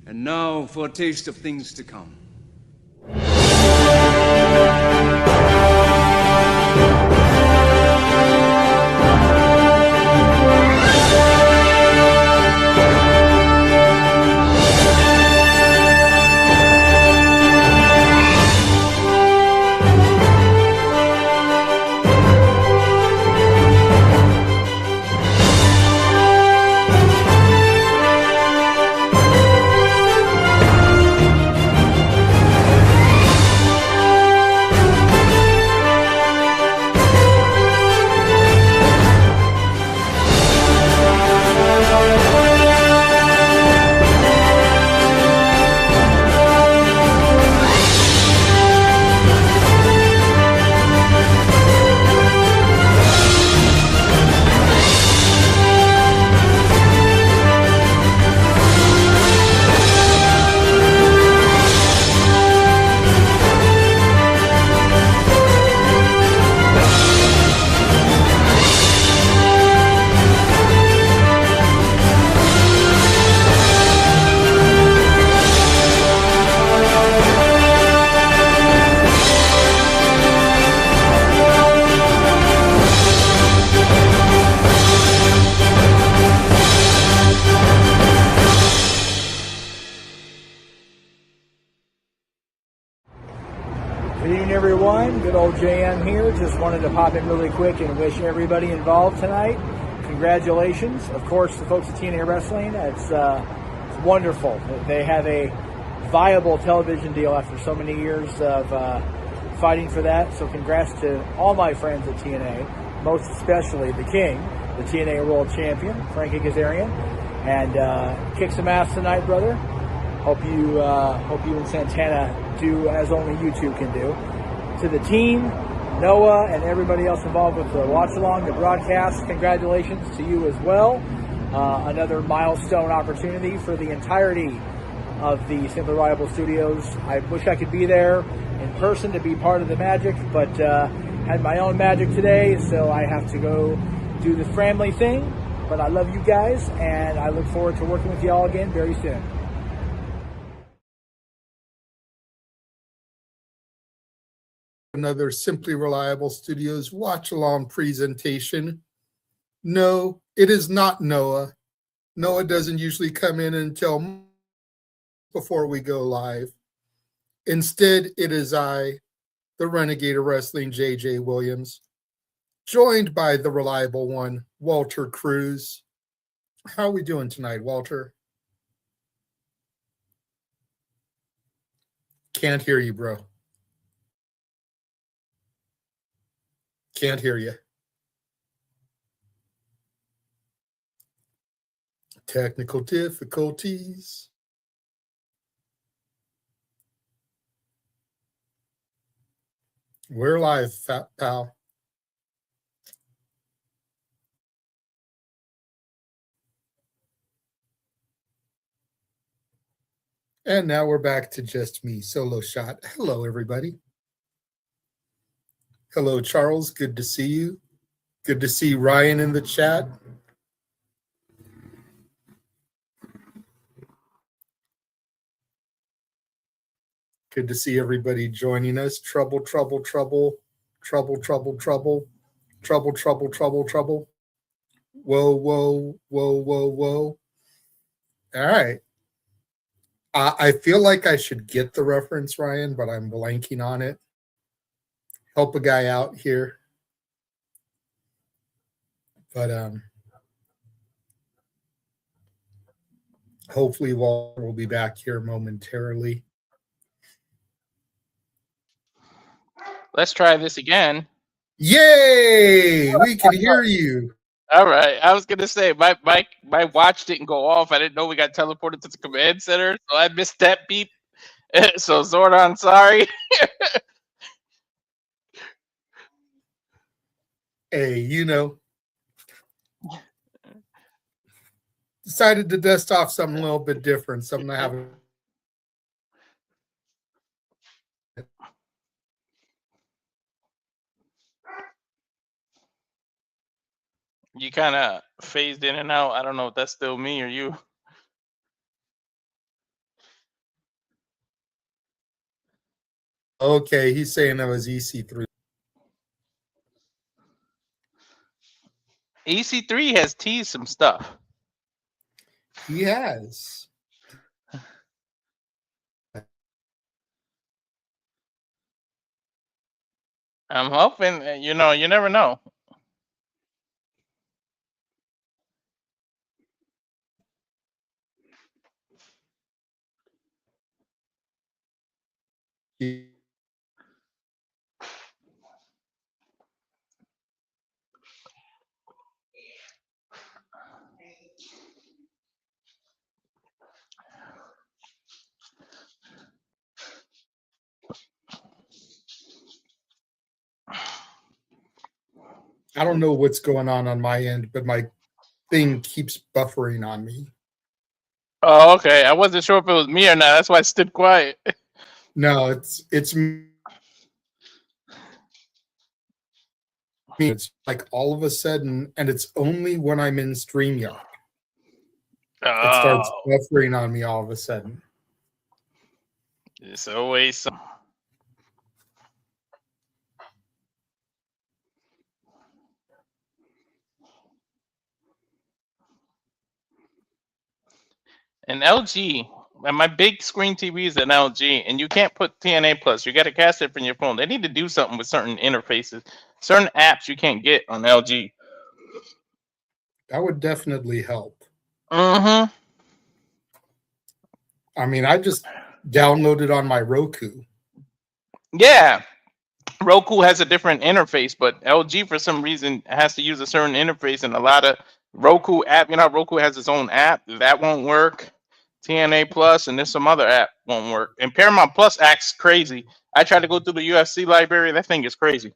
And now for a taste of things to come. Good evening, everyone. Good old JM here. Just wanted to pop in really quick and wish everybody involved tonight congratulations. Of course, the folks at TNA Wrestling, it's wonderful. They have a viable television deal after so many years of fighting for that. So congrats to all my friends at TNA, most especially the King, the TNA World Champion, Frankie Kazarian, and kick some ass tonight, brother. Hope you and Santana do as only you two can do. To the team, Noah, and everybody else involved with the watch-along, the broadcast, congratulations to you as well. Another milestone opportunity for the entirety of the Simply Reliable Studios. I wish I could be there in person to be part of the magic, but had my own magic today, so I have to go do the family thing. But I love you guys, and I look forward to working with you all again very soon. Another Simply Reliable Studios watch-along presentation. No, it is not Noah. Noah doesn't usually come in until before we go live. Instead, it is I, the Renegade of Wrestling, JJ Williams, joined by the reliable one, Walter Cruz. How are we doing tonight, Walter? Can't hear you, bro. Can't hear you. Technical difficulties. We're live, fat pal. And now we're back to just me, solo shot. Hello, everybody. Hello, Charles. Good to see you. Good to see Ryan in the chat. Good to see everybody joining us. Trouble. Whoa. All right. I feel like I should get the reference, Ryan, but I'm blanking on it. Help a guy out here. But hopefully Walter will be back here momentarily. Let's try this again. Yay! We can hear you. All right. I was gonna say my watch didn't go off. I didn't know we got teleported to the command center, so I missed that beep. So Zordon, sorry. Hey, decided to dust off something a little bit different, something I haven't. You kind of phased in and out. I don't know if that's still me or you. Okay, he's saying that was EC3. EC3 has teased some stuff. He has. I'm hoping, you never know. I don't know what's going on my end, but my thing keeps buffering on me. Oh, okay. I wasn't sure if it was me or not. That's why I stood quiet. No, it's me. It's like all of a sudden, and it's only when I'm in StreamYard. It starts buffering on me all of a sudden. It's always some. And LG, and my big screen TV is an LG, and you can't put TNA Plus. You got to cast it from your phone. They need to do something with certain interfaces, certain apps you can't get on LG. That would definitely help. Mm-hmm. I mean, I just downloaded on my Roku. Yeah. Roku has a different interface, but LG for some reason has to use a certain interface, and a lot of Roku app, Roku has its own app. That won't work. TNA Plus, and there's some other app won't work. And Paramount Plus acts crazy. I tried to go through the UFC library. That thing is crazy.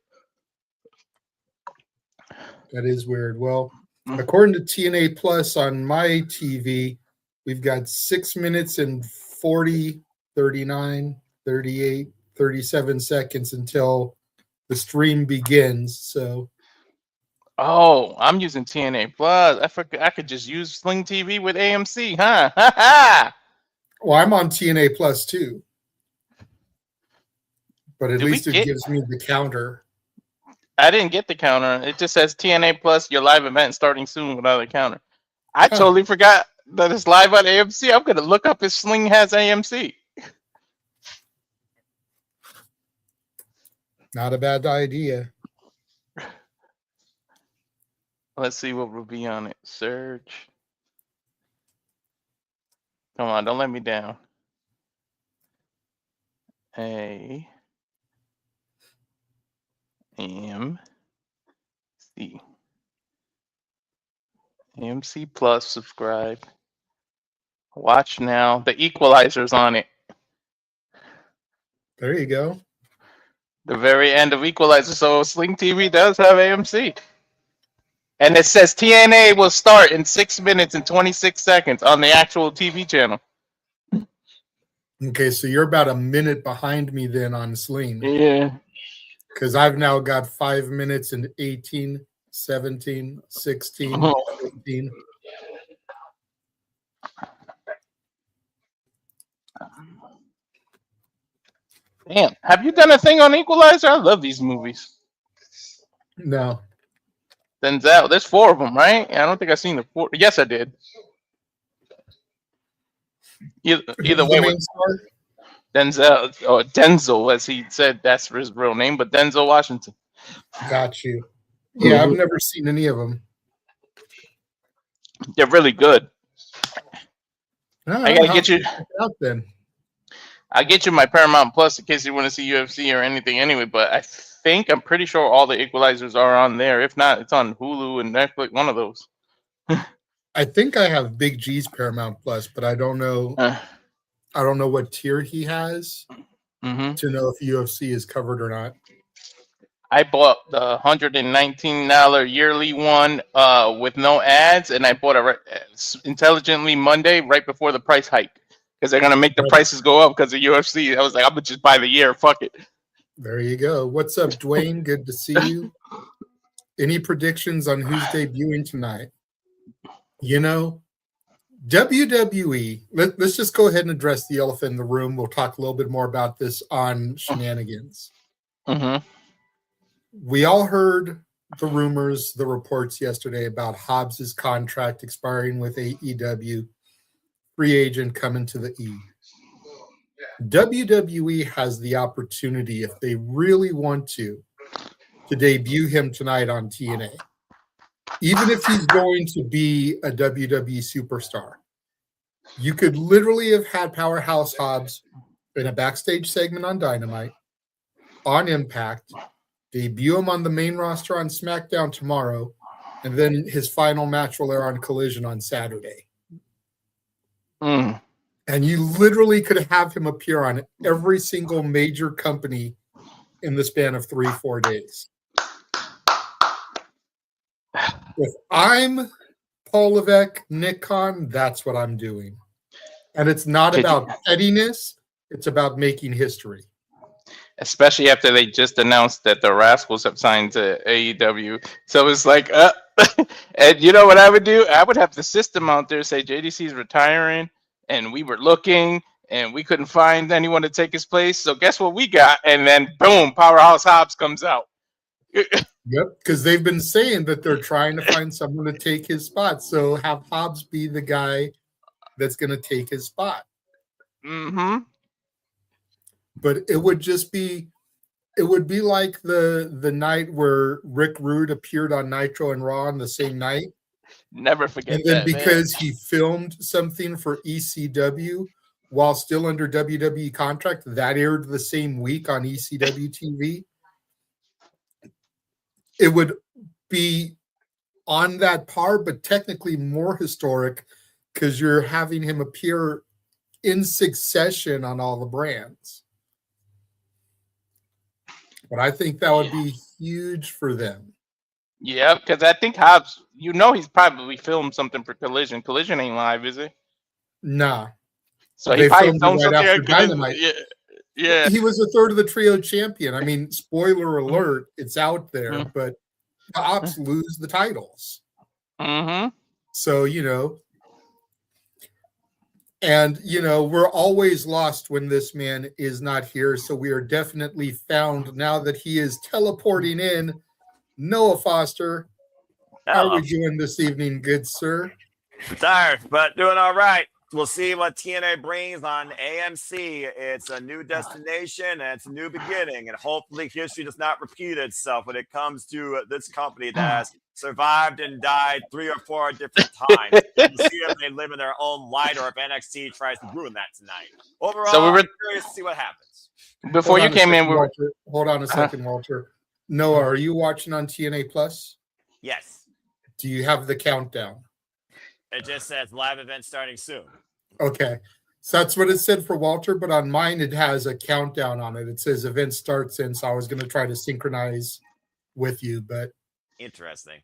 That is weird. Well, according to TNA Plus on my TV, we've got 6 minutes and 40, 39, 38, 37 seconds until the stream begins. So, oh, I'm using TNA Plus. I forgot I could just use Sling TV with AMC, huh? well, I'm on TNA Plus too, but at least it gives me the counter. I didn't get the counter. It just says TNA Plus, your live event starting soon without a counter. I totally forgot that it's live on AMC. I'm gonna look up if Sling has AMC. Not a bad idea. Let's see what will be on it. Search. Come on, don't let me down. AMC Plus, subscribe. Watch now. The Equalizer's on it. There you go. The very end of Equalizer. So Sling TV does have AMC. And it says TNA will start in 6 minutes and 26 seconds on the actual TV channel. Okay, so you're about a minute behind me then on Sling. Yeah. Because I've now got 5 minutes and 18, 17, 16, 15. Damn. Have you done a thing on Equalizer? I love these movies. No. Denzel. There's 4 of them, right? I don't think I've seen the 4. Yes, I did. Either way, with Denzel, or Denzel, as he said, that's his real name, but Denzel Washington. Got you. Yeah, I've never seen any of them. They're really good. I gotta get you out then. I get you my Paramount Plus in case you want to see UFC or anything anyway, but I'm pretty sure all the Equalizers are on there. If not, it's on Hulu and Netflix, one of those. I think I have Big G's Paramount Plus, but I don't know. I don't know what tier he has to know if UFC is covered or not. I bought the $119 yearly one with no ads, and I bought it intelligently Monday right before the price hike because they're gonna make the prices go up because of UFC. I was like, I'm gonna just buy the year. Fuck it. There you go. What's up, Dwayne? Good to see you. Any predictions on who's debuting tonight? WWE, let's just go ahead and address the elephant in the room. We'll talk a little bit more about this on Shenanigans. Mm-hmm. We all heard the rumors, the reports yesterday about Hobbs's contract expiring with AEW, free agent coming to the E. WWE has the opportunity, if they really want to debut him tonight on TNA. Even if he's going to be a WWE superstar, you could literally have had Powerhouse Hobbs in a backstage segment on Dynamite, on Impact, debut him on the main roster on SmackDown tomorrow, and then his final match will air on Collision on Saturday. Mm. And you literally could have him appear on every single major company in the span of 3-4 days. If I'm Paul Levesque, Nick Khan, that's what I'm doing. And it's not about pettiness. It's about making history. Especially after they just announced that the Rascals have signed to AEW. So it's like, and you know what I would do? I would have the system out there say JDC's retiring, and we were looking, and we couldn't find anyone to take his place. So guess what we got? And then boom, Powerhouse Hobbs comes out. Yep, because they've been saying that they're trying to find someone to take his spot. So have Hobbs be the guy that's going to take his spot. Mm-hmm. But it would be like the night where Rick Rude appeared on Nitro and Raw on the same night. Never forget and then that, because man. he filmed something for ECW while still under WWE contract, that aired the same week on ECW TV. It would be on that par, but technically more historic because you're having him appear in succession on all the brands. But I think that would be huge for them. Yeah, because I think Hobbs, he's probably filmed something for Collision. Collision ain't live, is it? Nah. So he probably filmed filmed right something. after Dynamite. Yeah. He was a third of the trio champion. I mean, spoiler alert, it's out there, but the Ops lose the titles. Mm-hmm. So, and, we're always lost when this man is not here. So we are definitely found now that he is teleporting in. Noah Foster, how are we doing this evening, good sir? Tired, but doing all right. We'll see what TNA brings on AMC. It's a new destination and it's a new beginning. And hopefully history does not repeat itself when it comes to this company that has survived and died 3 or 4 different times. We'll see if they live in their own light or if NXT tries to ruin that tonight. Overall, So I'm curious to see what happens. Before you came in, hold on a second, Walter. Noah, are you watching on TNA Plus? Yes. Do you have the countdown? It just says live event starting soon. Okay. So that's what it said for Walter, but on mine it has a countdown on it. It says event starts in, so I was going to try to synchronize with you, but interesting.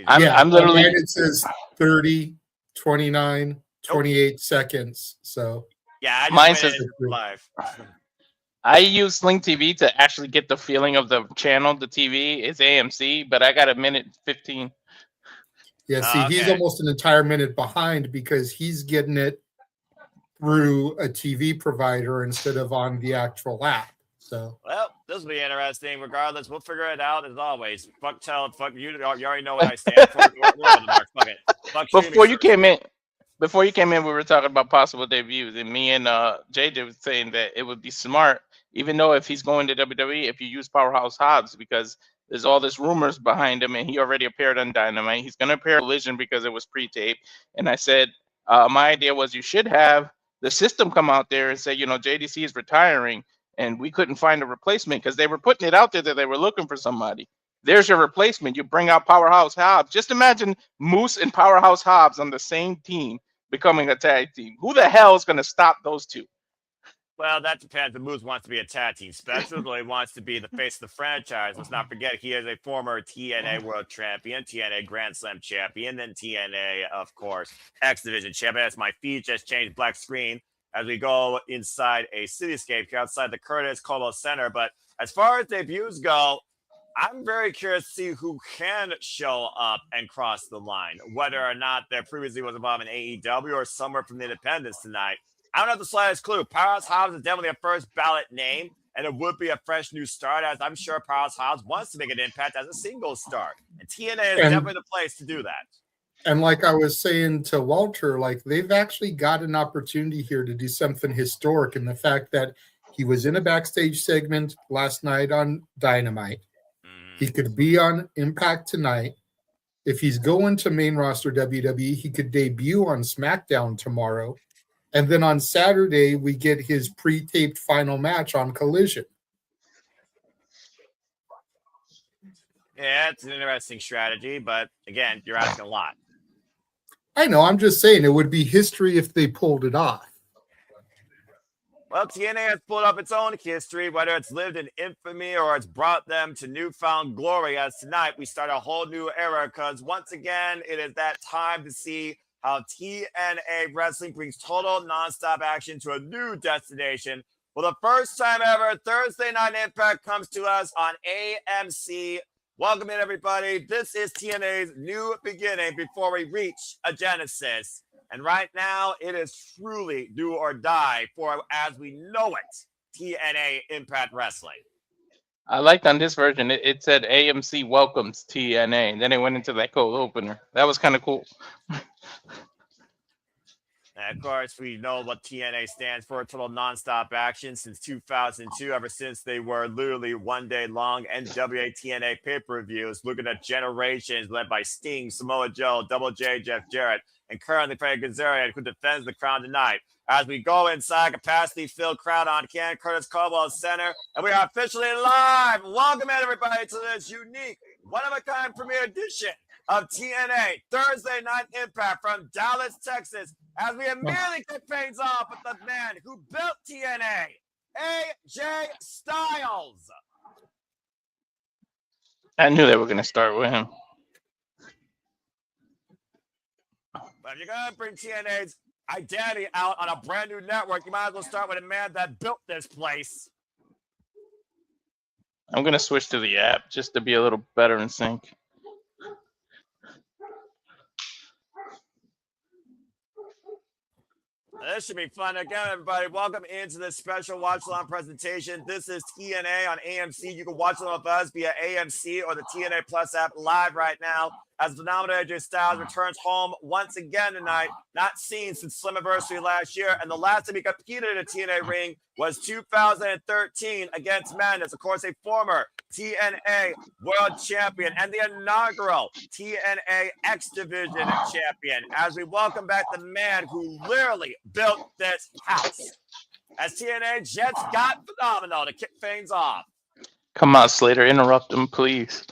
I'm literally it says 30, 29, 28 seconds. So yeah, mine says live. I use Sling TV to actually get the feeling of the channel. The TV is AMC, but I got 1:15. Yeah, see, he's almost an entire minute behind because he's getting it through a TV provider instead of on the actual app. So, well, this will be interesting. Regardless, we'll figure it out as always. Fuck you. You already know what I stand for. Fuck it. Fuck Before you came in, we were talking about possible debuts, and me and JJ was saying that it would be smart, even though if he's going to WWE, if you use Powerhouse Hobbs, because there's all this rumors behind him, and he already appeared on Dynamite. He's going to appear on Collision because it was pre-taped. And I said, my idea was you should have the system come out there and say, JDC is retiring, and we couldn't find a replacement because they were putting it out there that they were looking for somebody. There's your replacement. You bring out Powerhouse Hobbs. Just imagine Moose and Powerhouse Hobbs on the same team becoming a tag team. Who the hell is going to stop those two? Well, that depends. The Moose wants to be a tag team specialist, or he wants to be the face of the franchise. Let's not forget he is a former TNA World Champion, TNA Grand Slam Champion, then TNA, of course, X Division Champion. As my feed just changed black screen as we go inside a cityscape here outside the Curtis Colo Center. But as far as debuts go, I'm very curious to see who can show up and cross the line, whether or not there previously was involved in AEW or somewhere from the independents tonight. I don't have the slightest clue. Powerhouse Hobbs is definitely a first ballot name, and it would be a fresh new start, as I'm sure Powerhouse Hobbs wants to make an impact as a single start. And TNA is definitely the place to do that. And like I was saying to Walter, like they've actually got an opportunity here to do something historic in the fact that he was in a backstage segment last night on Dynamite. He could be on Impact tonight. If he's going to main roster WWE, he could debut on SmackDown tomorrow. And then on Saturday, we get his pre-taped final match on Collision. Yeah, it's an interesting strategy, but again, you're asking a lot. I know, I'm just saying it would be history if they pulled it off. Well, TNA has pulled up its own history, whether it's lived in infamy or it's brought them to newfound glory. As tonight, we start a whole new era because once again, it is that time to see how TNA Wrestling brings total nonstop action to a new destination. For the first time ever, Thursday Night Impact comes to us on AMC. Welcome in, everybody. This is TNA's new beginning before we reach a genesis. And right now, it is truly do or die for, as we know it, TNA Impact Wrestling. I liked on this version, it said AMC welcomes TNA, and then it went into that cold opener. That was kind of cool. And of course, we know what TNA stands for, total nonstop action since 2002, ever since they were literally one day long NWA TNA pay-per-views, looking at generations led by Sting, Samoa Joe, Double J, Jeff Jarrett, and currently Frankie Kazarian, who defends the crown tonight. As we go inside, capacity-filled crowd on Ken Curtis Caldwell Center, and we are officially live. Welcome in, everybody, to this unique, one-of-a-kind premiere edition of TNA Thursday Night Impact from Dallas, Texas, as we immediately kick things off with the man who built TNA, AJ Styles. I knew they were going to start with him. But if you're going to bring TNA's identity out on a brand new network, you might as well start with a man that built this place. I'm going to switch to the app just to be a little better in sync. This should be fun. Again, everybody, welcome into this special watch-along presentation. This is TNA on AMC. You can watch along with us via AMC or the TNA Plus app live right now as phenomenal AJ Styles returns home once again tonight. Not seen since Slammiversary last year, and the last time he competed in a TNA ring was 2013 against Madness. Of course, a former TNA World Champion and the inaugural TNA X Division Champion. As we welcome back the man who literally built this house. As TNA Jets got phenomenal to kick things off. Come on, Slater, interrupt him, please.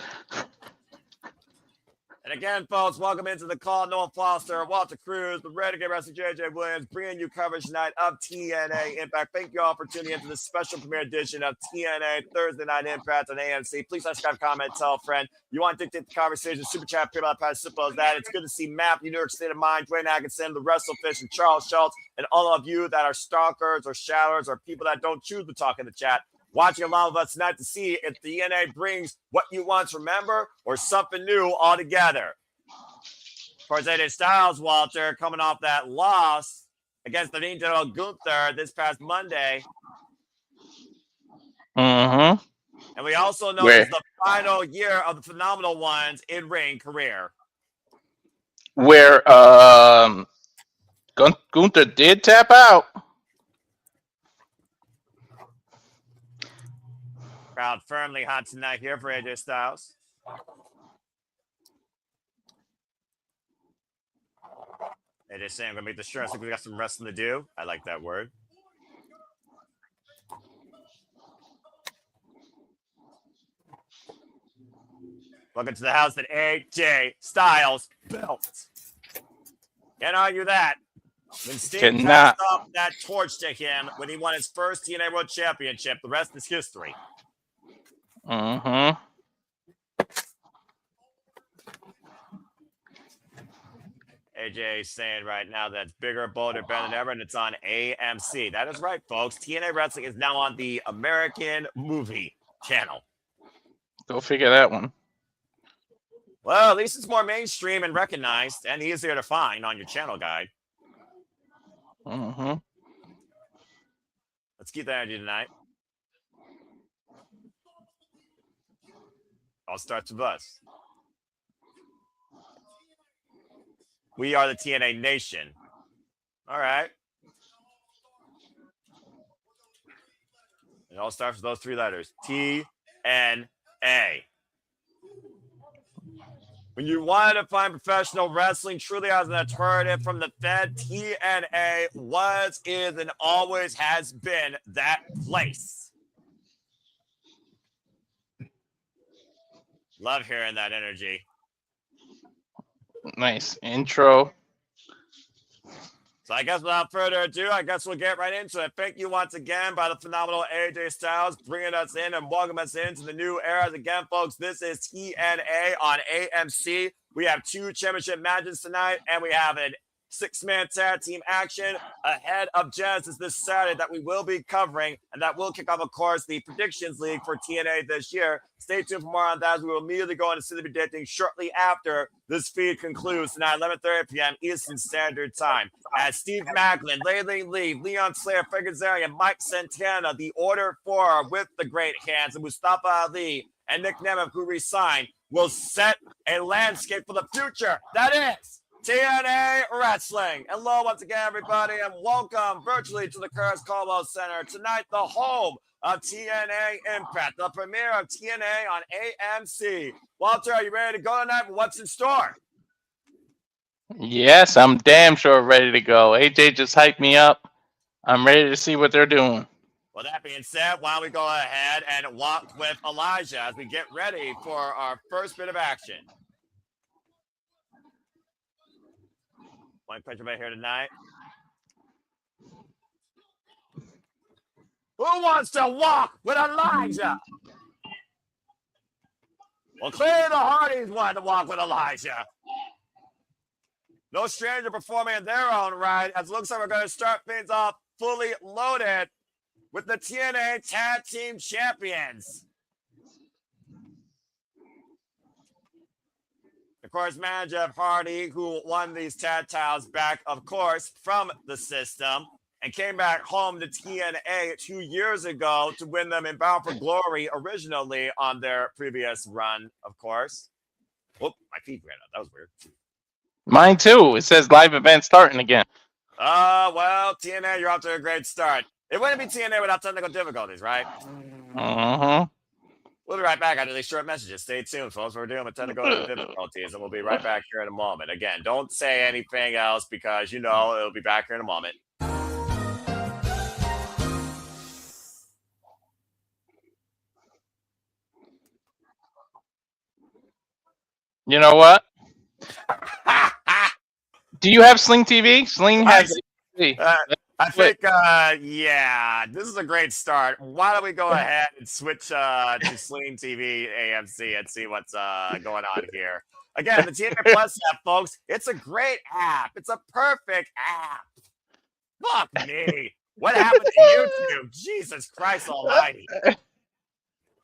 And again, folks, welcome into the call. Noah Foster, Walter Cruz, the Renegade Wrestler JJ Williams, bringing you coverage tonight of TNA Impact. Thank you all for tuning into this special premiere edition of TNA Thursday Night Impact on AMC. Please subscribe, comment, tell a friend. You want to dictate the conversation, super chat, PayPal, as simple as that. It's good to see Matt, New York State of Mind, Dwayne Atkinson, the WrestleFish, and Charles Schultz, and all of you that are stalkers or showers or people that don't choose to talk in the chat. Watching along with us tonight to see if the DNA brings what you once remember or something new altogether. Of course, AJ Styles, Walter, coming off that loss against the Dean General Gunther this past Monday. Mm-hmm. And we also know it's the final year of the Phenomenal One's in-ring career. Where Gunther did tap out. Crowd firmly hot tonight here for AJ Styles. AJ saying, I'm going to make the shirt. I think we got some wrestling to do. I like that word. Welcome to the house that AJ Styles built. Can't argue that. When Sting passed off that torch to him when he won his first TNA World Championship, the rest is history. Mm-hmm. AJ is saying right now that's bigger, bolder, better than ever, and it's on AMC. That is right, folks. TNA Wrestling is now on the American Movie Channel. Go figure that one. Well, at least it's more mainstream and recognized and easier to find on your channel guide. Mm-hmm. Let's keep the energy tonight. All starts with us. We are the TNA Nation. All right. It all starts with those three letters. TNA. When you wanted to find professional wrestling truly as an alternative from the Fed, TNA was, is, and always has been that place. Love hearing that energy. Nice intro. So I guess without further ado, I guess we'll get right into it. Thank you once again by the phenomenal AJ Styles bringing us in and welcome us into the new era. Again, folks, this is TNA on AMC. We have 2 championship matches tonight, and we have a 6-man tag team action ahead of Genesis this Saturday that we will be covering, and that will kick off, of course, the Predictions League for TNA this year. Stay tuned for more on that as we will immediately go into City Predicting shortly after this feed concludes tonight, 11:30 p.m. Eastern Standard Time. As Steve Macklin, Layling Lee, Leon Slater, Frankie Kazarian, Mike Santana, the Order 4 with the Great Hands, and Mustafa Ali and Nick Nemeth, who resigned, will set a landscape for the future. That is TNA Wrestling. Hello once again, everybody, and welcome virtually to the Curtis Caldwell Center. Tonight, the home of TNA Impact, the premiere of TNA on AMC. Walter, are you ready to go tonight? What's in store? Yes, I'm damn sure ready to go. AJ just hyped me up. I'm ready to see what they're doing. Well, that being said, why don't we go ahead and walk with Elijah as we get ready for our first bit of action. One question right here tonight. Who wants to walk with Elijah? Well, clearly the Hardys wanted to walk with Elijah. No stranger performing in their own right, as it looks like we're going to start things off fully loaded with the TNA Tag Team Champions. Of course, manager of Hardy, who won these tag titles back, of course, from the system and came back home to TNA 2 years ago to win them in Bound for Glory originally on their previous run, of course. Whoop, my feet ran out. That was weird. Mine too. It says live event starting again. Well, TNA, you're off to a great start. It wouldn't be TNA without technical difficulties, right? Uh-huh. We'll be right back after these short messages. Stay tuned, folks. We're dealing with technical difficulties, and we'll be right back here in a moment. Again, don't say anything else because, you know, it'll be back here in a moment. You know what? Do you have Sling TV? Sling has TV. I think, yeah, this is a great start. Why don't we go ahead and switch to Sling TV AMC and see what's going on here. Again, the TNA Plus app, folks, it's a great app. It's a perfect app. Fuck me. What happened to YouTube? Jesus Christ almighty.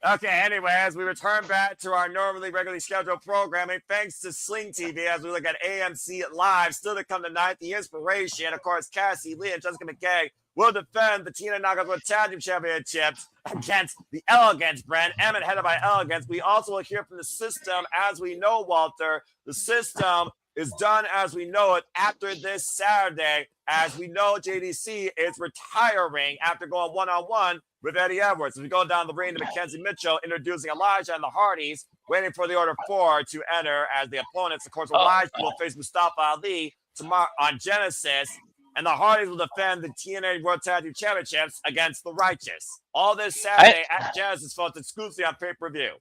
Okay, anyway, as we return back to our regularly scheduled programming, thanks to Sling TV, as we look at AMC Live, still to come tonight, the Inspiration, of course, Cassie, Lee, and Jessica McKay will defend the TNA Knockouts World Tag Team Championships against the Elegance brand, Emmett headed by Elegance. We also will hear from the system, as we know, Walter. The system is done as we know it after this Saturday. As we know, JDC is retiring after going one-on-one with Eddie Edwards. As we go down the ring to Mackenzie Mitchell, introducing Elijah and the Hardys, waiting for the Order 4 to enter as the opponents. Of course, Elijah will face Mustafa Ali tomorrow on Genesis, and the Hardys will defend the TNA World Tag Team Championships against the Righteous. All this Saturday at Genesis, folks, exclusively on pay-per-view.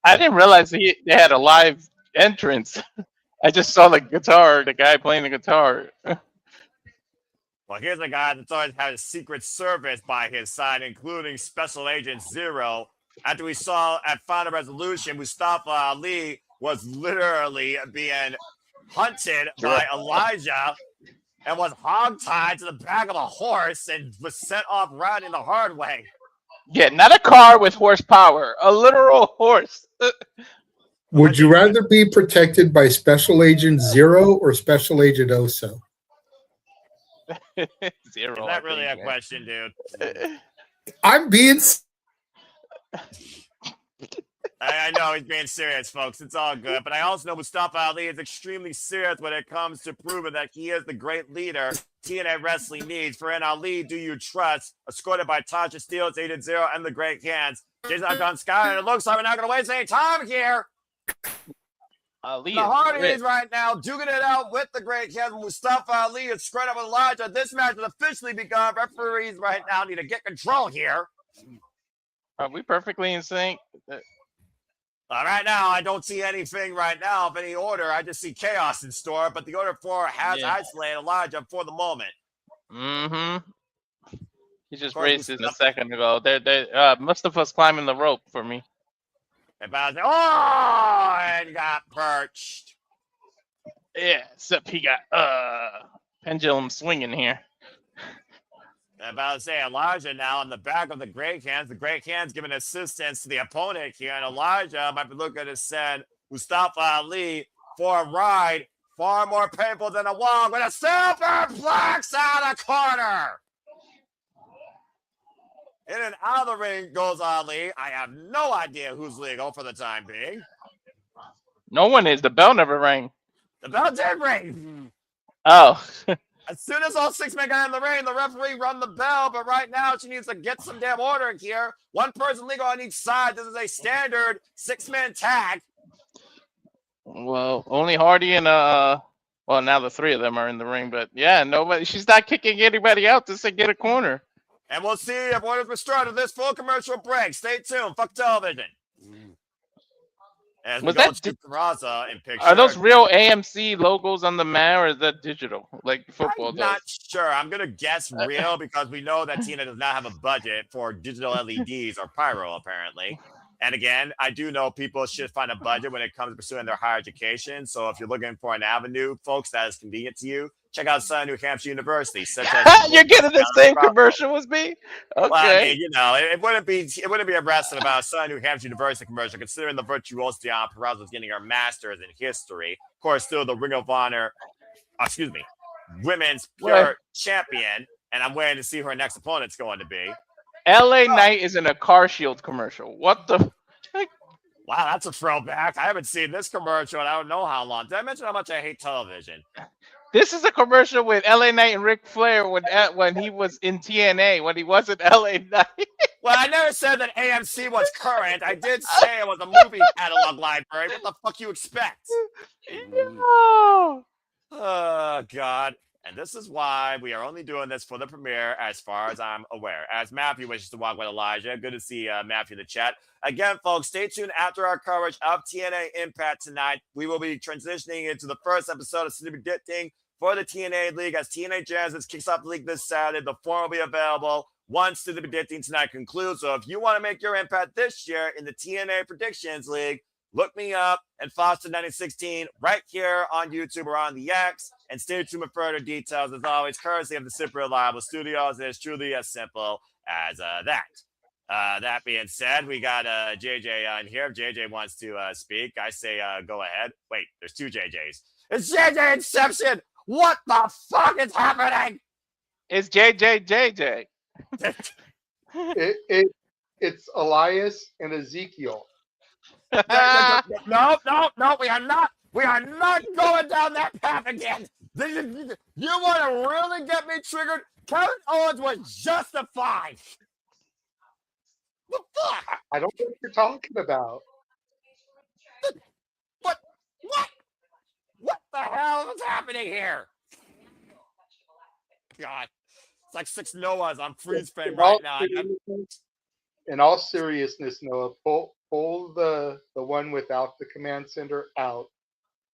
I didn't realize they had a live entrance. I just saw the guitar, the guy playing the guitar. Well, here's a guy that's always had a secret service by his side, including Special Agent Zero. After we saw at Final Resolution, Mustafa Ali was literally being hunted by Elijah and was hogtied to the back of a horse and was sent off riding the hard way. Yeah, not a car with horsepower, a literal horse. Would you rather be protected by Special Agent Zero or Special Agent Oso? Zero. Is that really a question, dude? I'm being I know he's being serious, folks. It's all good. But I also know Mustafa Ali is extremely serious when it comes to proving that he is the great leader TNA Wrestling needs. For an Ali, do you trust? Escorted by Tasha Steele, Agent Zero, and the Great Hands. Jason on Skyler, and it looks like we're not going to waste any time here. Ali The Hardys right now duking it out with the Great Hands. Mustafa Ali is squared up with Elijah. This match has officially begun. Referees right now need to get control here. Are we perfectly in sync? Right now, I don't see anything right now of any order. I just see chaos in store, but the order 4 has isolated Elijah for the moment. Mm-hmm. He just raced it a second ago. Mustafa's climbing the rope for me. And got perched. Yeah, except he got pendulum swinging here. I'm about to say Elijah now in the back of the Great Hands. The Great Hands giving assistance to the opponent here. And Elijah might be looking to send Mustafa Ali for a ride far more painful than a walk with a superplex out of corner. In and out of the ring goes Ali. I have no idea who's legal for the time being. No one is. The bell never rang. The bell did ring. Oh. As soon as all 6 men got in the ring, the referee rung the bell, but right now she needs to get some damn order in here. One person legal on each side. This is a standard 6-man tag. Well, only Hardy and well, now the 3 of them are in the ring, but yeah, nobody. She's not kicking anybody out to say get a corner. And we'll see if order's restored to this full commercial break. Stay tuned. Fuck television. As we go to Peraza in picture. Are those real AMC logos on the mat, or is that digital, like football I'm does? not sure. I'm going to guess real because we know that TNA does not have a budget for digital LEDs or pyro, apparently. And again, I do know people should find a budget when it comes to pursuing their higher education. So if you're looking for an avenue, folks, that is convenient to you, check out Southern New Hampshire University. Such as You're getting the same commercial as me? Okay. Well, I mean, you know, it wouldn't be arrested about Southern New Hampshire University commercial, considering the virtuosity on Peraza's getting her master's in history. Of course, still the Ring of Honor, women's pure champion. And I'm waiting to see who her next opponent's going to be. LA Knight is in a Car Shield commercial. What the heck? Wow, that's a throwback. I haven't seen this commercial in I don't know how long. Did I mention how much I hate television? This is a commercial with LA Knight and Ric Flair when he was in TNA, when he wasn't LA Knight. Well, I never said that AMC was current. I did say it was a movie catalog library. What the fuck you expect? No. Oh, God. And this is why we are only doing this for the premiere, as far as I'm aware. As Matthew wishes to walk with Elijah. Good to see Matthew in the chat. Again, folks, stay tuned after our coverage of TNA Impact tonight. We will be transitioning into the first episode of Super Predicting for the TNA League. As TNA Genesis kicks off the league this Saturday, the form will be available once Super Predicting tonight concludes. So if you want to make your impact this year in the TNA Predictions League, look me up and Foster 1916 right here on YouTube or on the X. And stay tuned for further details, as always, courtesy of the Super Reliable Studios. It is truly as simple as that. That being said, we got JJ on here. If JJ wants to speak, I say go ahead. Wait, there's 2 JJs. It's JJ Inception. What the fuck is happening? It's JJ. It's Elias and Ezekiel. No, we are not. We are not going down that path again. You want to really get me triggered? Kevin Owens was justified. What the fuck? I don't know what you're talking about. What? What the hell is happening here? God, it's like 6 Noahs on freeze frame right now. In all seriousness, Noah, pull the one without the command center out.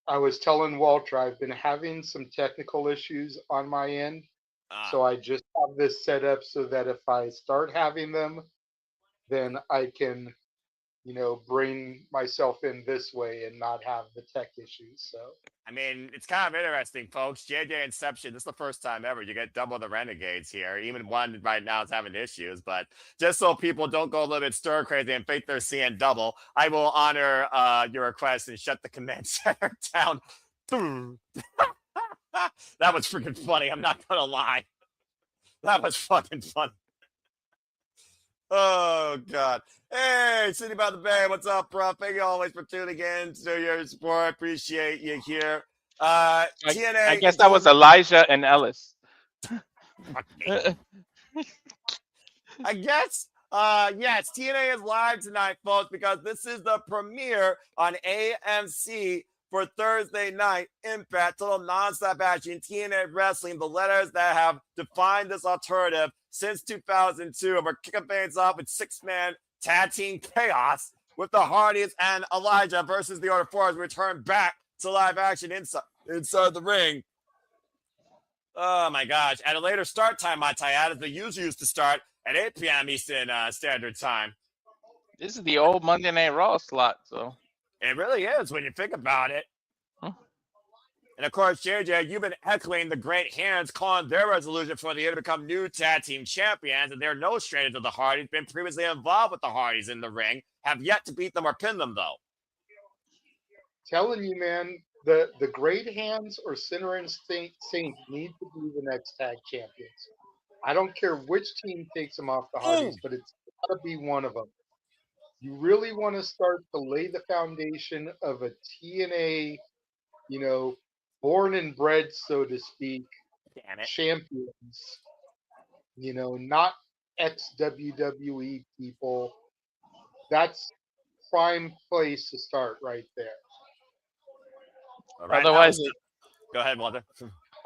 I was telling Walter I've been having some technical issues on my end, so I just have this set up so that if I start having them, then I can bring myself in this way and not have the tech issues. So I mean, it's kind of interesting, folks. JJ Inception, this is the first time ever you get double the Renegades here. Even one right now is having issues, but just so people don't go a little bit stir crazy and think they're seeing double, I will honor your request and shut the command center down. That was freaking funny. I'm not gonna lie. That was fucking funny. Oh God. Hey, City by the Bay, what's up, bro? Thank you always for tuning in to your support. I appreciate you here. TNA. I guess that was Elijah and Ellis. I guess. Yes, TNA is live tonight, folks, because this is the premiere on AMC for Thursday night Impact, total nonstop action, TNA Wrestling, the letters that have defined this alternative since 2002. And we're kicking things off with six-man tag team chaos with the Hardys and Elijah versus the Order 4 as we return back to live action inside the ring. Oh my gosh. At a later start time, my tie-out, as the usually used to start at 8 p.m. Eastern Standard Time. This is the old Monday Night Raw slot, so. It really is when you think about it. Huh. And of course, JJ, you've been heckling the Great Hands, calling their resolution for the year to become new tag team champions, and they're no stranger to the Hardys, been previously involved with the Hardys in the ring, have yet to beat them or pin them, though. Telling you, man, the Great Hands or Sinner and Saint need to be the next tag champions. I don't care which team takes them off the Hardys, but it's got to be one of them. You really want to start to lay the foundation of a TNA, born and bred, so to speak, champions, not ex-WWE people. That's prime place to start right there. Right, otherwise, go ahead, Walter.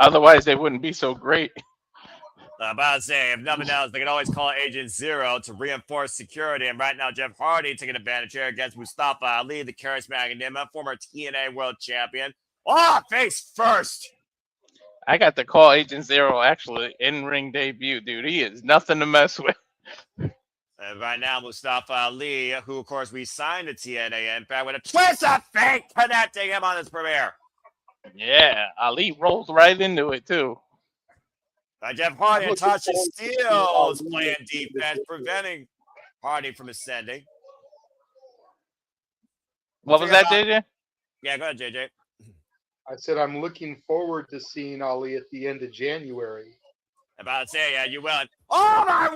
Otherwise, they wouldn't be so great. About to say, if nothing else, they can always call Agent Zero to reinforce security. And right now, Jeff Hardy taking advantage here against Mustafa Ali, the charismatic enigma, former TNA world champion. Oh, face first. I got to call Agent Zero actually in-ring debut, dude. He is nothing to mess with. And right now, Mustafa Ali, who of course we signed to TNA Impact with a twist of fate, connecting him on his premiere. Yeah, Ali rolls right into it too. Jeff Hardy and Tasha Steele's playing defense, preventing Hardy from ascending. What was that, JJ? Yeah, go ahead, JJ. I said I'm looking forward to seeing Ali at the end of January. About to say, yeah, you will. Oh, my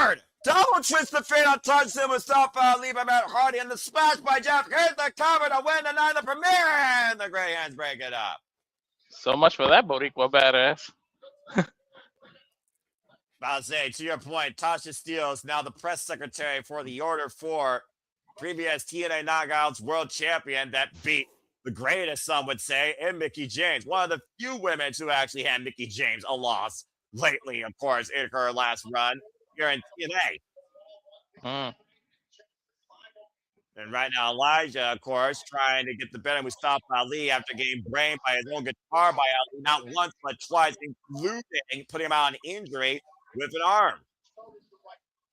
word! Double twist of fate on touchdown Mustafa Ali by Matt Hardy, and the smash by Jeff. Here's the cover to win the night of the premiere, and the Grey Hands break it up. So much for that Boricua badass. I'll say, to your point, Tasha Steele is now the press secretary for the Order 4, previous TNA Knockouts world champion that beat the greatest, some would say, and Mickie James. One of the few women who actually had Mickie James a loss lately, of course, in her last run here in TNA. And right now, Elijah, of course, trying to get the better of Mustafa Ali after getting brained by his own guitar by Ali, not once, but twice, including putting him out on injury with an arm.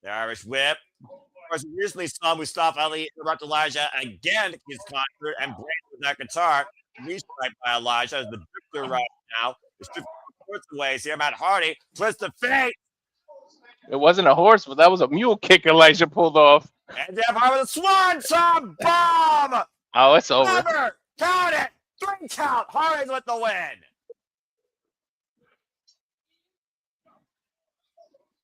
The Irish whip. Of course, we recently saw Mustafa Ali interrupt Elijah again his concert and break with that guitar. Restrike by Elijah as the victor right now. It's 50 away. See him at Hardy. Twist of fate. It wasn't a horse, but that was a mule kick Elijah pulled off. And Jeff Hardy with a swanton bomb. Oh, it's over. Never. Count it. 3 count. Hardy's with the win.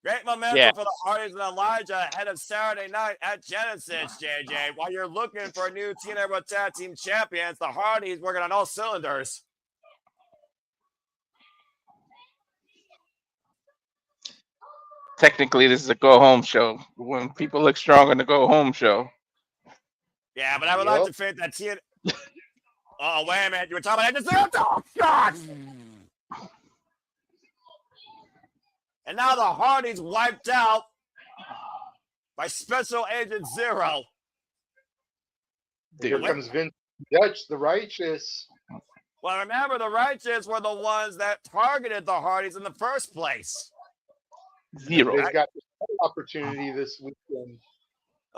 Great momentum for the Hardys and Elijah ahead of Saturday night at Genesis, JJ. While you're looking for a new TNA World Tag Team Champions, the Hardys working on all cylinders. Technically, this is a go-home show. When people look strong on the go-home show. Yeah, but I would like to think that TNA... Oh, wait a minute. You were talking about... Oh, God! And now the Hardys wiped out by Special Agent Zero. Here comes Vince Dutch, the Righteous. Well, remember, the Righteous were the ones that targeted the Hardys in the first place. Zero. They've got the opportunity this weekend.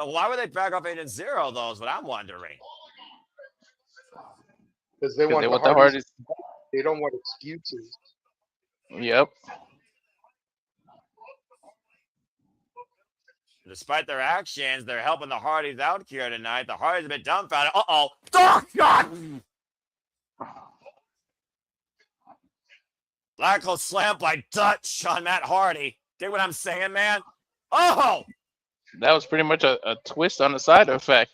Why would they back off Agent Zero, though, is what I'm wondering. Because they 'Cause want they the want the Hardys. hardest. They don't want excuses. Yep. Despite their actions, they're helping the Hardys out here tonight. The Hardys have been dumbfounded. Uh-oh. Oh, God! Black hole slam by Dutch on Matt Hardy. Dig what I'm saying, man? Oh! That was pretty much a twist on the side effect.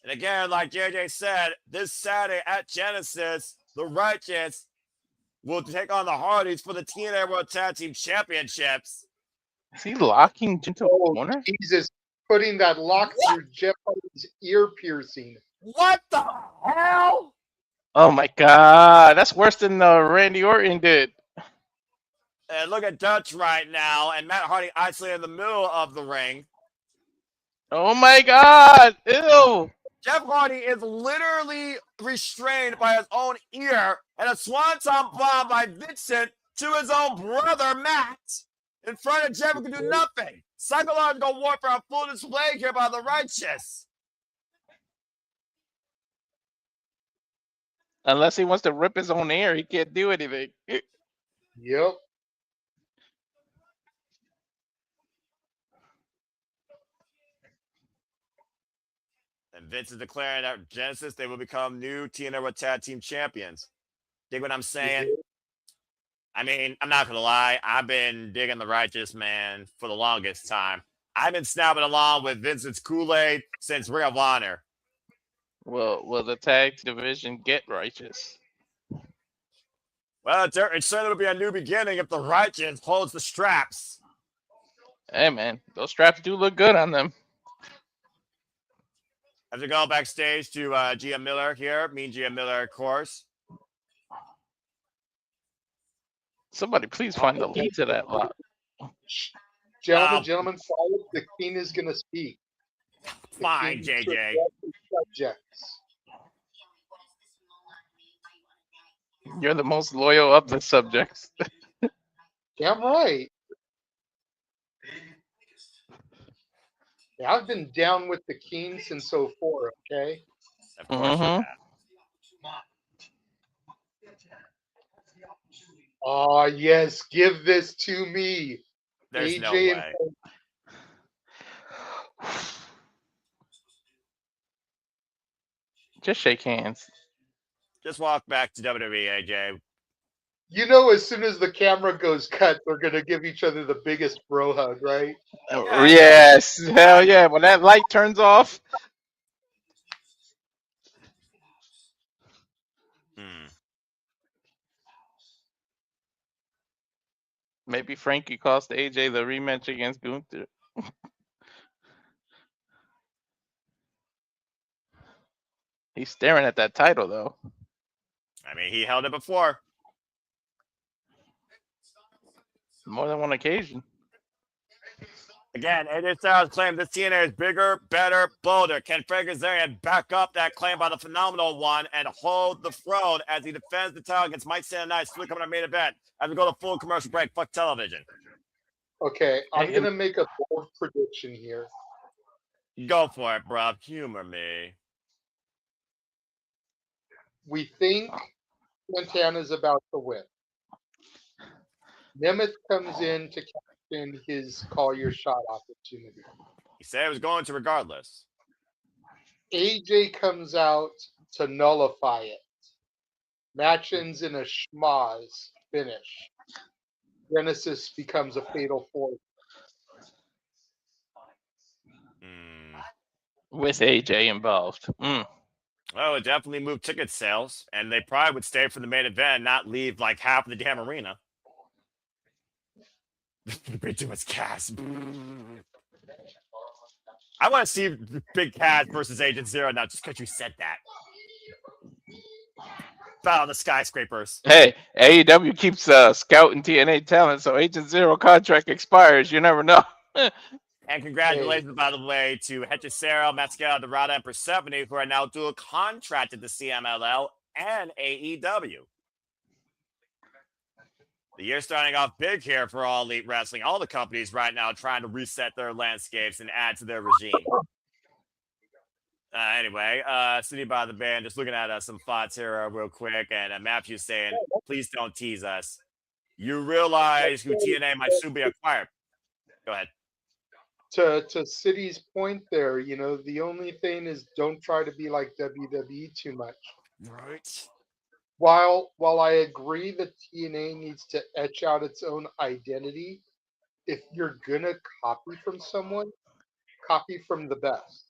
And again, like JJ said, this Saturday at Genesis, the Righteous will take on the Hardys for the TNA World Tag Team Championships. Is he locking into a Oh, corner? Jesus. Putting that lock through Jeff Hardy's ear piercing. What the hell? Oh my God, that's worse than Randy Orton did. And look at Dutch right now, and Matt Hardy isolated in the middle of the ring. Oh my God, ew. Jeff Hardy is literally restrained by his own ear, and a swanton bomb by Vincent to his own brother, Matt, in front of Jeff, who can do nothing. Psychological warfare on full display here by the Righteous. Unless he wants to rip his own ear, he can't do anything. Yep. And Vince is declaring at Genesis they will become new TNA World Tag Team Champions. Dig what I'm saying? I mean, I'm not going to lie. I've been digging the Righteous, man, for the longest time. I've been snapping along with Vincent's Kool-Aid since Ring of Honor. Will the tag division get Righteous? Well, it certainly will be a new beginning if the Righteous holds the straps. Hey man, those straps do look good on them. As we go backstage to Gia Miller here, Mean Gia Miller, of course. Somebody please find the lead to that lock. Gentlemen, forward, the King is going to speak. Fine, JJ. Subjects. You're the most loyal of the subjects. Damn right. Yeah, I've been down with the King since 04, okay? Of course you have. Oh, yes, give this to me. There's AJ no way. Just shake hands. Just walk back to WWE, AJ. You know, as soon as the camera goes cut, they're going to give each other the biggest bro hug, right? Yeah. Yes, hell yeah. When that light turns off. Maybe Frankie cost AJ the rematch against Gunther. He's staring at that title, though. I mean, he held it before. More than one occasion. Again, AJ Styles claimed this TNA is bigger, better, bolder. Can Frank Kazarian back up that claim by the Phenomenal One and hold the throne as he defends the title against Mike Santana? Still coming on main event as we go to full commercial break. Fuck television. Okay, I'm going to make a bold prediction here. Go for it, bro. Humor me. We think Santana's about to win. Nemeth comes in to captain his call your shot opportunity. He said it was going to regardless. AJ comes out to nullify it. Match ends in a schmoz finish. Genesis becomes a fatal four. With AJ involved. Well, it definitely moved ticket sales, and they probably would stay for the main event and not leave like half of the damn arena. Big too much Cass. I want to see Big Cass versus Agent Zero now, just because you said that. Battle of the Skyscrapers. Hey, AEW keeps scouting TNA talent, so Agent Zero contract expires. You never know. And congratulations, by the way, to Hechicero, Mascara, Dorada, and Persephone, who are now dual contracted to CMLL and AEW. The year's starting off big here for All Elite Wrestling. All the companies right now trying to reset their landscapes and add to their regime. Anyway, sitting by the band, just looking at some thoughts here real quick. And Matthew's saying, please don't tease us. You realize who TNA might soon be acquired. Go ahead. To City's point there, you know, the only thing is don't try to be like WWE too much. Right. While I agree that TNA needs to etch out its own identity, if you're gonna copy from someone, copy from the best.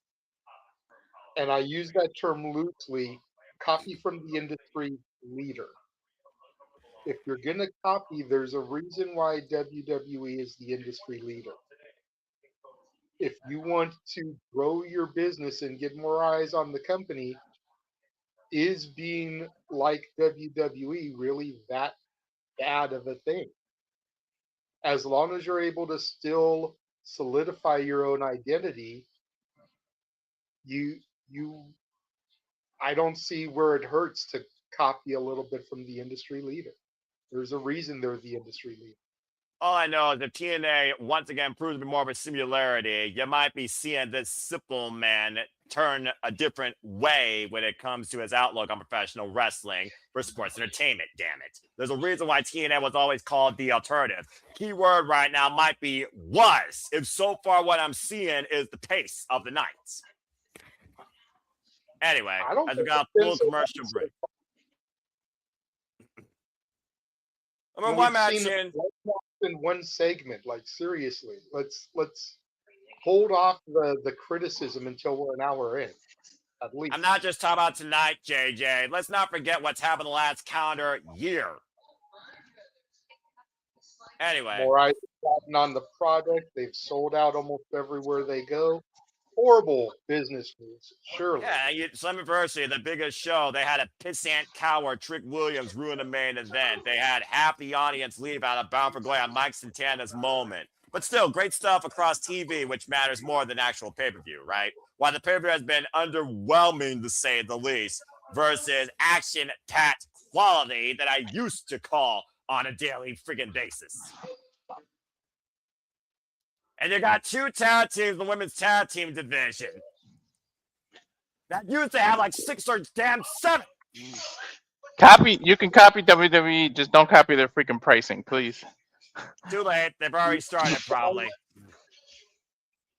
And I use that term loosely, copy from the industry leader. If you're gonna copy, there's a reason why WWE is the industry leader. If you want to grow your business and get more eyes on the company, is being like WWE really that bad of a thing? As long as you're able to still solidify your own identity, I don't see where it hurts to copy a little bit from the industry leader. There's a reason they're the industry leader. All I know is if TNA once again proves to be more of a similarity, you might be seeing this simple man turn a different way when it comes to his outlook on professional wrestling for sports entertainment, damn it. There's a reason why TNA was always called the alternative. Keyword right now might be was, if so far what I'm seeing is the pace of the night. Anyway, as we got a full commercial break. I mean, one match in one segment, like seriously, let's hold off the criticism until we're an hour in, at least. I'm not just talking about tonight, JJ. Let's not forget what's happened the last calendar year. Anyway, more eyes on the product. They've sold out almost everywhere they go. Horrible business moves, surely. Yeah, Slammiversary, the biggest show, they had a pissant coward, Trick Williams, ruin the main event. They had half the audience leave out of Bound for Glory on Mike Santana's moment. But still, great stuff across TV, which matters more than actual pay-per-view, right? While the pay-per-view has been underwhelming, to say the least, versus action-packed quality that I used to call on a daily friggin' basis. And you got two tag teams in the women's tag team division that used to have like 6 or damn 7. You can copy WWE, just don't copy their freaking pricing, please. Too late. They've already started, probably.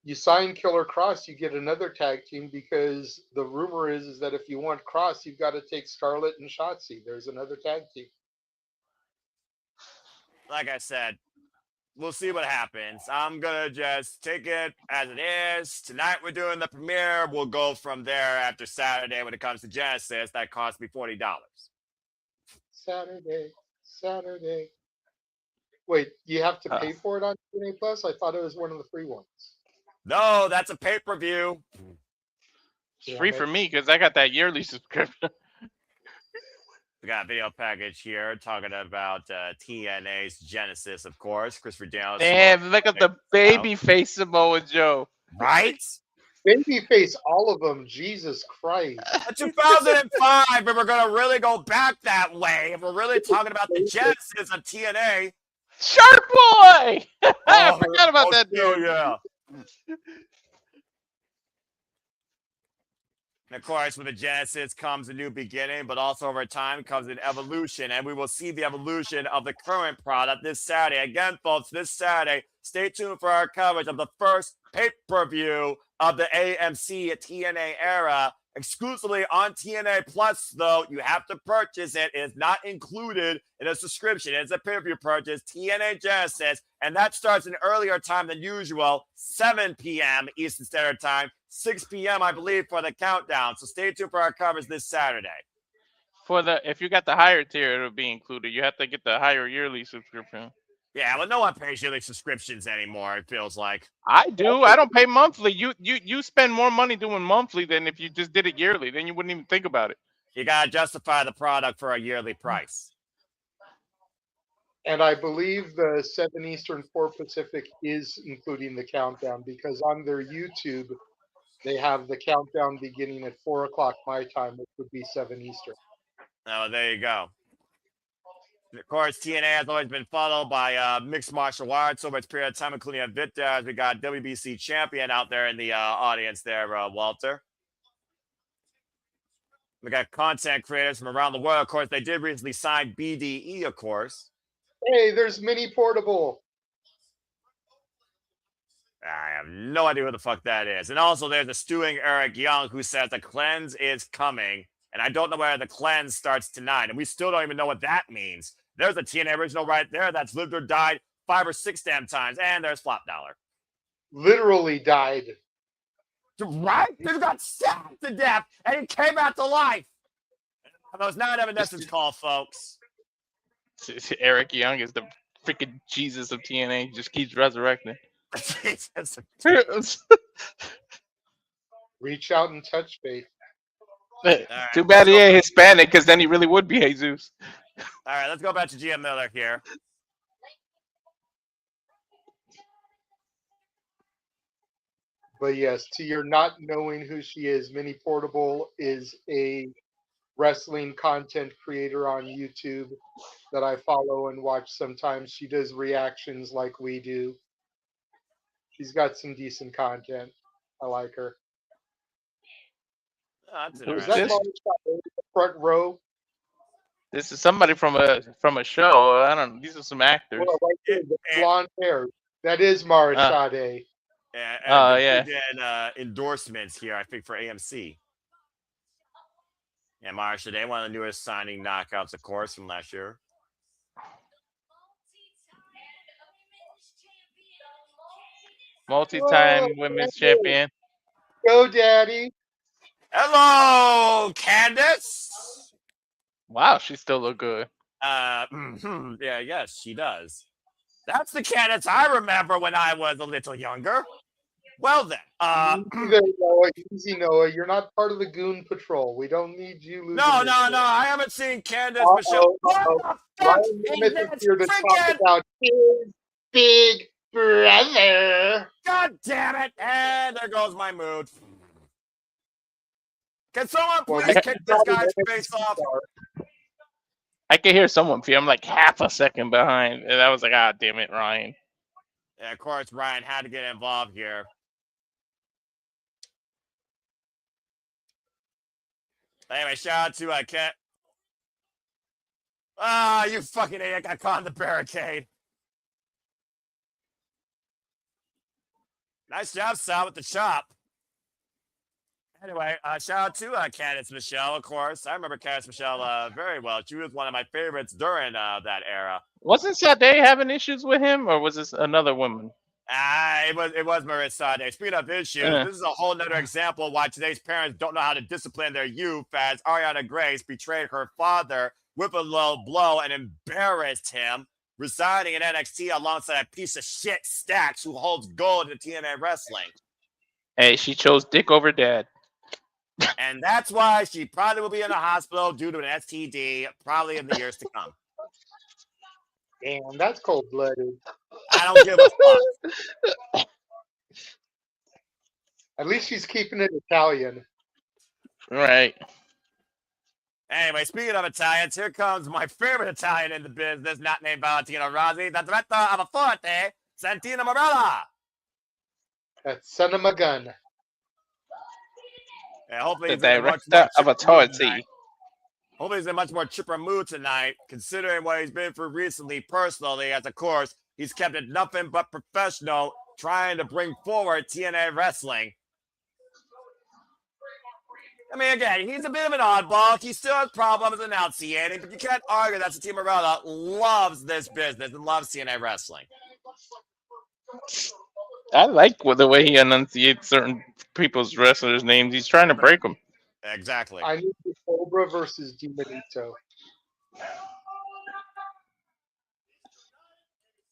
You sign Killer Cross, you get another tag team, because the rumor is that if you want Cross, you've got to take Scarlett and Shotzi. There's another tag team. Like I said, we'll see what happens. I'm going to just take it as it is. Tonight we're doing the premiere. We'll go from there after Saturday when it comes to Genesis. That cost me $40. Saturday. Wait, you have to pay for it on TNA Plus? I thought it was one of the free ones. No, that's a pay-per-view. It's free for me because I got that yearly subscription. We got a video package here talking about TNA's Genesis, of course. Christopher Daniels. Damn, look at the baby face Samoa Joe. Right? Babyface, all of them. Jesus Christ. 2005, and we're going to really go back that way. If we're really talking about the Genesis of TNA. Shark Boy! I forgot about that dude. Yeah. And of course, with the Genesis comes a new beginning, but also over time comes an evolution. And we will see the evolution of the current product this Saturday. Again, folks, this Saturday, stay tuned for our coverage of the first pay-per-view of the AMC TNA era, exclusively on TNA Plus, though. You have to purchase it. It is not included in a subscription. It's a pay-per-view purchase, TNA Genesis, and that starts an earlier time than usual, 7 p.m. Eastern Standard Time, 6 p.m., I believe, for the countdown. So stay tuned for our coverage this Saturday. If you got the higher tier, it'll be included. You have to get the higher yearly subscription. Yeah, well, no one pays yearly subscriptions anymore, it feels like. I do. I don't pay monthly. You spend more money doing monthly than if you just did it yearly. Then you wouldn't even think about it. You got to justify the product for a yearly price. And I believe the 7 Eastern, 4 Pacific is including the countdown, because on their YouTube, they have the countdown beginning at 4 o'clock my time, which would be 7 Eastern. Oh, there you go. Of course, TNA has always been followed by mixed martial arts over its period of time, including Invicta. We got WBC champion out there in the audience there, Walter. We got content creators from around the world. Of course, they did recently sign BDE, of course. Hey, there's Mini Portable. I have no idea who the fuck that is. And also, there's a stewing Eric Young who says the cleanse is coming. And I don't know where the cleanse starts tonight. And we still don't even know what that means. There's a TNA original right there that's lived or died 5 or 6 damn times. And there's Flop Dollar. Literally died. Right? He got stabbed to death and he came back to life. That was not Evanescence call, folks. Eric Young is the freaking Jesus of TNA. He just keeps resurrecting. Jesus. Reach out and touch faith. Too bad he ain't Hispanic, because then he really would be Jesus. All right, let's go back to GM Miller here. But yes, to your not knowing who she is, Mini Portable is a wrestling content creator on YouTube that I follow and watch sometimes. She does reactions like we do. She's got some decent content. I like her. That's Is interesting. that Molly in the front row? This is somebody from a show. I don't know. These are some actors. Well, right there, the blonde hair. That is Mara Sade. Yeah. Endorsements here, I think, for AMC. Yeah, Mara Sade, one of the newest signing knockouts, of course, from last year. Multi-time women's champion. Go, Daddy. Hello, Candace. Wow, she still look good. Yeah, yes, she does. That's the Candace I remember when I was a little younger. Well then, Easy, Noah. You're not part of the Goon Patrol. We don't need you losing. No. I haven't seen Candace Michelle. Ryan Smith is here to talk about his big brother. God damn it! And there goes my mood. Can someone please kick this guy's face off? I can hear someone feel I'm like half a second behind, and I was like, ah, damn it, Ryan. Yeah, of course, Ryan had to get involved here. Anyway, shout out to Kent. Ah, you fucking idiot! Got caught in the barricade. Nice job, Sal, with the chop. Anyway, shout out to Candace Michelle, of course. I remember Candace Michelle very well. She was one of my favorites during that era. Wasn't Sade having issues with him, or was this another woman? It was Marissa Sade. Speaking of issues, this is a whole nother example of why today's parents don't know how to discipline their youth, as Ariana Grace betrayed her father with a low blow and embarrassed him, residing in NXT alongside a piece of shit Stacks who holds gold in TNA wrestling. Hey, she chose dick over dad. And that's why she probably will be in the hospital due to an STD, probably in the years to come. Damn, that's cold-blooded. I don't give a fuck. At least she's keeping it Italian. Right. Anyway, speaking of Italians, here comes my favorite Italian in the business, not named Valentino Rossi, the director of a forte, Santana Marella. That's son of a gun. Yeah, hopefully The he's in a much director more of authority. Hopefully he's in a much more chipper mood tonight, considering what he's been through recently personally, as of course, he's kept it nothing but professional, trying to bring forward TNA wrestling. I mean, again, he's a bit of an oddball. He still has problems enunciating, but you can't argue that Santana Marella loves this business and loves TNA wrestling. I like the way he enunciates certain people's wrestlers' names. He's trying to break them. Exactly. I need the Cobra versus Demonito.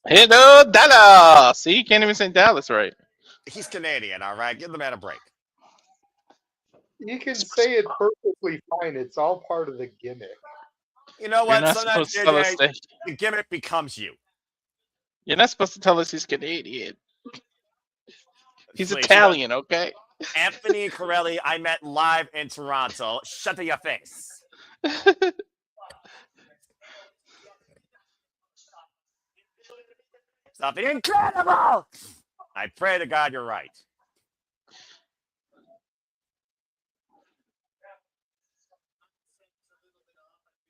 Hello, Dallas. See, you can't even say Dallas right. He's Canadian, all right? Give the man a break. You can say it perfectly fine. It's all part of the gimmick. You know You're what? not Sometimes supposed to tell us JJ, that. the gimmick becomes you. You're not supposed to tell us he's Canadian. He's Please, Italian, okay? Anthony Corelli, I met live in Toronto. Shut your face. Something incredible. I pray to God you're right.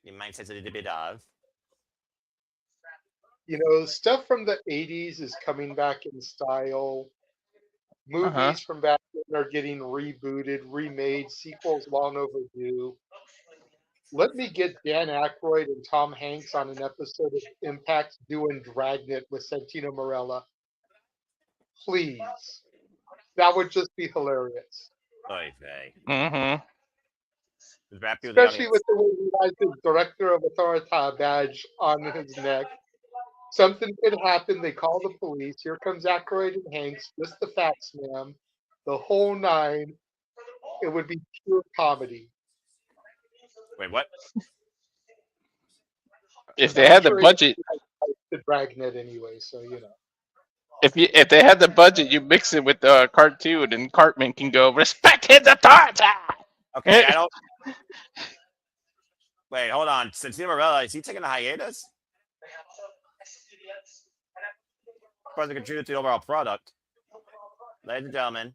You might say a little bit of. You know, stuff from the 80s is coming back in style. Movies from back then are getting rebooted, remade, sequels long overdue. Let me get Dan Aykroyd and Tom Hanks on an episode of Impact doing Dragnet with Santino Marella. Please. That would just be hilarious. Oy vey. Mm-hmm. Especially with the way he has his Director of Authority badge on his neck. Something could happen. They call the police. Here comes Aykroyd and Hanks, just the facts, ma'am. The whole nine. It would be pure comedy. Wait, what? If they had the budget, the Dragnet anyway, so you know. If they had the budget, you mix it with the cartoon, and Cartman can go respect his authority. Okay, I don't. Wait, hold on. Santino Marella, is he taking a hiatus? Of course, it contribute to the overall product. Ladies and gentlemen,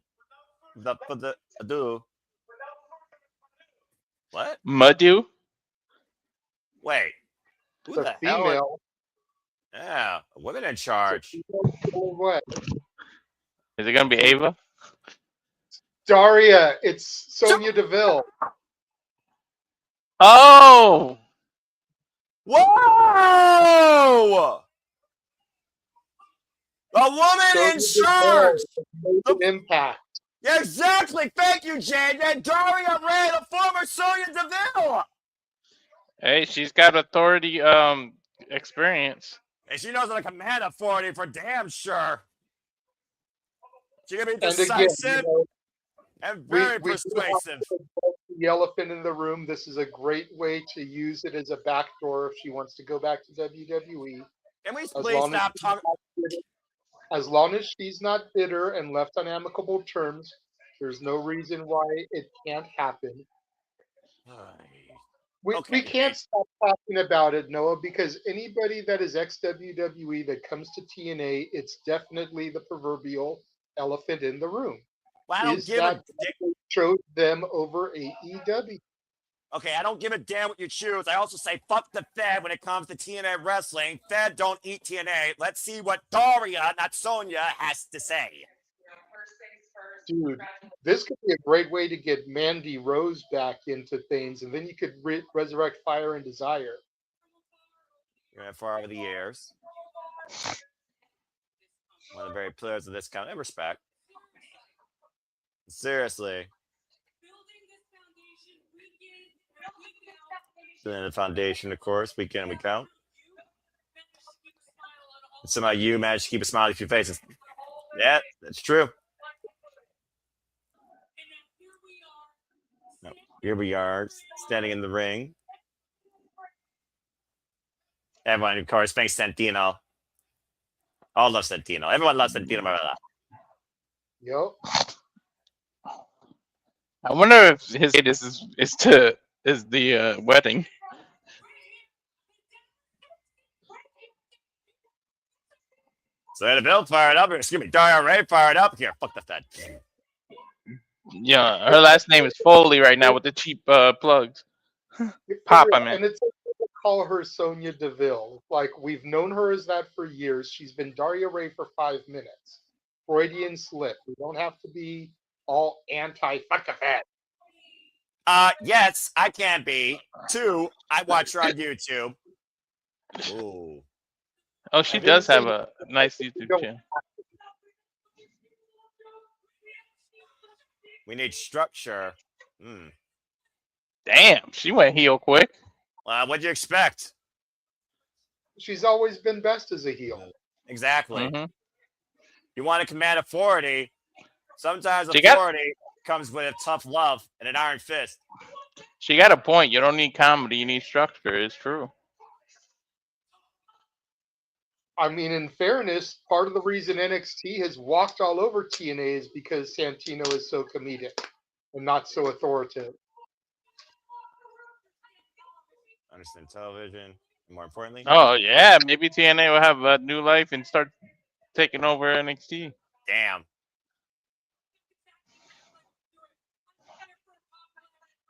for the ado. What? Madu? Wait. Who the female. hell? Yeah, a woman in charge. Is it gonna be Ava? Daria, it's Sonya Deville. Oh! Whoa! A woman in charge. Impact. Yeah, exactly. Thank you, Jade. And Daria Ray, the former Sonya Deville. Hey, she's got authority experience. And she knows how to command authority for damn sure. She can be And again, decisive and very persuasive. The elephant in the room. This is a great way to use it as a backdoor if she wants to go back to WWE. Can we please stop talking? As long as she's not bitter and left on amicable terms, there's no reason why it can't happen. We can't stop talking about it, Noah, because anybody that is ex-WWE that comes to TNA, it's definitely the proverbial elephant in the room. Well, I don't is give that a they chose them over AEW. Okay, I don't give a damn what you choose. I also say fuck the Fed when it comes to TNA wrestling. Fed don't eat TNA. Let's see what Daria, not Sonya, has to say. Dude, this could be a great way to get Mandy Rose back into things, and then you could resurrect Fire and Desire. You're far over the years. One of the very pillars of this kind of respect. Seriously. Building the foundation, of course, week in, week out. And somehow you managed to keep a smile on your faces. Yeah, that's true. No, here we are, standing in the ring. Everyone, of course, thanks Santino. All love Santino. Everyone loves Santino Marella. Yep. I wonder if his status is the wedding. So the Bill fired up. Excuse me, Daria Ray fired up. Here, fuck the Fed. Yeah, her last name is Foley right now with the cheap plugs. Pop, I mean. And it's okay to call her Sonya Deville. Like, we've known her as that for years. She's been Daria Ray for 5 minutes. Freudian slip. We don't have to be all anti-fuck the Fed. Yes, I can be. 2, I watch her on YouTube. Ooh. Oh, she does have a nice YouTube channel. We need structure. Damn, she went heel quick. What'd you expect? She's always been best as a heel. Exactly. Mm-hmm. You want to command authority. Sometimes authority comes with a tough love and an iron fist. She got a point. You don't need comedy. You need structure. It's true. I mean, in fairness, part of the reason NXT has walked all over TNA is because Santino is so comedic and not so authoritative. Understand television, more importantly. Oh, yeah. Maybe TNA will have a new life and start taking over NXT. Damn.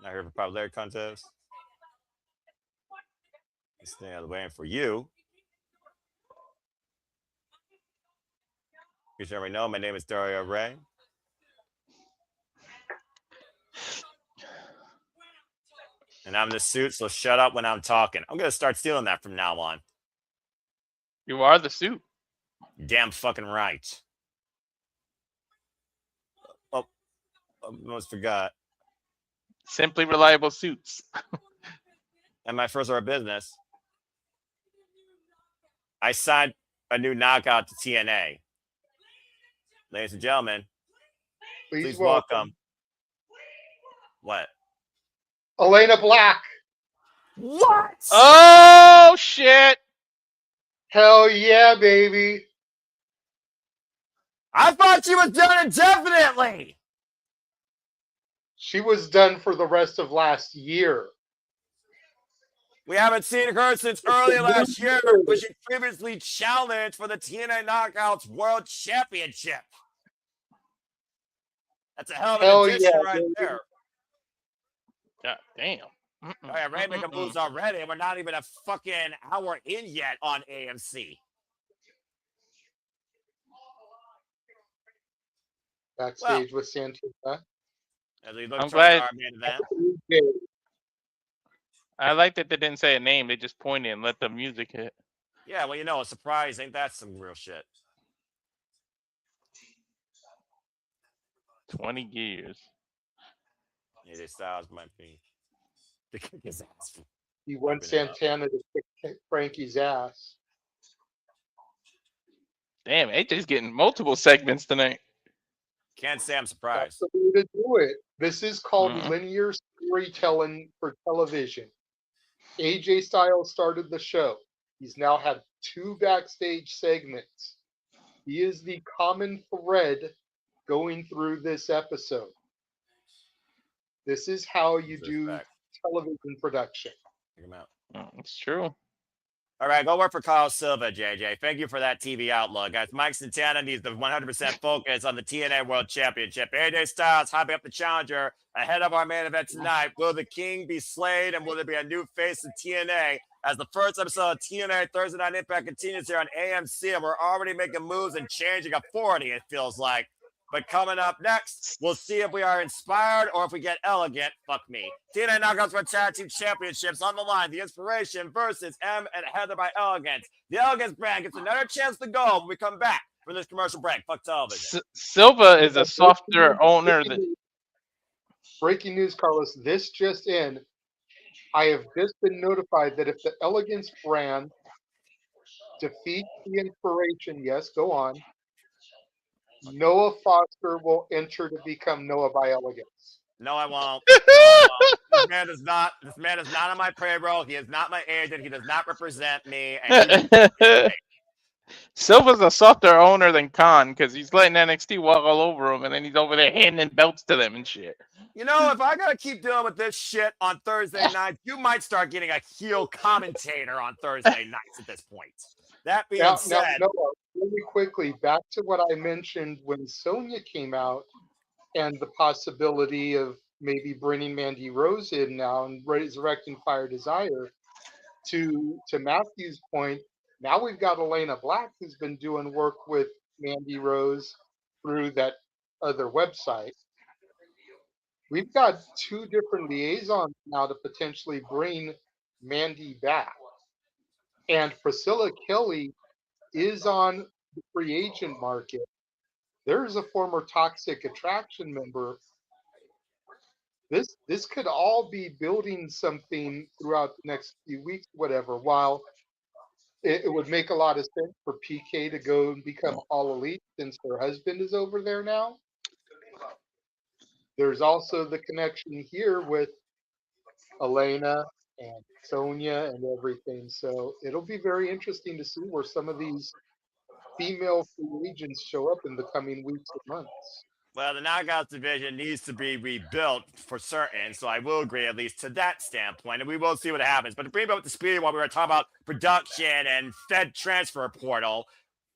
Not here for popularity contest. This thing I was waiting for you. You should already know my name is Dario Ray. And I'm in the suit, so shut up when I'm talking. I'm gonna start stealing that from now on. You are the suit. Damn fucking right. Oh, I almost forgot. Simply reliable suits. And my first order of business, I signed a new knockout to TNA. Ladies and gentlemen, please welcome. What? Elena Black. What? Oh shit! Hell yeah, baby. I thought she was done indefinitely. She was done for the rest of last year. We haven't seen her since early last year, but she previously challenged for the TNA Knockouts World Championship. That's a hell of an addition right there. God damn. All right, Ray making moves already, and we're not even a fucking hour in yet on AMC. Backstage with Santana. As we look I'm towards glad- our main event. I like that they didn't say a name. They just pointed and let the music hit. Yeah, well, you know, a surprise ain't that some real shit. 20 years. AJ Styles might be to kick his ass. He went Santana to kick Frankie's ass. Damn, AJ's getting multiple segments tonight. Can't say I'm surprised. That's the way to do it. This is called Mhm. linear storytelling for television. AJ Styles started the show. He's now had 2 backstage segments. He is the common thread going through this episode. This is how you do Respect. television production. Check him out. It's true. All right, go work for Kyle Silva, JJ. Thank you for that TV outlook. Guys, Mike Santana needs the 100% focus on the TNA World Championship. AJ Styles hyping up the challenger ahead of our main event tonight. Will the King be slayed, and will there be a new face of TNA? As the first episode of TNA Thursday Night Impact continues here on AMC, and we're already making moves and changing authority, it feels like. But coming up next, we'll see if we are inspired or if we get elegant. Fuck me. TNA Knockouts for Tag Team Championships on the line. The Inspiration versus M and Heather by Elegance. The Elegance brand gets another chance to go when we come back from this commercial break. Fuck television. Silva is a softer owner than. Breaking news, Carlos. This just in. I have just been notified that if the Elegance brand defeats the Inspiration, yes, go on, Noah Foster will enter to become Noah by Elegance. No, I won't. No, I won't. This man is not. This man is not on my payroll. He is not my agent. He does not represent me. And Silva's a softer owner than Khan because he's letting NXT walk all over him, and then he's over there handing belts to them and shit. you know, if I gotta keep dealing with this shit on Thursday night, you might start getting a heel commentator on Thursday nights at this point. That being said, Noah, really quickly, back to what I mentioned when Sonya came out and the possibility of maybe bringing Mandy Rose in now and resurrecting Fire Desire. To Matthew's point, now we've got Elena Black who's been doing work with Mandy Rose through that other website. We've got 2 different liaisons now to potentially bring Mandy back. And Priscilla Kelly is on the free agent market. There's a former Toxic Attraction member. This could all be building something throughout the next few weeks, whatever, while it would make a lot of sense for PK to go and become All Elite since her husband is over there now. There's also the connection here with Elena and Sonya and everything. So it'll be very interesting to see where some of these female free agents show up in the coming weeks and months. well, the Knockouts division needs to be rebuilt for certain, so I will agree at least to that standpoint, and we will see what happens. But to bring up to speed while we were talking about production and Fed transfer portal,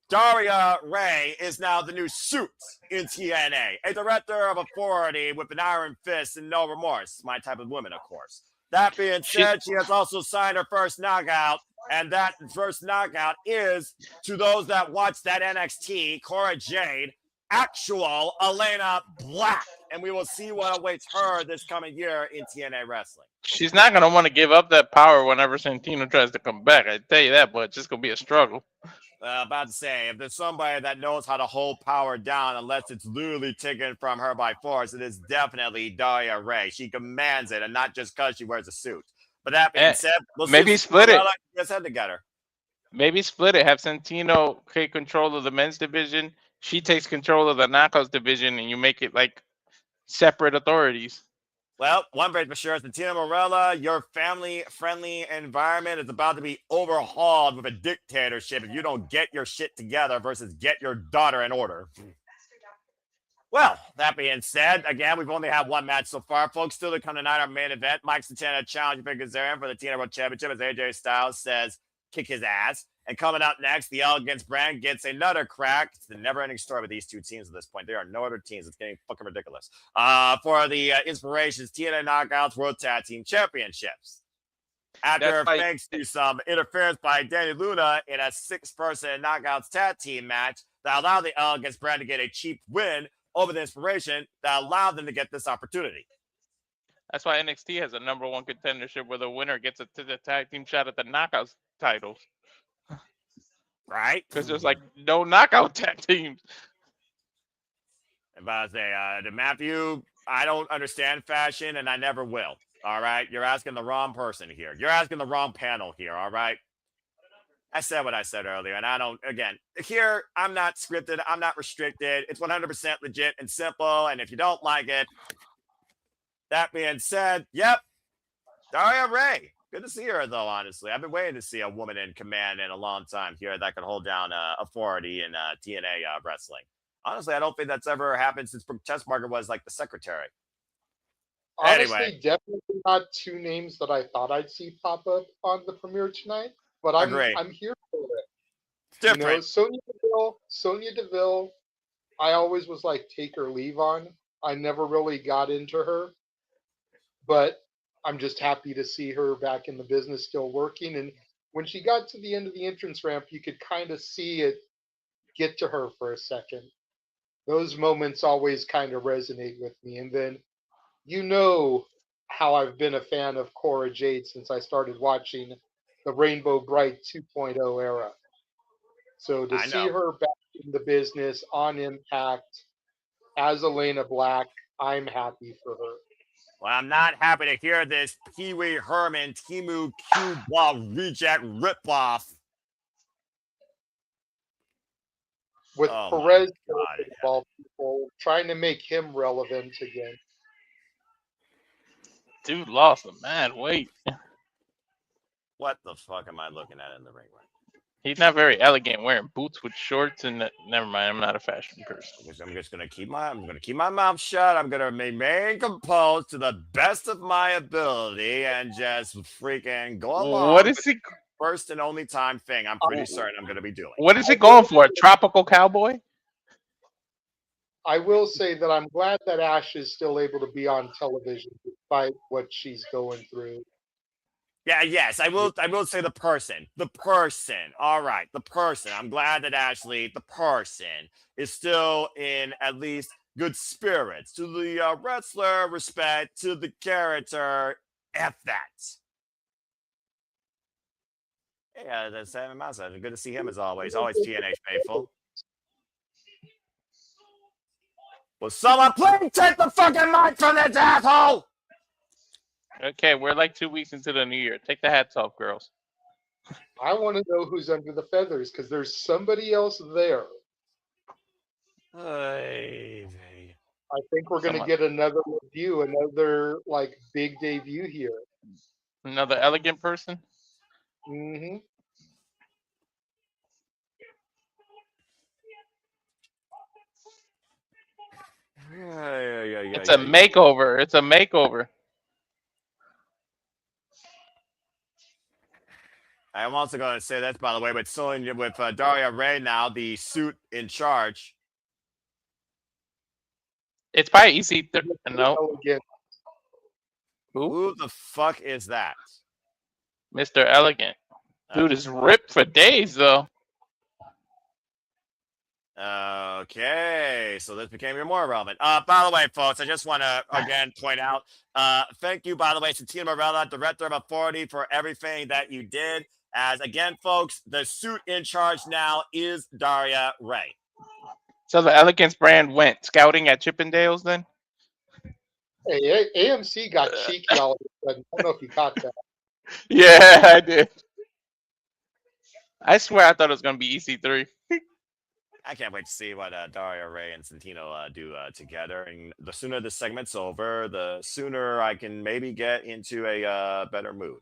Daria Ray is now the new suit in TNA, a director of authority with an iron fist and no remorse. My type of woman, of course. That being said, she has also signed her first knockout, and that first knockout is, to those that watch that NXT, Cora Jade, actual Elena Black. And we will see what awaits her this coming year in TNA wrestling. She's not going to want to give up that power whenever Santana tries to come back. I tell you that, but it's just going to be a struggle. About to say, if there's somebody that knows how to hold power down, unless it's literally taken from her by force, it is definitely Daria Ray. She commands it, and not just because she wears a suit. But that being said, we'll maybe split it. Just head together. Maybe split it. Have Santino take control of the men's division. She takes control of the knockouts division, and you make it like separate authorities. Well, one thing for sure is Tina Morella, your family-friendly environment is about to be overhauled with a dictatorship if you don't get your shit together versus get your daughter in order. Well, that being said, again, we've only had one match so far. Folks, still to come tonight, our main event. Mike Santana challenging Kazarian for the TNA World Championship as AJ Styles says, kick his ass. And coming up next, the Elegance brand gets another crack. It's the never-ending story with these two teams at this point. There are no other teams. It's getting fucking ridiculous. For the Inspirations TNA Knockouts World Tag Team Championships. After thanks to some interference by Danny Luna in a 6-person Knockouts Tag Team match that allowed the Elegance brand to get a cheap win over the Inspiration that allowed them to get this opportunity. That's why NXT has a #1 contendership where the winner gets a tag team shot at the Knockouts titles. Right? Because there's like no knockout tag teams. If I say, to Matthew, I don't understand fashion and I never will. All right? You're asking the wrong person here. You're asking the wrong panel here. All right? I said what I said earlier, and I don't, again, here, I'm not scripted. I'm not restricted. It's 100% legit and simple. And if you don't like it, that being said, yep, Daria Ray. Good to see her, though, honestly. I've been waiting to see a woman in command in a long time here that could hold down authority in TNA wrestling. Honestly, I don't think that's ever happened since Brooke Chessmarker was like the secretary. Honestly, anyway. Definitely not two names that I thought I'd see pop up on the premiere tonight, but I'm here for it. It's different. You know, Sonya Deville, I always was like take or leave on. I never really got into her, but I'm just happy to see her back in the business still working. And when she got to the end of the entrance ramp, you could kind of see it get to her for a second. Those moments always kind of resonate with me. And then, you know how I've been a fan of Cora Jade since I started watching the Rainbow Bright 2.0 era. So to see her back in the business on Impact as Elena Black, I'm happy for her. Well, I'm not happy to hear this Pee Wee Herman, Timu Q-Ball reject ripoff. With Perez involved, people trying to make him relevant again. Dude lost a mad weight. What the fuck am I looking at in the ring right now? He's not very elegant, wearing boots with shorts and never mind. I'm not a fashion person. I'm just gonna keep my mouth shut. I'm gonna remain composed to the best of my ability and just freaking go along. What is it? First and only time thing I'm pretty certain I'm gonna be doing. What is it going for? A tropical cowboy? I will say that I'm glad that Ash is still able to be on television despite what she's going through. Yeah, yes, I will say the person. All right, the person. I'm glad that Ashley, the person, is still in at least good spirits. To the wrestler, respect. To the character, F that. Yeah, that's Sam Massa. Good to see him as always. Always TNA faithful. Will someone please take the fucking mic from this asshole? Okay, we're like 2 weeks into the new year. Take the hats off, girls. I want to know who's under the feathers because there's somebody else there. I think we're going to get another review, another like big debut here. Another elegant person? Mm-hmm. Yeah. It's a makeover. It's a makeover. I'm also going to say this, by the way, with Daria Ray now, the suit in charge. It's probably easy. No. Elegance. Who the fuck is that? Mr. Elegant. Dude is ripped for days, though. Okay, so this became even more relevant. By the way, folks, I just want to again point out, thank you, by the way, Santana Morella, Director of Authority, for everything that you did. As again, folks, the suit in charge now is Daria Ray. So the Elegance brand went scouting at Chippendales then? Hey, AMC got cheeky all of a sudden. I don't know if you caught that. Yeah, I did. I swear I thought it was going to be EC3. I can't wait to see what Daria Ray and Santino do together. And the sooner this segment's over, the sooner I can maybe get into a better mood.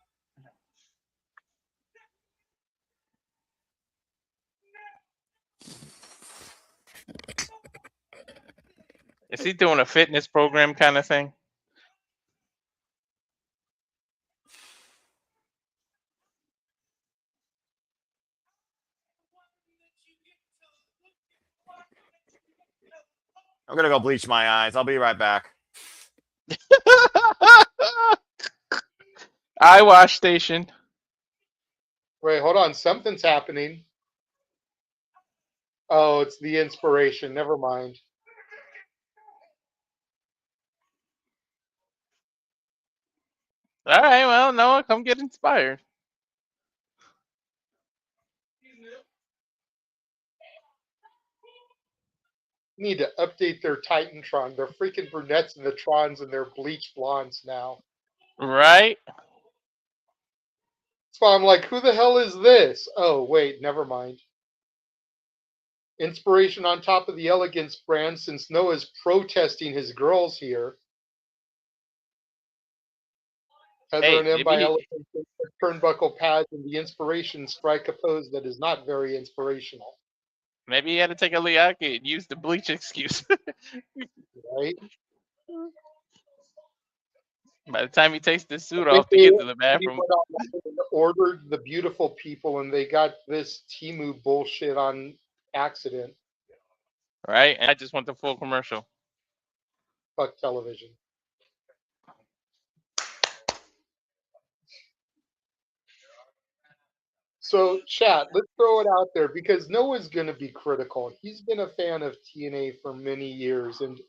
Is he doing a fitness program kind of thing? I'm going to go bleach my eyes. I'll be right back. Eye wash station. Wait, hold on. Something's happening. Oh, it's the inspiration. Never mind. All right, well, Noah, come get inspired. Need to update their Titantron. They're freaking brunettes in the Trons and they're bleached blondes now. Right? So I'm like, who the hell is this? Oh, wait, never mind. Inspiration on top of the Elegance brand since Noah's protesting his girls here. Heather Hey, and M by maybe Elegance, turnbuckle pads, and the Inspiration strike a pose that is not very inspirational. Maybe he had to take a Liaki and use the bleach excuse. Right? By the time he takes the suit I think off to get to the bathroom. Ordered the beautiful people and they got this Timu bullshit on accident. Right? And I just want the full commercial. Fuck television. So, chat, let's throw it out there because Noah's going to be critical. He's been a fan of TNA for many years, and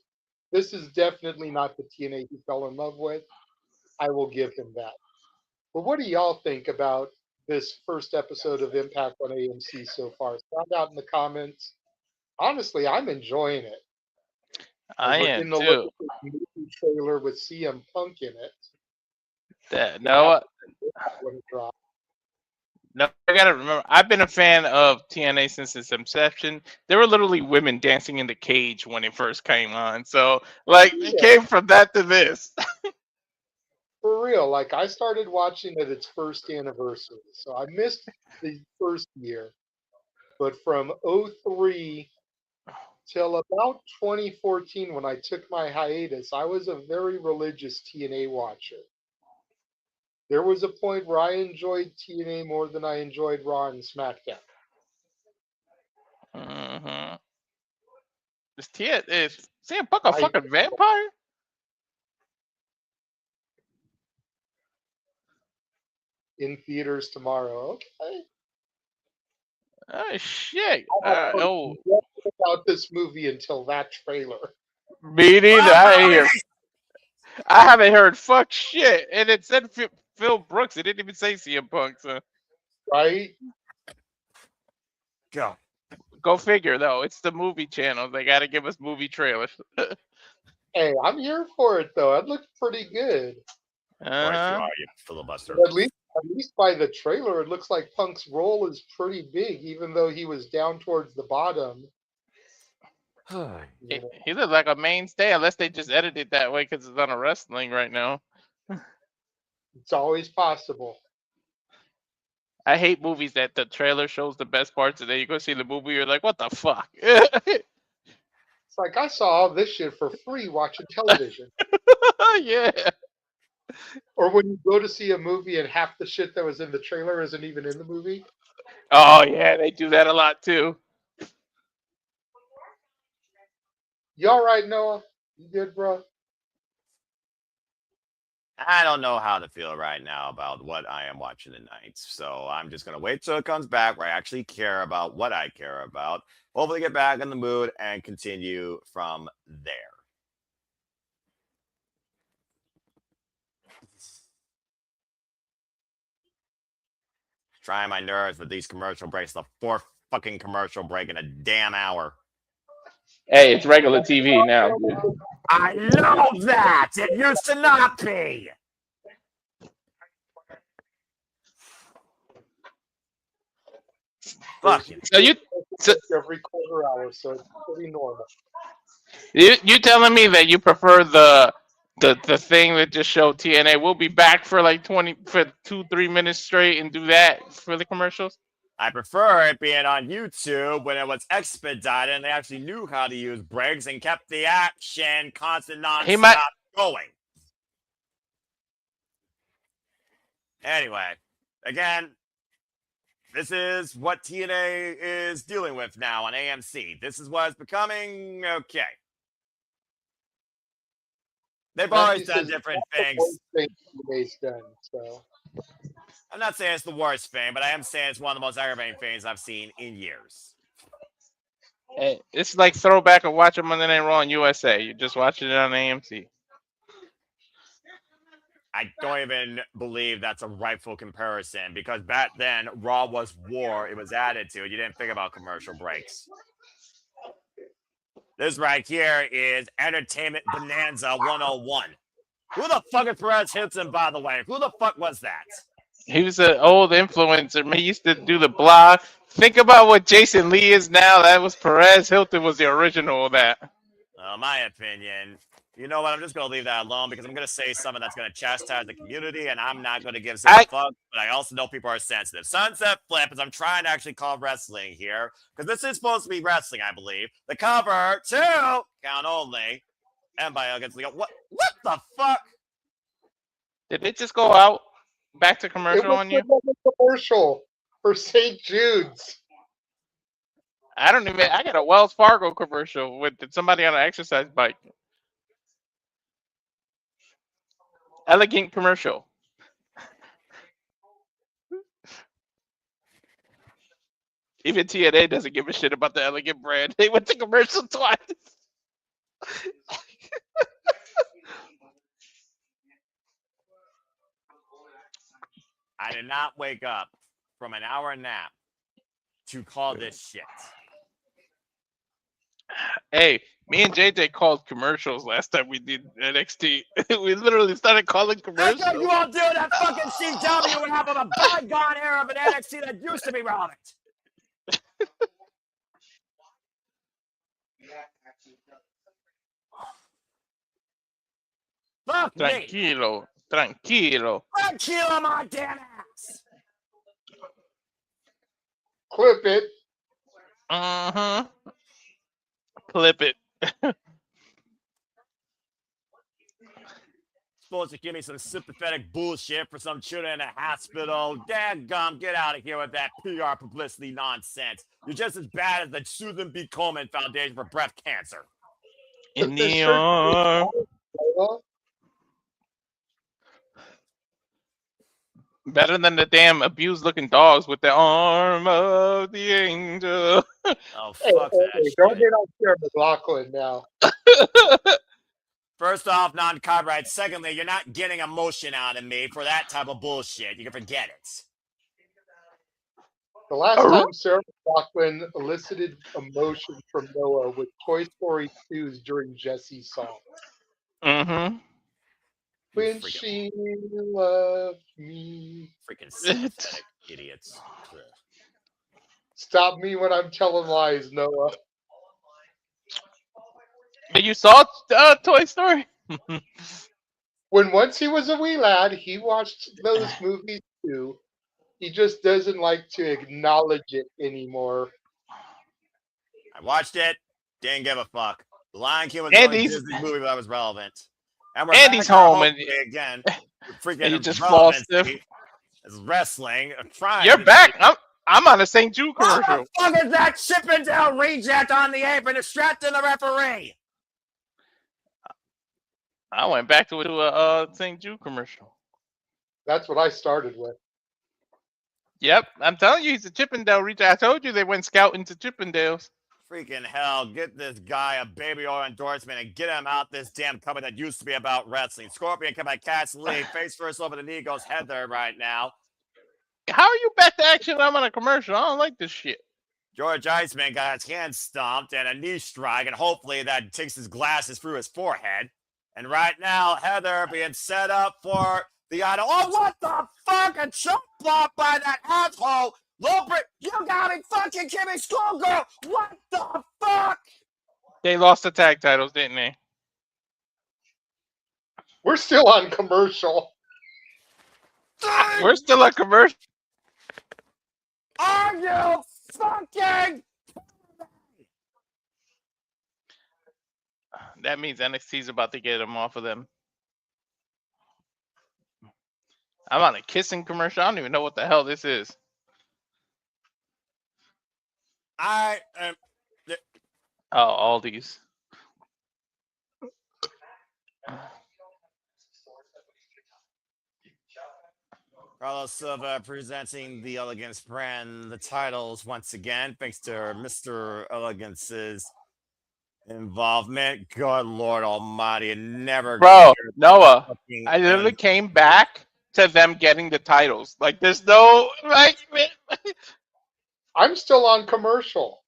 this is definitely not the TNA he fell in love with. I will give him that. But what do y'all think about this first episode of Impact on AMC so far? Sound out in the comments. Honestly, I'm enjoying it. I We're am getting a too. look at the movie trailer with CM Punk in it. Noah, When it drops. no, I gotta remember. I've been a fan of TNA since its inception. There were literally women dancing in the cage when it first came on. So, like, it came from that to this. For real, like I started watching at its first anniversary, so I missed the first year. But from 03 till about 2014, when I took my hiatus, I was a very religious TNA watcher. There was a point where I enjoyed TNA more than I enjoyed Raw and SmackDown. Mm-hmm. Is CM Punk a fucking vampire? In theaters tomorrow. Okay. Oh shit! About this movie until that trailer. Me neither. I haven't heard fuck shit, and it said Phil Brooks. It didn't even say CM Punk. So. Right. Go figure, though. It's the movie channel. They got to give us movie trailers. Hey, I'm here for it though. It looked pretty good. Of course you are, you filibuster. At least by the trailer, it looks like Punk's role is pretty big, even though he was down towards the bottom. He looks like a mainstay, unless they just edited it that way because it's on a wrestling right now. It's always possible. I hate movies that the trailer shows the best parts, and then you go see the movie, you're like, what the fuck? It's like, I saw all this shit for free watching television. Yeah. Or when you go to see a movie and half the shit that was in the trailer isn't even in the movie. Oh yeah, they do that a lot too. You all right, Noah? You good, bro? I don't know how to feel right now about what I am watching tonight. So I'm just going to wait till it comes back where I actually care about what I care about. Hopefully get back in the mood and continue from there. Trying my nerves with these commercial breaks. The fourth fucking commercial break in a damn hour. Hey, it's regular TV now, dude. I know that! It used to not be! Fuck you. So Every quarter hour, so it's pretty normal. you telling me that you prefer the thing that just showed TNA? We'll be back for like 2-3 minutes straight and do that for the commercials. I prefer it being on YouTube when it was expedited and they actually knew how to use breaks and kept the action constant non-stop going. Anyway, again, this is what TNA is dealing with now on AMC. This is what it's becoming. Okay. They've always done different things. Done, so. I'm not saying it's the worst thing, but I am saying it's one of the most aggravating things I've seen in years. Hey, it's like throwback of watching Monday Night Raw on USA. You're just watching it on AMC. I don't even believe that's a rightful comparison because back then, Raw was war. It was attitude. You didn't think about commercial breaks. This right here is Entertainment Bonanza 101. Who the fuck is Perez Hilton, by the way? Who the fuck was that? He was an old influencer. He used to do the blog. Think about what Jason Lee is now. That was Perez Hilton was the original of that. My opinion. You know what? I'm just going to leave that alone because I'm going to say something that's going to chastise the community, and I'm not going to give a fuck, but I also know people are sensitive. Sunset Flip, as I'm trying to actually call wrestling here, because this is supposed to be wrestling, I believe. The cover, 2, count only, and by Elegance. What the fuck? Did it just go out? Back to commercial on you? It was a commercial for St. Jude's. I got a Wells Fargo commercial with somebody on an exercise bike. Elegant commercial. Even TNA doesn't give a shit about the Elegant brand. They went to commercial twice. I did not wake up from an hour nap to call this shit. Hey, me and JJ called commercials last time we did NXT. We literally started calling commercials. How come you all do that fucking CW and have a bygone era of an NXT that used to be relevant? Fuck Tranquilo. Tranquilo, my damn ass. Clip it. Clip it. Supposed to give me some sympathetic bullshit for some children in a hospital. Dadgum, get out of here with that PR publicity nonsense. You're just as bad as the Susan B. Komen Foundation for Breast Cancer. In the arm. Better than the damn abused-looking dogs with the arm of the angel. Oh, fuck that shit. Don't get on Sarah McLaughlin now. First off, non-copyright. Secondly, you're not getting emotion out of me for that type of bullshit. You can forget it. The last time Sarah McLaughlin elicited emotion from Noah with Toy Story 2's during Jesse's song. Mm-hmm. When she loved me. Freaking sympathetic idiots. Stop me when I'm telling lies, Noah. You saw Toy Story? When once he was a wee lad, he watched those movies too. He just doesn't like to acknowledge it anymore. I watched it. Didn't give a fuck. The Lion King was the only Disney movie that was relevant. And we're Andy's home again. freaking you just fall stiff. relevancy is wrestling. You're back. I'm on a St. Jude commercial. What the fuck is that Chippendale reject on the apron distracting the referee? I went back to a St. Jude commercial. That's what I started with. Yep, I'm telling you, he's a Chippendale reject. I told you they went scouting to Chippendales. Freaking hell, get this guy a baby oil endorsement and get him out this damn company that used to be about wrestling. Scorpion come by Cassie, face first over the knee goes Heather right now. How are you back to action? I'm on a commercial. I don't like this shit. George Iceman got his hand stomped and a knee strike, and hopefully that takes his glasses through his forehead. And right now, Heather being set up for the idol. Oh, what the fuck? A chump block by that asshole. Loprit, you got me fucking kidding me, schoolgirl. What the fuck? They lost the tag titles, didn't they? We're still on commercial. We're still on commercial. Are you fucking? That means NXT's about to get them off of them. I'm on a kissing commercial. I don't even know what the hell this is. I am. Oh, all these. Carlos Silva presenting the Elegance brand the titles once again, thanks to Mr. Elegance's involvement. Good Lord Almighty, never. Bro, Noah, I literally came back to them getting the titles. Like, there's no like. I'm still on commercial.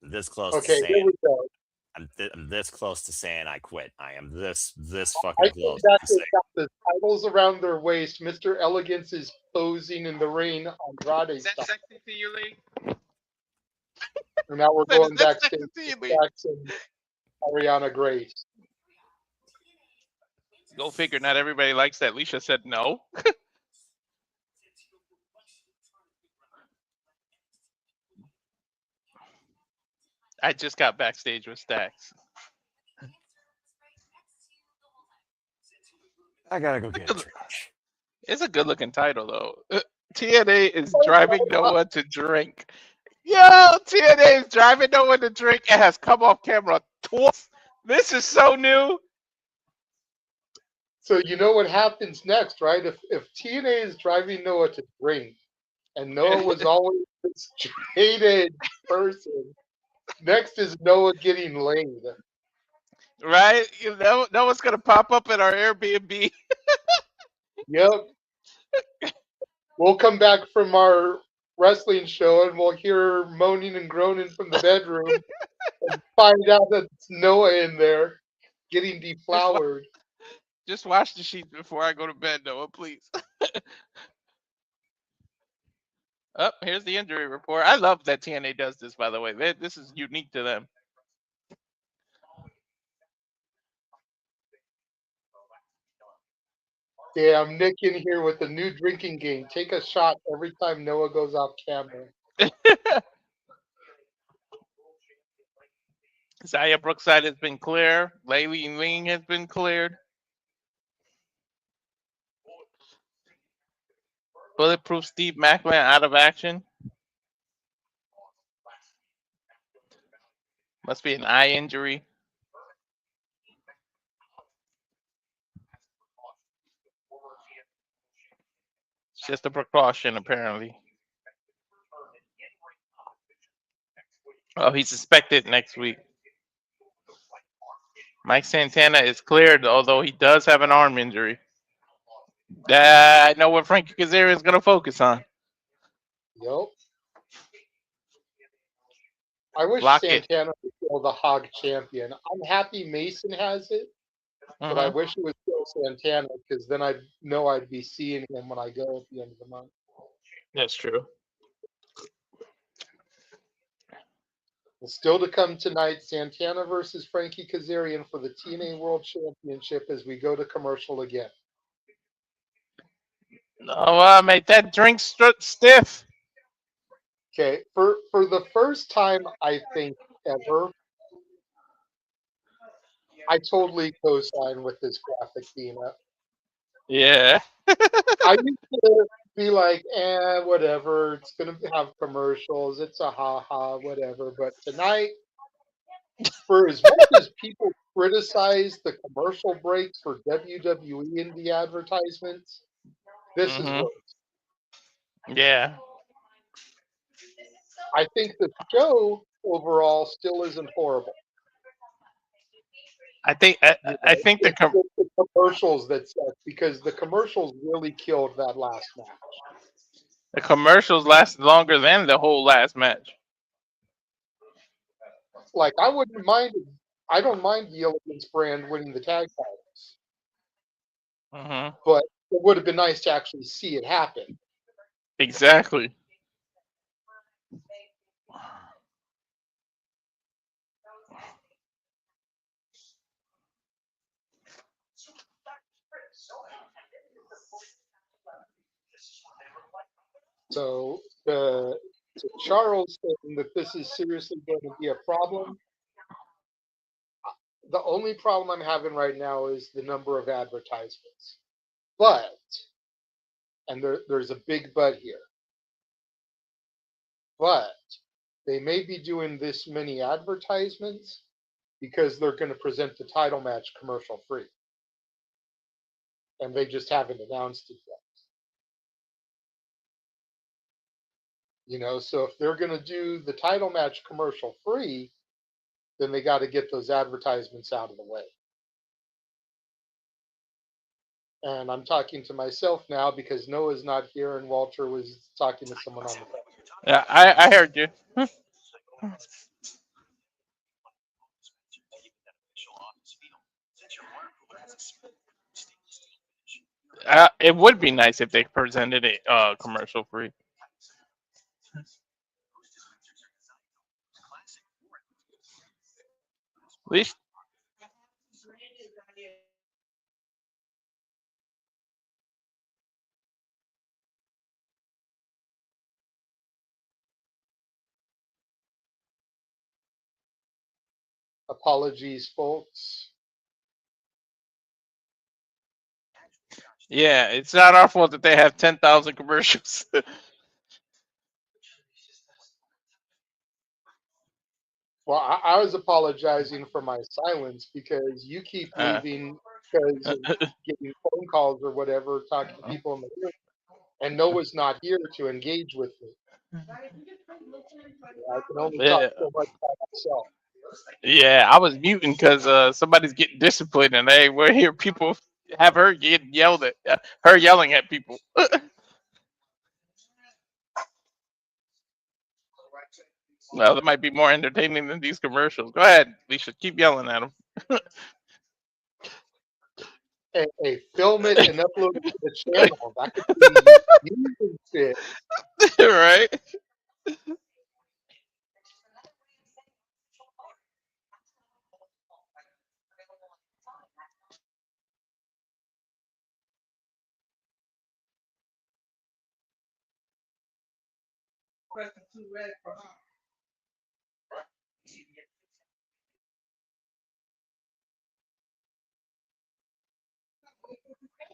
This close. Okay, to here saying, we go. I'm this close to saying I quit. I am this fucking I close. think that to they've got the titles around their waist. Mr. Elegance is posing in the ring on Andrade Is that style. sexy to you, Lee? And now we're That- going that's backstage sexy to to you, Lee. Jackson, Ariana Grace. Go figure. Not everybody likes that. Leisha said no. I just got backstage with Stacks. I gotta go get it. It's a good looking title though. TNA is driving Noah to drink. Yo, TNA is driving Noah to drink and has come off camera twice. This is so new. So you know what happens next, right? If TNA is driving Noah to drink, and Noah was always a straight edge person, next is Noah getting laid. Right? You know, Noah's gonna pop up at our Airbnb. Yep. We'll come back from our wrestling show and we'll hear moaning and groaning from the bedroom and find out that it's Noah in there getting deflowered. Just wash the sheets before I go to bed, Noah, please. Oh, here's the injury report. I love that TNA does this, by the way. This is unique to them. Damn, Nick in here with the new drinking game. Take a shot every time Noah goes off camera. Zaya Brookside has been clear. Laylee Ling has been cleared. Bulletproof Steve Macklin out of action. Must be an eye injury. It's just a precaution, apparently. Oh, he's suspected next week. Mike Santana is cleared, although he does have an arm injury. I know what Frankie Kazarian is going to focus on. Yep. I wish Lock Santana was still the Hog champion. I'm happy Mason has it, but I wish it was still Santana because then I'd know I'd be seeing him when I go at the end of the month. That's true. And still to come tonight, Santana versus Frankie Kazarian for the TNA World Championship as we go to commercial again. Oh, make that drink stiff. Okay, for the first time, I think, ever, I totally co-sign with this graphic being up. Yeah. I used to be like, whatever. It's gonna have commercials. It's a ha-ha, whatever. But tonight, for as much as people criticize the commercial breaks for WWE in the advertisements, this is Mhm. worse. Yeah. I think the show overall still isn't horrible. I think You I know, think it's just the commercials that suck because the commercials really killed that last match. the commercials lasted longer than the whole last match. Like I wouldn't mind. I don't mind the Elegance brand winning the tag titles, Mhm. but it would have been nice to actually see it happen. Exactly. So to Charles saying that this is seriously going to be a problem. The only problem I'm having right now is the number of advertisements. But, and there's a big but here, but they may be doing this many advertisements because they're going to present the title match commercial free. And they just haven't announced it yet. You know, so if they're going to do the title match commercial free, then they got to get those advertisements out of the way. And I'm talking to myself now because Noah's not here and Walter was talking to someone on the phone. Yeah, I heard you. It would be nice if they presented it commercial free. At least Apologies, folks. yeah, it's not our fault that they have 10,000 commercials. Well, I was apologizing for my silence because you keep leaving because of getting phone calls or whatever, talking to people in the room, and Noah's not here to engage with me. I can only talk Yeah. so much by myself. Yeah, I was muting because somebody's getting disciplined, and they will hear people have her get yelled at, her yelling at people. Well, that might be more entertaining than these commercials. Go ahead, Lisa, keep yelling at them. Hey, film it and upload it to the channel. That could be using shit. Right?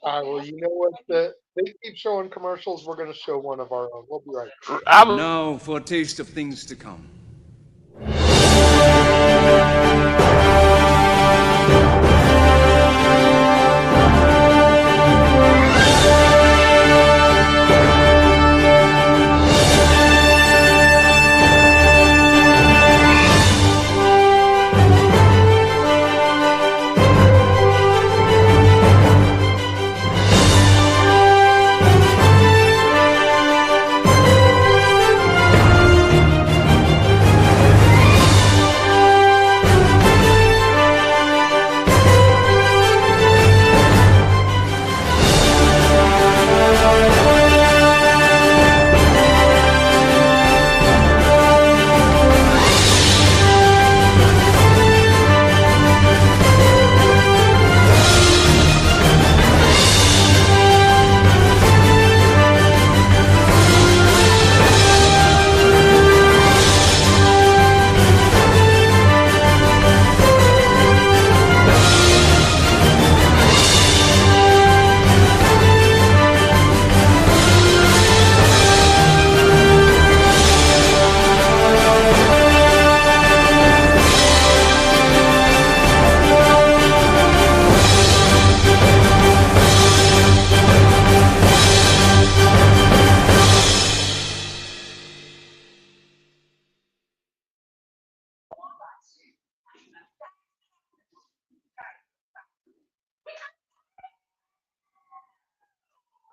Well, you know what? They keep showing commercials. We're going to show one of our own. We'll be right back. Now for a taste of things to come.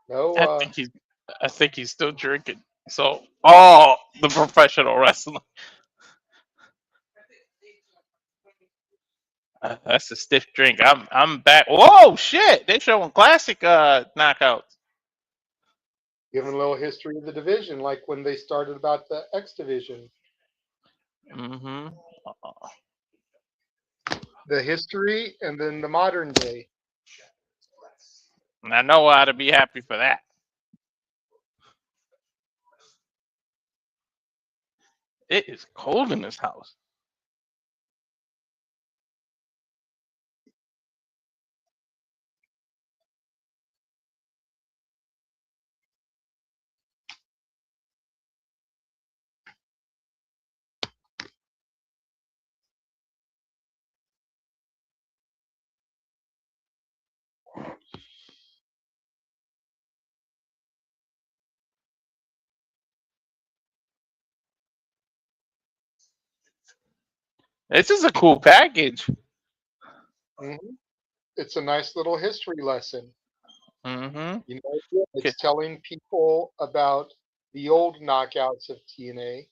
No, I think he's still drinking. So, oh, the professional wrestler. That's a stiff drink. I'm back. Whoa, shit! They showing classic knockouts. giving a little history of the division, like when they started about the X division. Mm-hmm. The history and then the modern day. And I know how to be happy for that. It is cold in this house. This is a cool package. Mm-hmm. It's a nice little history lesson. Mm-hmm. You know, it's telling people about the old knockouts of TNA,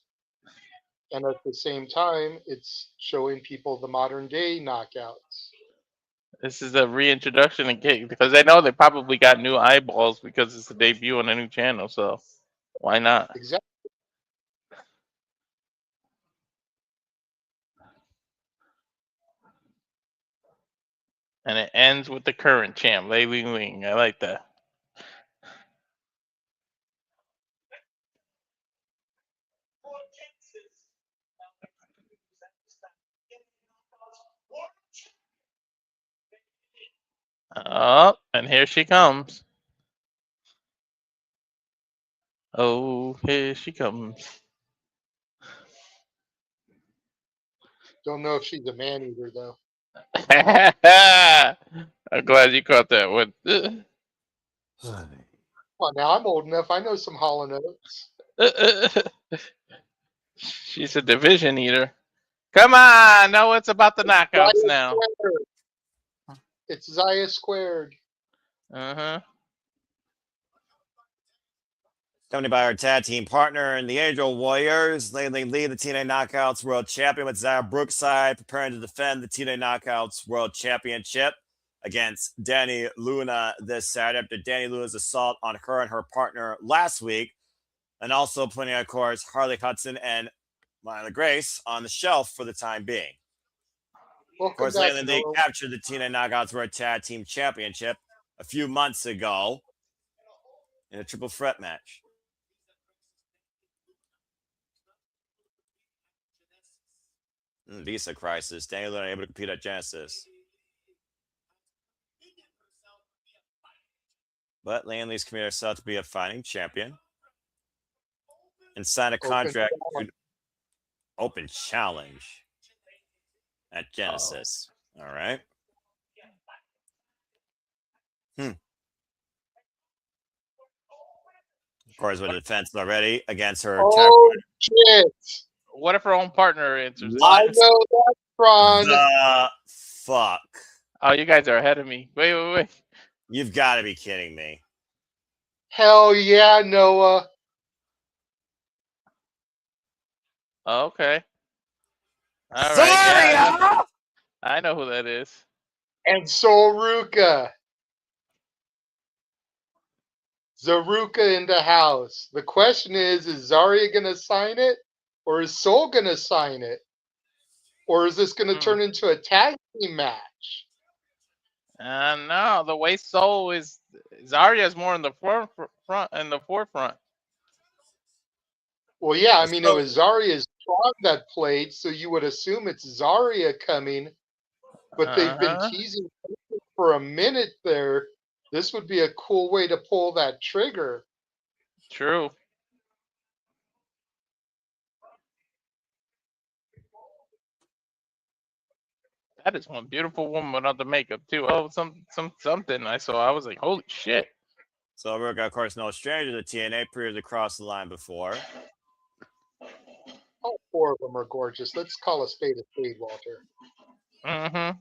and at the same time, it's showing people the modern day knockouts. This is a reintroduction again because they know they probably got new eyeballs because it's a debut on a new channel. So why not? Exactly. And it ends with the current champ, Lei Ling. I like that. Oh, and here she comes. Oh, here she comes. Don't know if she's a man eater though. I'm glad you caught that one. Well, now I'm old enough. I know some Hall and Oates. She's a division eater. Come on, no, it's about the knockouts Zaya now. Squared. It's Zaya squared. Uh-huh. Accompanied by our tag team partner and the Angel Warriors, Lately Lee, the TNA Knockouts World Champion, with Zara Brookside preparing to defend the TNA Knockouts World Championship against Danny Luna this Saturday after Danny Luna's assault on her and her partner last week. And also putting, of course, Harley Hudson and Lila Grace on the shelf for the time being. Of course, lately they captured the TNA Knockouts World Tag Team Championship a few months ago in a triple threat match. Visa crisis. Danny Luna able to compete at Genesis. But Landley's committed herself to be a fighting champion and sign a contract to open challenge at Genesis. All right. Of course, with a defense already against her. Shit. What if her own partner answers? I know that's Ron. The fuck? Oh, you guys are ahead of me. Wait. You've got to be kidding me. Hell yeah, Noah. Okay. All Sorry, right. Yeah, I know who that is. And Soruka. Zaruka in the house. The question is Zarya going to sign it? Or is Soul going to sign it? Or is this going to turn into a tag team match? No, the way Soul is, Zarya's more in the forefront. Well, yeah, I mean, it was Zarya's song that played, so you would assume it's Zarya coming. But they've been teasing for a minute there. This would be a cool way to pull that trigger. True. That is one beautiful woman without the makeup too. Oh, something I saw. I was like, holy shit. So Rook, of course, no stranger to TNA, previously crossed the line before. All four of them are gorgeous. Let's call a spade, Walter. Mm-hmm.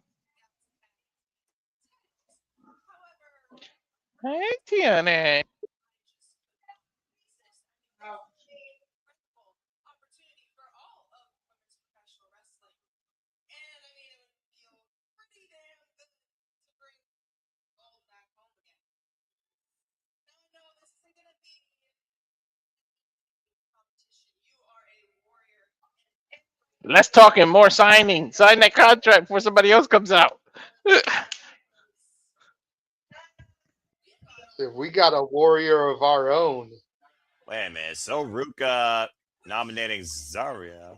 Hey, TNA. Less talking, more signing. Sign that contract before somebody else comes out. If we got a warrior of our own. Wait a minute. So Ruka nominating Zarya.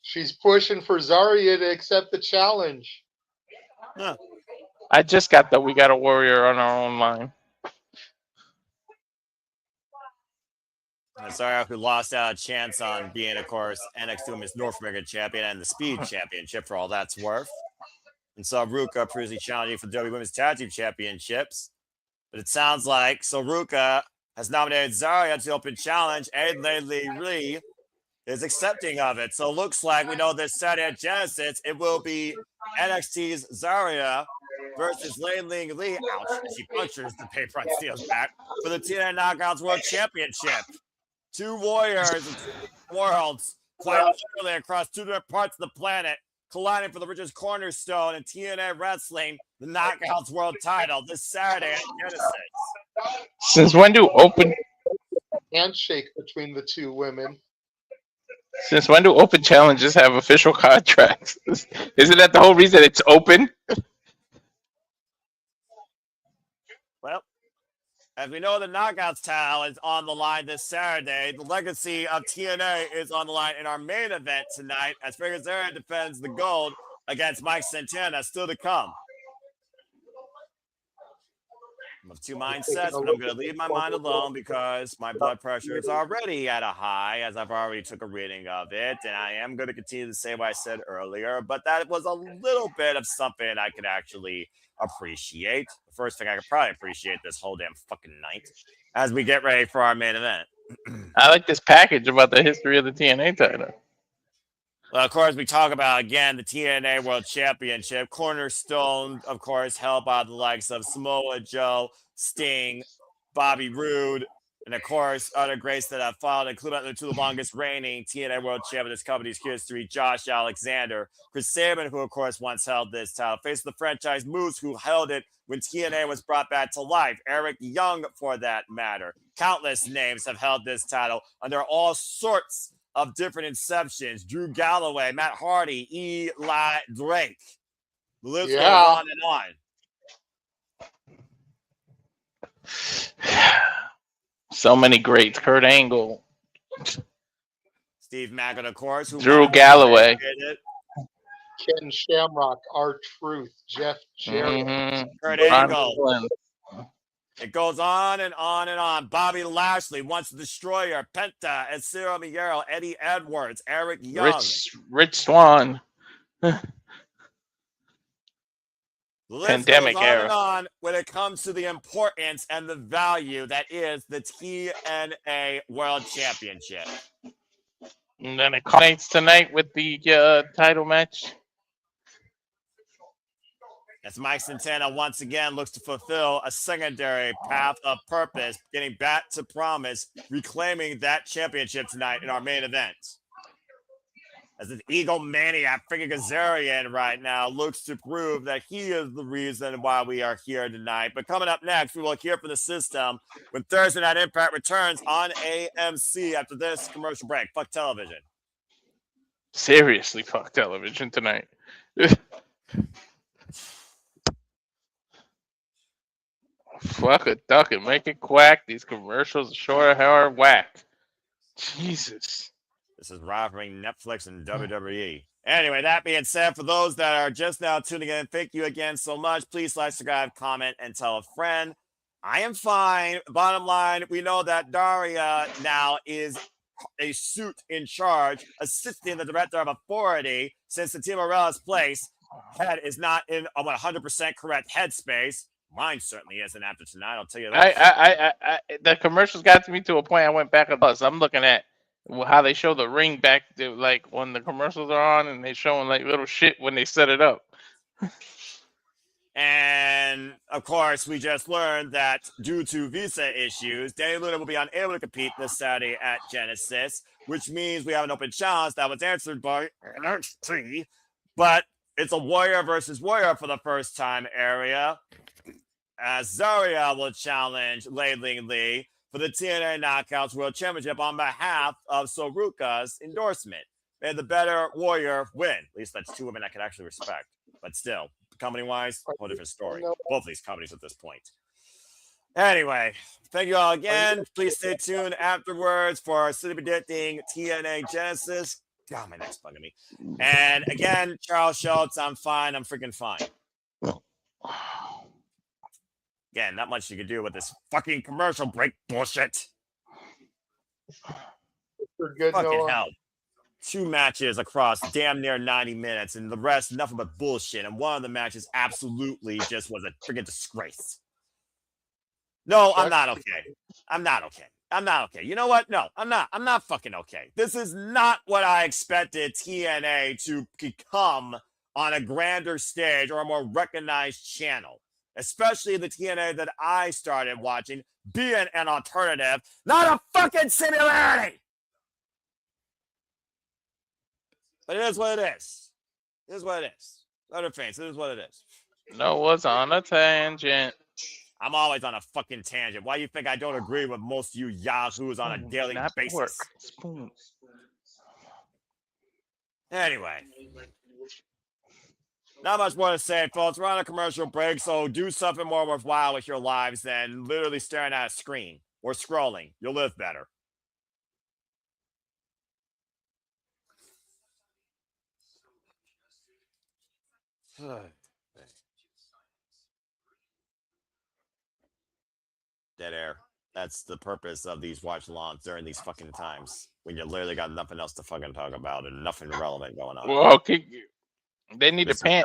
She's pushing for Zarya to accept the challenge. Huh. I just got the we got a warrior on our own line. Zarya, who lost out a chance on being, of course, NXT Women's North American Champion and the Speed Championship for all that's worth. And so Ruka previously challenging for the WWE Women's Tag Team Championships. But it sounds like Ruka has nominated Zarya to the open challenge, and Lately Lee is accepting of it. So it looks like we know this Saturday at Genesis, it will be NXT's Zarya versus Lately Lee. Ouch. And she punches the paper on Steel's back for the TNA Knockouts World Championship. Two warriors and two worlds fight literally across two different parts of the planet, colliding for the richest cornerstone in TNA wrestling, the Knockouts World title, this Saturday at Genesis. Since when do open Handshake between the two women. Since when do open challenges have official contracts? Isn't that the whole reason it's open? Well, as we know, the Knockouts title is on the line this Saturday. The legacy of TNA is on the line in our main event tonight as Kazarian defends the gold against Mike Santana, still to come. I'm of two mindsets, but I'm going to leave my mind alone because my blood pressure is already at a high, as I've already took a reading of it, and I am going to continue to say what I said earlier, but that was a little bit of something I could actually appreciate. The first thing I could probably appreciate this whole damn fucking night as we get ready for our main event. I like this package about the history of the TNA title. Well, of course, we talk about, again, the TNA World Championship. Cornerstone, of course, held by the likes of Samoa Joe, Sting, Bobby Roode, and, of course, other greats that have followed, including the two longest reigning TNA World Champions in this company's history, Josh Alexander. Chris Sabin, who, of course, once held this title, faced the franchise Moose, who held it when TNA was brought back to life. Eric Young, for that matter. Countless names have held this title under all sorts of different inceptions. Drew Galloway, Matt Hardy, Eli Drake. The list goes on and on. So many greats. Kurt Angle. Steve Mackin, of course. Drew Galloway. Ken Shamrock, R-Truth, Jeff Jarrett. Mm-hmm. Kurt Angle. It goes on and on and on. Bobby Lashley, Once the Destroyer, Penta, and Cyril Miguel, Eddie Edwards, Eric Young. Rich Swann. The list Pandemic goes on era. and on when it comes to the importance and the value that is the TNA World Championship. And then it culminates tonight with the title match. As Mike Santana once again looks to fulfill a secondary path of purpose, getting back to promise, reclaiming that championship tonight in our main event. As an egomaniac, Frankie Kazarian right now looks to prove that he is the reason why we are here tonight. But coming up next, we will hear from the system when Thursday Night Impact returns on AMC after this commercial break. Fuck television. Seriously, fuck television tonight. Fuck a duck and make it quack. These commercials sure are whack. Jesus. This is rivaling Netflix and WWE. Anyway, that being said, for those that are just now tuning in, thank you again so much. Please like, subscribe, comment, and tell a friend. I am fine. Bottom line, we know that Daria now is a suit in charge, assisting the director of authority, since the Team Morales place head is not in a 100% correct headspace. Mine certainly isn't after tonight, I'll tell you that. I the commercials got to me to a point I went back a bus. I'm looking at how they show the ring back to, like, when the commercials are on and they showing like little shit when they set it up. And of course, we just learned that due to visa issues, Danny Luna will be unable to compete this Saturday at Genesis, which means we have an open challenge that was answered by NXT, but it's a warrior versus warrior for the first time area, as Zarya will challenge Lately Lee. for the TNA Knockouts World Championship on behalf of Soruka's endorsement. May the better warrior win. At least that's two women I can actually respect. But still, company-wise, whole different story. Both of these companies at this point. Anyway, thank you all again. Please stay tuned afterwards for our City Predicting TNA Genesis. God, my neck's bugging me. And again, Charles Schultz, I'm fine. I'm freaking fine. Again, not much you can do with this fucking commercial break bullshit. For good, fucking Noah. hell. 2 matches across damn near 90 minutes, and the rest, nothing but bullshit. And one of the matches absolutely just was a freaking disgrace. No, I'm not okay. I'm not okay. I'm not okay. You know what? No, I'm not. I'm not fucking okay. This is not what I expected TNA to become on a grander stage or a more recognized channel. Especially the TNA that I started watching being an alternative, not a fucking similarity. But it is what it is. It is what it is. Other fans, it is what it is. Noah's on a tangent. I'm always on a fucking tangent. Why do you think I don't agree with most of you yahoos on a daily basis? Spoon. Anyway. Not much more to say, folks. We're on a commercial break, so do something more worthwhile with your lives than literally staring at a screen or scrolling. You'll live better. Dead air. That's the purpose of these watch-alongs during these fucking times when you literally got nothing else to fucking talk about and nothing relevant going on. Well, they need to pay.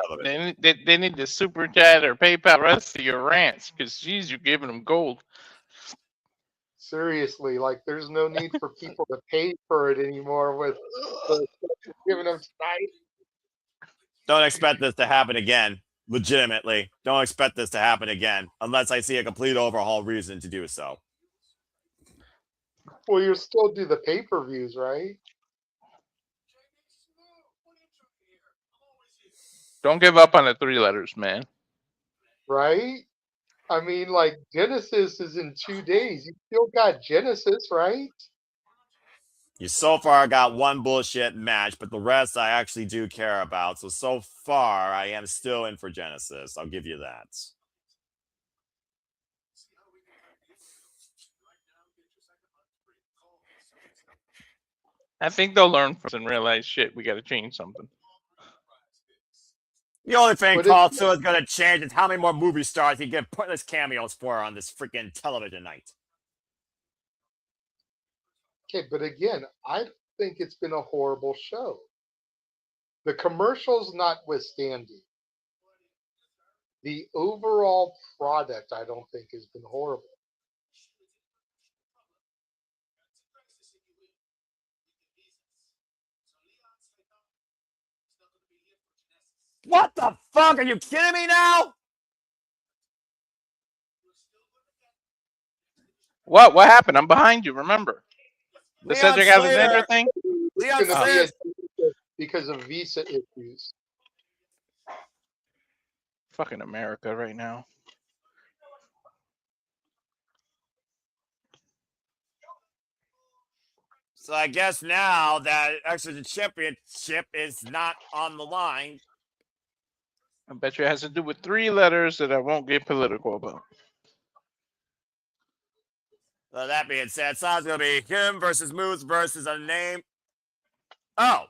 They need to super chat or PayPal the rest of your rants because geez, you're giving them gold. Seriously, like there's no need for people to pay for it anymore with giving them tonight. Don't expect this to happen again. Legitimately, don't expect this to happen again unless I see a complete overhaul reason to do so. Well, you'll still do the pay-per-views, right? Don't give up on the 3 letters, man. Right? I mean, like Genesis is in 2 days. You still got Genesis, right? You so far got one bullshit match, but the rest I actually do care about. So far, I am still in for Genesis. I'll give you that. I think they'll learn from this and realize, shit, we got to change something. The only thing Call 2 is going to change is how many more movie stars you get pointless cameos for on this freaking television night. Okay, but again, I think it's been a horrible show. The commercials notwithstanding, the overall product I don't think has been horrible. What the fuck? Are you kidding me now? What happened? I'm behind you, remember. The Cedric Alexander thing? Leon Slater. Because of visa issues. Fucking America right now. So I guess now that actually the championship is not on the line. I bet you it has to do with 3 letters that I won't get political about. So that being said, so it's going to be him versus Moose versus a name. Oh.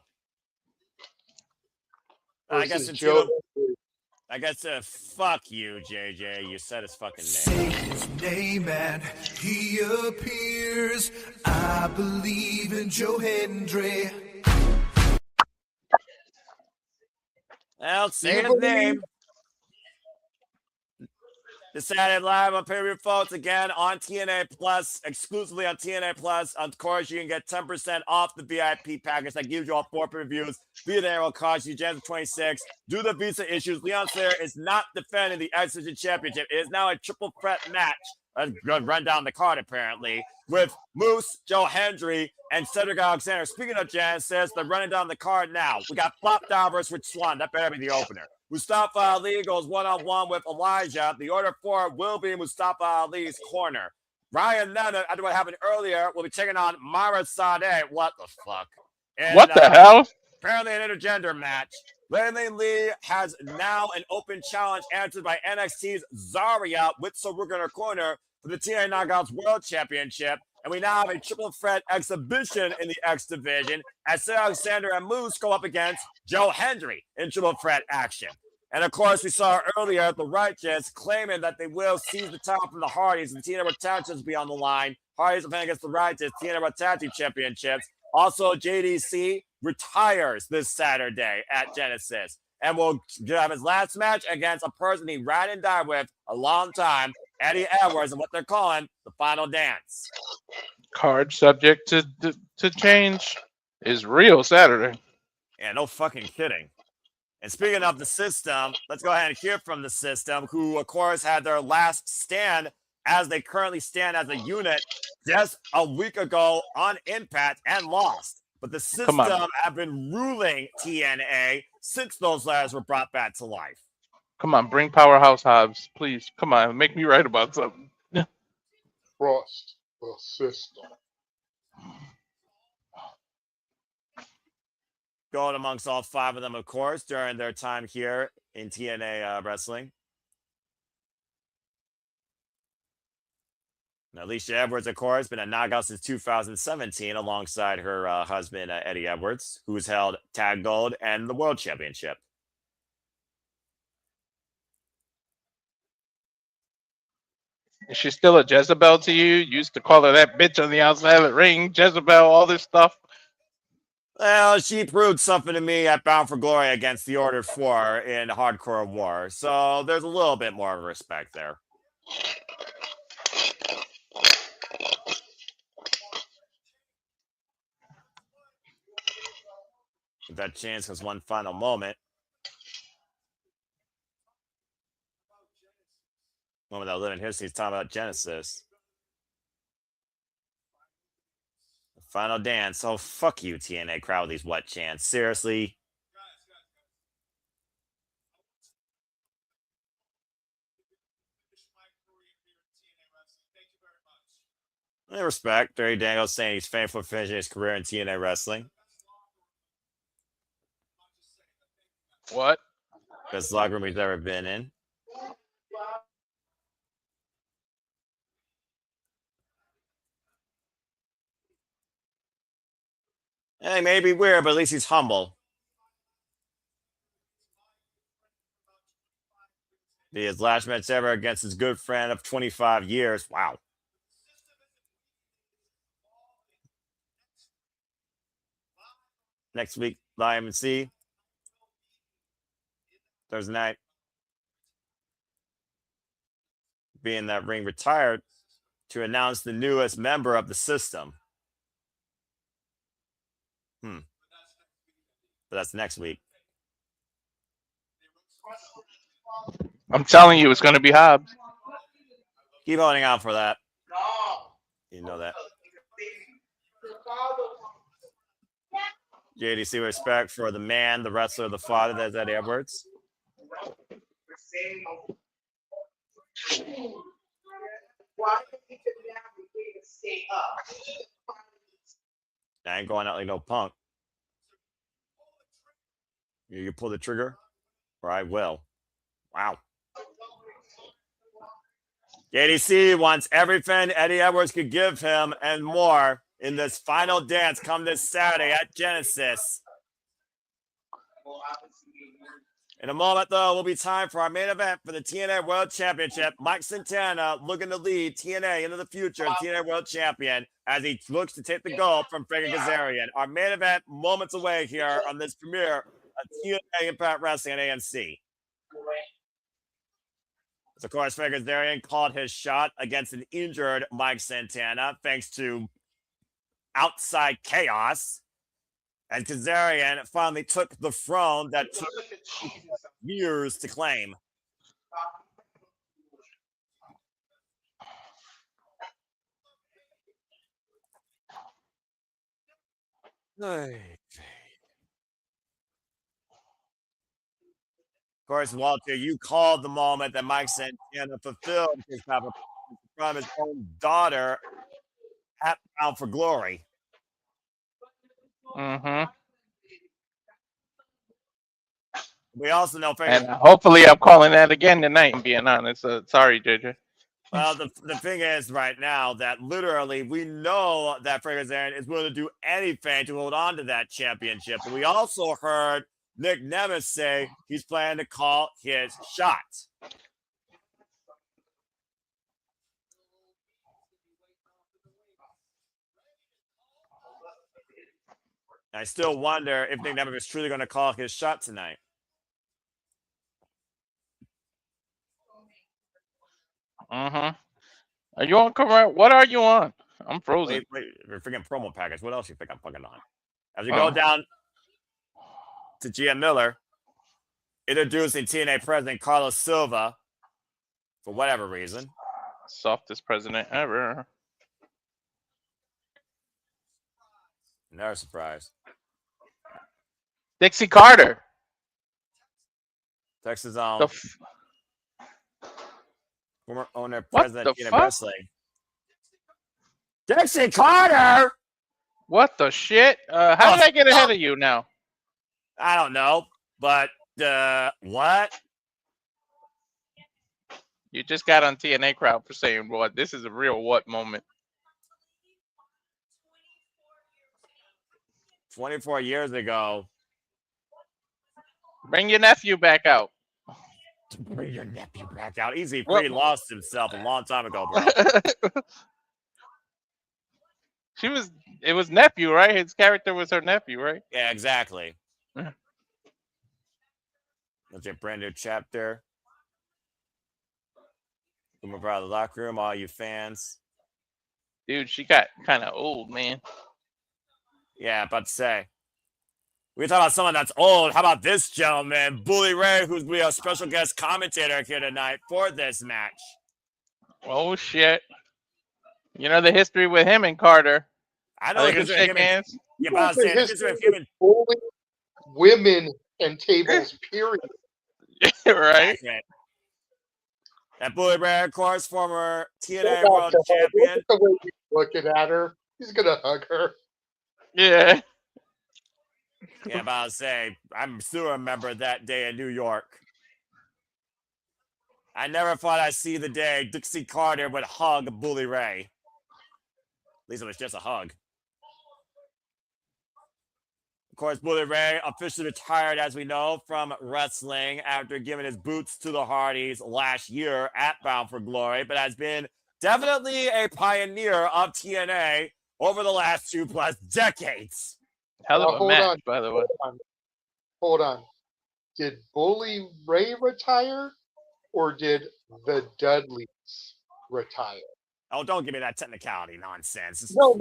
I guess Joe. I guess fuck you, JJ. You said his fucking name. Say his name and he appears. I believe in Joe Hendry. Well, say his name. Decided live on pay-per-view, folks, again on TNA Plus, exclusively on TNA Plus. Of course, you can get 10% off the VIP package that gives you all 4 pay-per-views. Be there, will cost you January 26. Due to the visa issues, Leon Slater is not defending the Exhibition Championship. It is now a triple threat match. A good run down the card, apparently, with Moose, Joe Hendry, and Cedric Alexander. Speaking of Genesis, they're running down the card now. We got Flop Down versus Rich Swann. That better be the opener. Mustafa Ali goes one-on-one with Elijah. The order 4 will be Mustafa Ali's corner. Ryan Nunn, after what happened earlier, will be taking on Mara Sade. What the fuck? And, What the hell? apparently an intergender match. Landon Lee has now an open challenge answered by NXT's Zarya with Saruka in her corner for the TNA Knockouts World Championship. And we now have a triple threat exhibition in the X division as Sarah Alexander and Moose go up against Joe Hendry in triple threat action. And of course, we saw earlier the Righteous claiming that they will seize the title from the Hardys and TNA World Tag Championships be on the line. Hardys defending against the Righteous, TNA World Tag Team Championships. Also, JDC retires this Saturday at Genesis and will have his last match against a person he ran and died with a long time, Eddie Edwards, and what they're calling the Final Dance. Card subject to change is real Saturday. Yeah, no fucking kidding. And speaking of the system, let's go ahead and hear from the system, who, of course, had their last stand as they currently stand as a unit just a week ago on Impact and lost. But the system have been ruling TNA since those letters were brought back to life. Come on, bring Powerhouse Hobbs, please. Come on, make me right about something. Trust the system. Going amongst all five of them, of course, during their time here in TNA wrestling. Now, Alicia Edwards, of course, been a knockout since 2017 alongside her husband, Eddie Edwards, who's held Tag Gold and the World Championship. Is she still a Jezebel to you? You used to call her that bitch on the outside of the ring, Jezebel, all this stuff. Well, she proved something to me at Bound for Glory against the Order 4 in Hardcore War, so there's a little bit more of respect there. If that chance has one final moment. Moment that living history is talking about Genesis. The Final Dance. Oh, fuck you, TNA crowd with these what chants. Seriously. I respect. Barry Dangle saying he's thankful for finishing his career in TNA wrestling. What? Best locker room he's ever been in. Hey, maybe weird, but at least he's humble. His last match ever against his good friend of 25 years. Wow. Next week, the IMC. Thursday night. Being that Ring retired to announce the newest member of the system. But that's next week. I'm telling you, it's going to be Hobbs. Keep holding out for that. You know that. JDC respect for the man, the wrestler, the father, that's Eddie Edwards. I ain't going out like no punk. You pull the trigger, or I will. Wow. JDC wants everything Eddie Edwards could give him and more in this Final Dance come this Saturday at Genesis. In a moment, though, will be time for our main event for the TNA World Championship. Mike Santana looking to lead TNA into the future as TNA World Champion as he looks to take the gold from Frankie Kazarian. Our main event moments away here on this premiere of TNA Impact Wrestling on AMC. So, of course, Frankie Kazarian called his shot against an injured Mike Santana thanks to outside chaos. And Kazarian finally took the throne that took years to claim. Of course, Walter, you called the moment that Mike Santana fulfilled his type of from his own daughter at Bound for Glory. Mm-hmm. We also know And hopefully I'm calling that again tonight, I'm being honest. Sorry, JJ. well, the thing is right now that literally we know that Kazarian is willing to do anything to hold on to that championship. But we also heard Nick Nemeth say he's planning to call his shot. I still wonder if Nick Nemeth is truly going to call his shot tonight. Mm-hmm. Are you on camera? What are you on? I'm frozen. Wait, we're freaking promo package. What else you think I'm fucking on? As we go down to GM Miller, introducing TNA president Carlos Silva for whatever reason. Softest president ever. Never surprised. Dixie Carter. Texas own. Former owner, president of TNA Wrestling. Dixie Carter! What the shit? How did I get ahead of you now? I don't know, but what? You just got on TNA crowd for saying what? This is a real what moment. 24 years ago. Bring your nephew back out. Bring your nephew back out. Easy Free lost himself a long time ago, bro. It was nephew, right? His character was her nephew, right? Yeah, exactly. That's a brand new chapter. Come over out of the locker room, all you fans. Dude, she got kind of old, man. Yeah, about to say. We talk about someone that's old. How about this gentleman, Bully Ray, who's be a special guest commentator here tonight for this match? Oh shit! You know the history with him and Carter. I know. Are they gonna shake hands? Yeah, but I was saying, history of human bullying women and tables. Period. Right. That Bully Ray, of course, former TNA World Champion. Look at the way he's looking at her. He's gonna hug her. Yeah. Yeah, but I'll say, I still remember that day in New York. I never thought I'd see the day Dixie Carter would hug Bully Ray. At least it was just a hug. Of course, Bully Ray officially retired, as we know, from wrestling after giving his boots to the Hardys last year at Bound for Glory, but has been definitely a pioneer of TNA over the last 2+ decades. Hell of a match, by the way. Hold on. Did Bully Ray retire, or did the Dudleys retire? Oh, don't give me that technicality nonsense. No.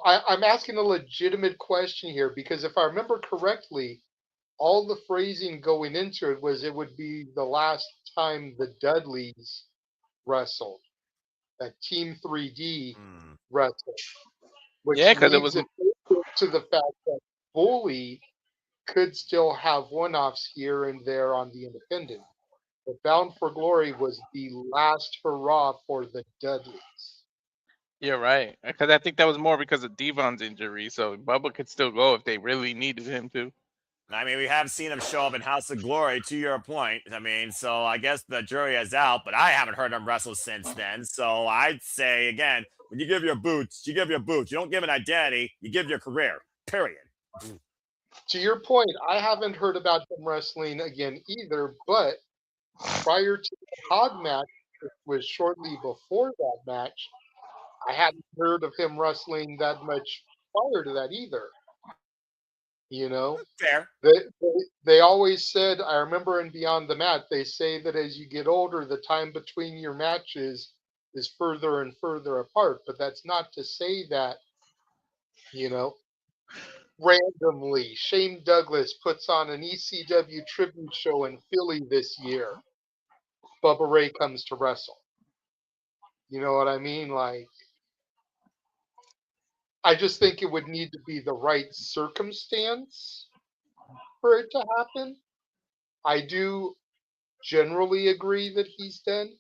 I'm asking a legitimate question here because if I remember correctly, all the phrasing going into it was it would be the last time the Dudleys wrestled, that Team 3D wrestled. Which because it was to the fact that Bully could still have one-offs here and there on the independent. But Bound for Glory was the last hurrah for the Dudleys. You're right. Because I think that was more because of Devon's injury. So Bubba could still go if they really needed him to. I mean, we have seen him show up in House of Glory, to your point. I mean, so I guess the jury is out, but I haven't heard him wrestle since then. So I'd say, again, when you give your boots, you give your boots. You don't give an identity, you give your career, period. To your point, I haven't heard about him wrestling again either, but prior to the Hog match, which was shortly before that match, I hadn't heard of him wrestling that much prior to that either. You know, fair. They always said, I remember in Beyond the Mat, they say that as you get older, the time between your matches is further and further apart. But that's not to say that, you know, randomly Shane Douglas puts on an ECW tribute show in Philly this year. Bubba Ray comes to wrestle. You know what I mean? Like, I just think it would need to be the right circumstance for it to happen. I do generally agree that he's done.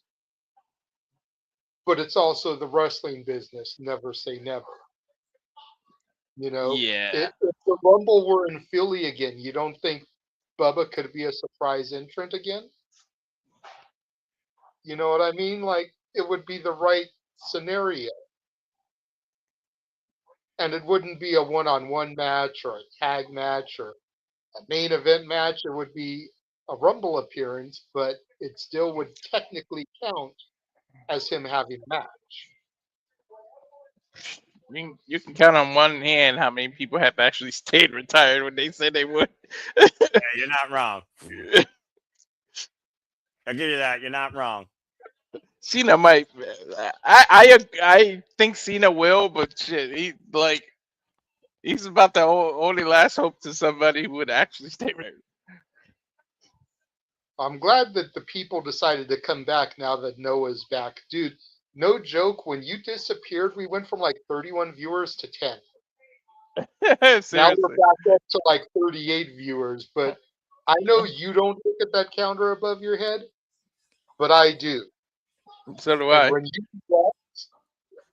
but it's also the wrestling business. Never say never. You know, Yeah. if the Rumble were in Philly again, you don't think Bubba could be a surprise entrant again? You know what I mean? Like, it would be the right scenario. And it wouldn't be a one-on-one match or a tag match or a main event match. It would be a Rumble appearance, but it still would technically count as him having a match. You can count on one hand how many people have actually stayed retired when they said they would. Yeah, you're not wrong. I'll give you that. You're not wrong. Cena might. I think Cena will, but shit, he's about the only last hope to somebody who would actually stay retired. I'm glad that the people decided to come back now that Noah's back. Dude, no joke, when you disappeared, we went from like 31 viewers to 10. Now we're back up to like 38 viewers, but I know you don't look at that counter above your head, but I do. So do And I. when you left,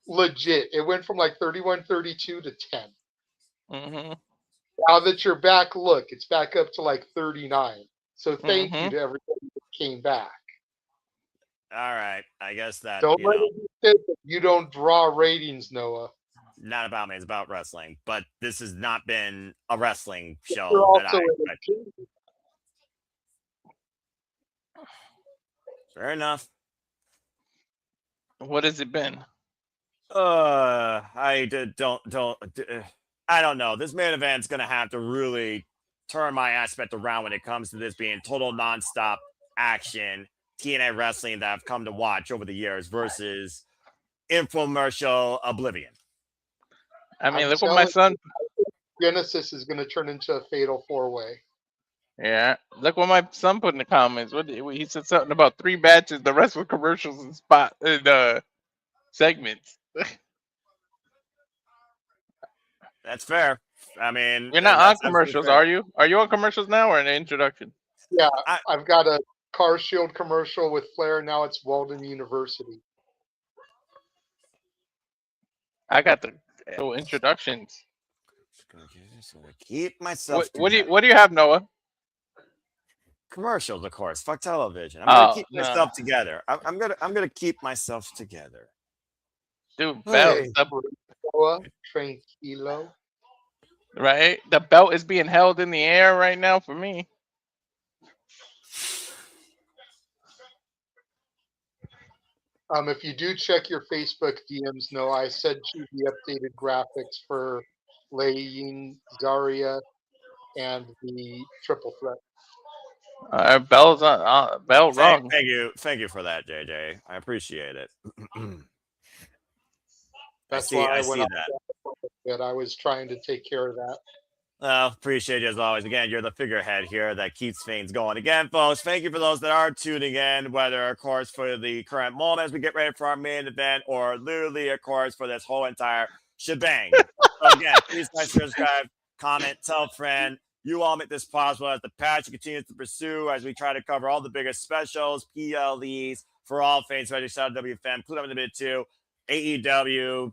legit, it went from like 31, 32 to 10. Mm-hmm. Now that you're back, look, it's back up to like 39. So thank you Mhm. to everybody that came back. All right. I guess that, Don't you let know, it be said that you don't draw ratings, Noah. not about me. It's about wrestling. But this has not been a wrestling show You're that also I. entertaining. Fair enough. What has it been? I don't know. This main event's gonna have to really turn my aspect around when it comes to this being total nonstop action TNA wrestling that I've come to watch over the years versus infomercial oblivion. I mean, I'm look what my telling son. Genesis is going to turn into a fatal four-way. Yeah, look what my son put in the comments. He said something about 3 batches. The rest were commercials and segments. That's fair. I mean, You're not on that's absolutely commercials, fair. are you? Are you on commercials now or an introduction? Yeah, I've got a Car Shield commercial with Flair. Now it's Walden University. I got the introductions. Just gonna keep myself. What do you have, Noah? Commercials, of course. Fuck television. I'm gonna keep myself together. I'm gonna keep myself together. Dude, Hey, belt. Noah, tranquilo. Right? The belt is being held in the air right now for me. If you do check your Facebook DMs, Noah, I sent you the updated graphics for Lei Zarya and the triple threat. Bell's bell wrong. Thank you for that, JJ. I appreciate it. That's why I went off that. I was trying to take care of that. Appreciate you as always. Again, you're the figurehead here that keeps things going. Again, folks, thank you for those that are tuning in, whether, of course, for the current moment as we get ready for our main event or literally, of course, for this whole entire shebang. So again, please like, subscribe, comment, tell a friend. You all make this possible as the passion continues to pursue as we try to cover all the biggest specials, PLEs, for all fans, registered out of WFM, including the bit too, AEW,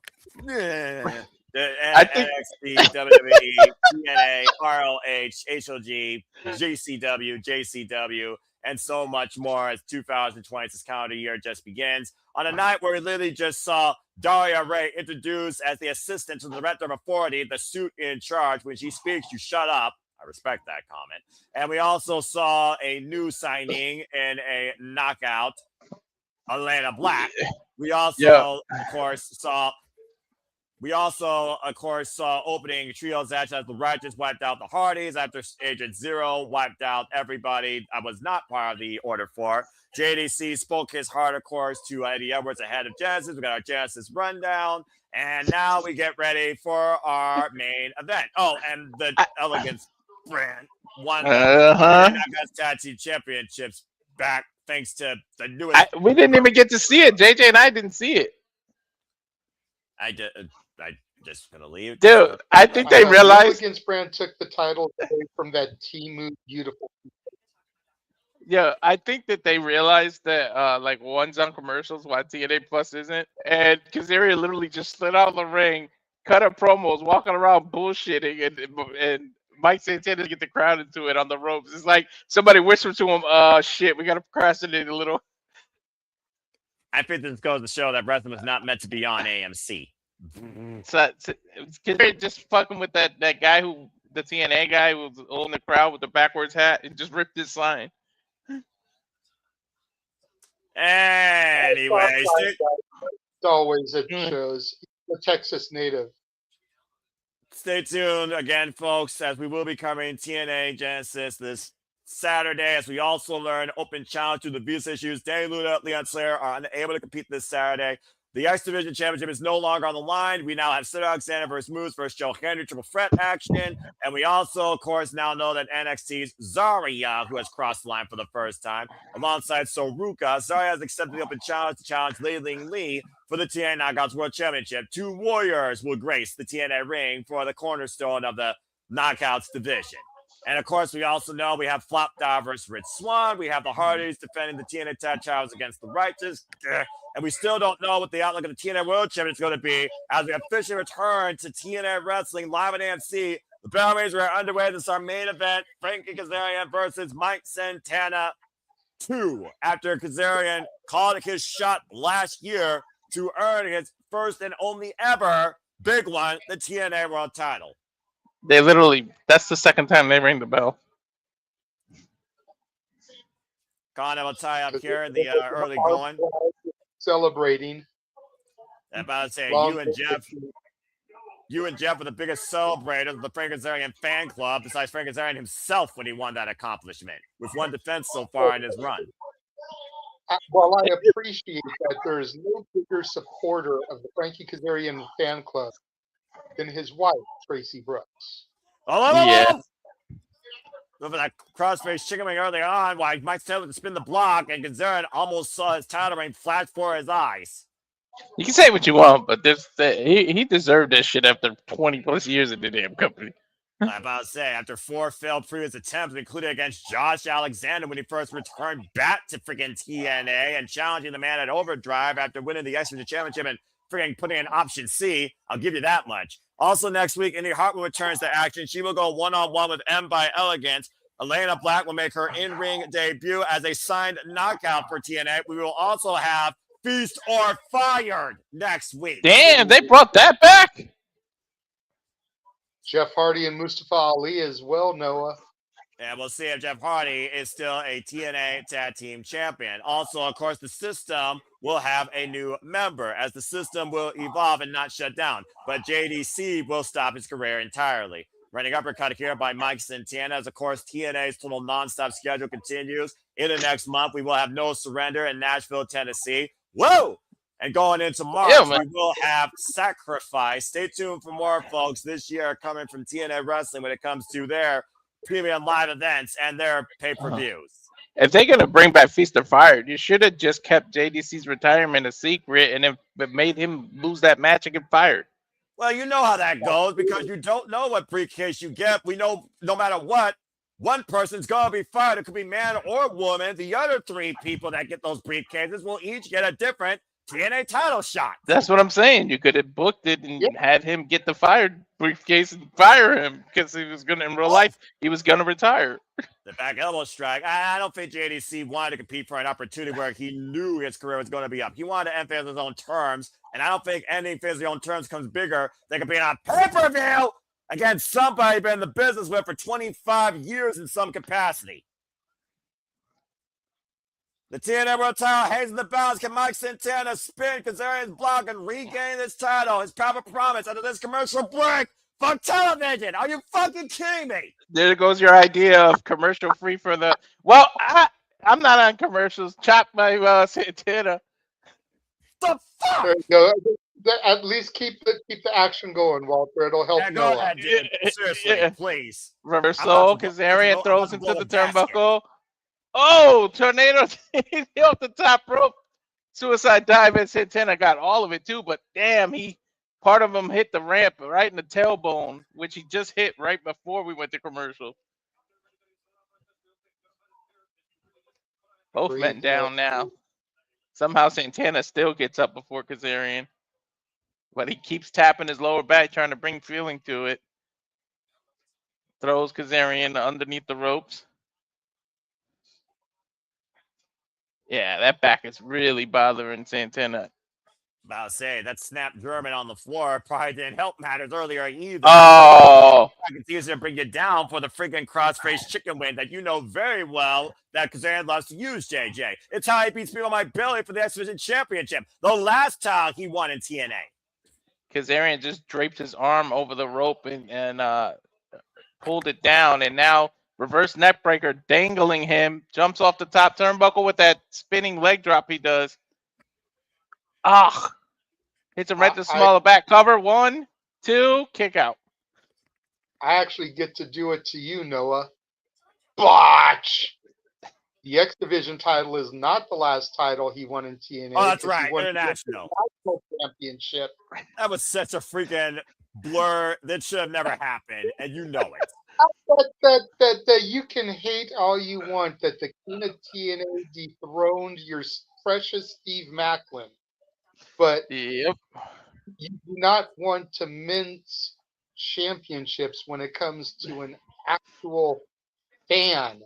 the NXT, WWE, TNA, ROH, HOG, GCW, JCW, and so much more as 2020, this calendar year just begins. On a night where we literally just saw Daria Ray introduced as the assistant to the director of authority, the suit in charge. When she speaks, you shut up. I respect that comment. And we also saw a new signing in a knockout, Atlanta Black. We also, of course, saw opening trios match as the Righteous wiped out the Hardys after Agent Zero wiped out everybody I was not part of the Order 4. JDC spoke his heart, of course, to Eddie Edwards ahead of Genesis. We got our Genesis rundown. And now we get ready for our main event. Oh, and the Elegance brand won the Tag Team Championships back thanks to the newest. We didn't even get to see it. JJ and I didn't see it. I just gonna leave. Dude, I think they realized Elegance brand took the title away from that Timu Beautiful. Yeah, I think that they realized that like one's on commercials, why TNA Plus isn't, and Kazarian literally just slid out of the ring, cut up promos, walking around bullshitting, and Mike Santana to get the crowd into it on the ropes. It's like somebody whispered to him, shit, we gotta procrastinate a little." I think this goes to show that wrestling was not meant to be on AMC. So Kazarian just fucking with that guy the TNA guy who was holding the crowd with the backwards hat and just ripped his sign. Anyway, It's always at shows. He's a Texas native. stay tuned again, folks, as we will be covering TNA Genesis this Saturday, as we also learn open challenge to the visa issues. Danny Luna, Leon Slater are unable to compete this Saturday. The X Division Championship is no longer on the line. We now have Sid Alexander versus Moose versus Joe Henry, triple threat action. And we also, of course, now know that NXT's Zarya, who has crossed the line for the first time, alongside Soruka. Zarya has accepted the open challenge to challenge Lei Ling Lee for the TNA Knockouts World Championship. 2 Warriors will grace the TNA ring for the cornerstone of the Knockouts division. And, of course, we also know we have Flop Dive versus Rich Swann. We have the Hardys defending the TNA Tag Titles against the Righteous. And we still don't know what the outlook of the TNA World Championship is going to be as we officially return to TNA Wrestling live at AMC. The Battle Rings are underway. This is our main event. Frankie Kazarian versus Mike Santana 2. After Kazarian called his shot last year to earn his first and only ever big one, the TNA World title. They literally, that's the second time they ring the bell. Connor will tie up here in the early going. Celebrating. I'm about to say, Long you and Jeff were the biggest celebrators of the Frank Kazarian fan club, besides Frank Kazarian himself when he won that accomplishment, with 1 defense so far in his run. Well, I appreciate that there is no bigger supporter of the Frankie Kazarian fan club than his wife, Tracy Brooks. Yeah. Over that crossface chicken wing early on, why Mike Taylor to spin the block, and Kazarian almost saw his title reign flash before his eyes. You can say what you want, but he deserved this shit after 20 plus years in the damn company. I'm about to say, after 4 failed previous attempts, including against Josh Alexander when he first returned back to freaking TNA and challenging the man at Overdrive after winning the X Division Championship and freaking putting in option C. I'll give you that much. Also next week, Indy Hartwell returns to action. She will go one-on-one with M by Elegance. Elena Black will make her in-ring debut as a signed knockout for TNA. We will also have Feast or Fired next week. Damn, they brought that back? Jeff Hardy and Mustafa Ali as well, Noah. And we'll see if Jeff Hardy is still a TNA Tag Team Champion. Also, of course, the system will have a new member as the system will evolve and not shut down. But JDC will stop his career entirely. Running uppercut here by Mike Santana as, of course, TNA's total nonstop schedule continues. In the next month, we will have No Surrender in Nashville, Tennessee. Whoa! And going into March, we will have Sacrifice. Stay tuned for more, folks, this year coming from TNA Wrestling when it comes to their premium live events and their pay-per-views. If they're going to bring back Feast or Fired, you should have just kept JDC's retirement a secret and it made him lose that match and get fired. Well, you know how that goes because you don't know what briefcase you get. We know no matter what, one person's going to be fired. It could be man or woman. The other 3 people that get those briefcases will each get a different TNA title shot. That's what I'm saying. You could have booked it and had him get the fired briefcase and fire him because he was going to, in real life, he was going to retire. The back elbow strike. I don't think JDC wanted to compete for an opportunity where he knew his career was going to be up. He wanted to end things on his own terms, and I don't think ending things on his own terms comes bigger than competing on pay-per-view against somebody been in the business with for 25 years in some capacity. The TNA World title hangs in the balance. Can Mike Santana spin Kazarian's block and regain this title? His proper promise under this commercial break for television. Are you fucking kidding me? There goes your idea of commercial free for the. Well, I'm not on commercials. Chopped by Santana. The fuck? There you go. At least keep the action going, Walter. It'll help. Yeah, go ahead, dude. Seriously, please. Reversal. Kazarian throws into the turnbuckle. Oh, tornado off the top rope. Suicide dive, and Santana got all of it too, but damn, part of him hit the ramp right in the tailbone, which he just hit right before we went to commercial. Both Great men down now. Somehow Santana still gets up before Kazarian. But he keeps tapping his lower back, trying to bring feeling to it. Throws Kazarian underneath the ropes. Yeah, that back is really bothering Santana. About to say, that snap German on the floor probably didn't help matters earlier either. Oh! I can easier to bring you down for the freaking cross-face chicken wing that you know very well that Kazarian loves to use, JJ. It's how he beats people on my belly for the X Division Championship. The last time he won in TNA. Kazarian just draped his arm over the rope and pulled it down, and now reverse neckbreaker dangling him, jumps off the top turnbuckle with that spinning leg drop he does. Ah! Hits him right to the smaller back cover. 1, 2, kick out. I actually get to do it to you, Noah. Botch! The X Division title is not the last title he won in TNA. Oh, that's 'cause right. he won International. the National Championship. That was such a freaking blur that should have never happened, and you know it. That you can hate all you want that the king of TNA dethroned your precious Steve Macklin, but Yep. you do not want to mince championships when it comes to an actual fan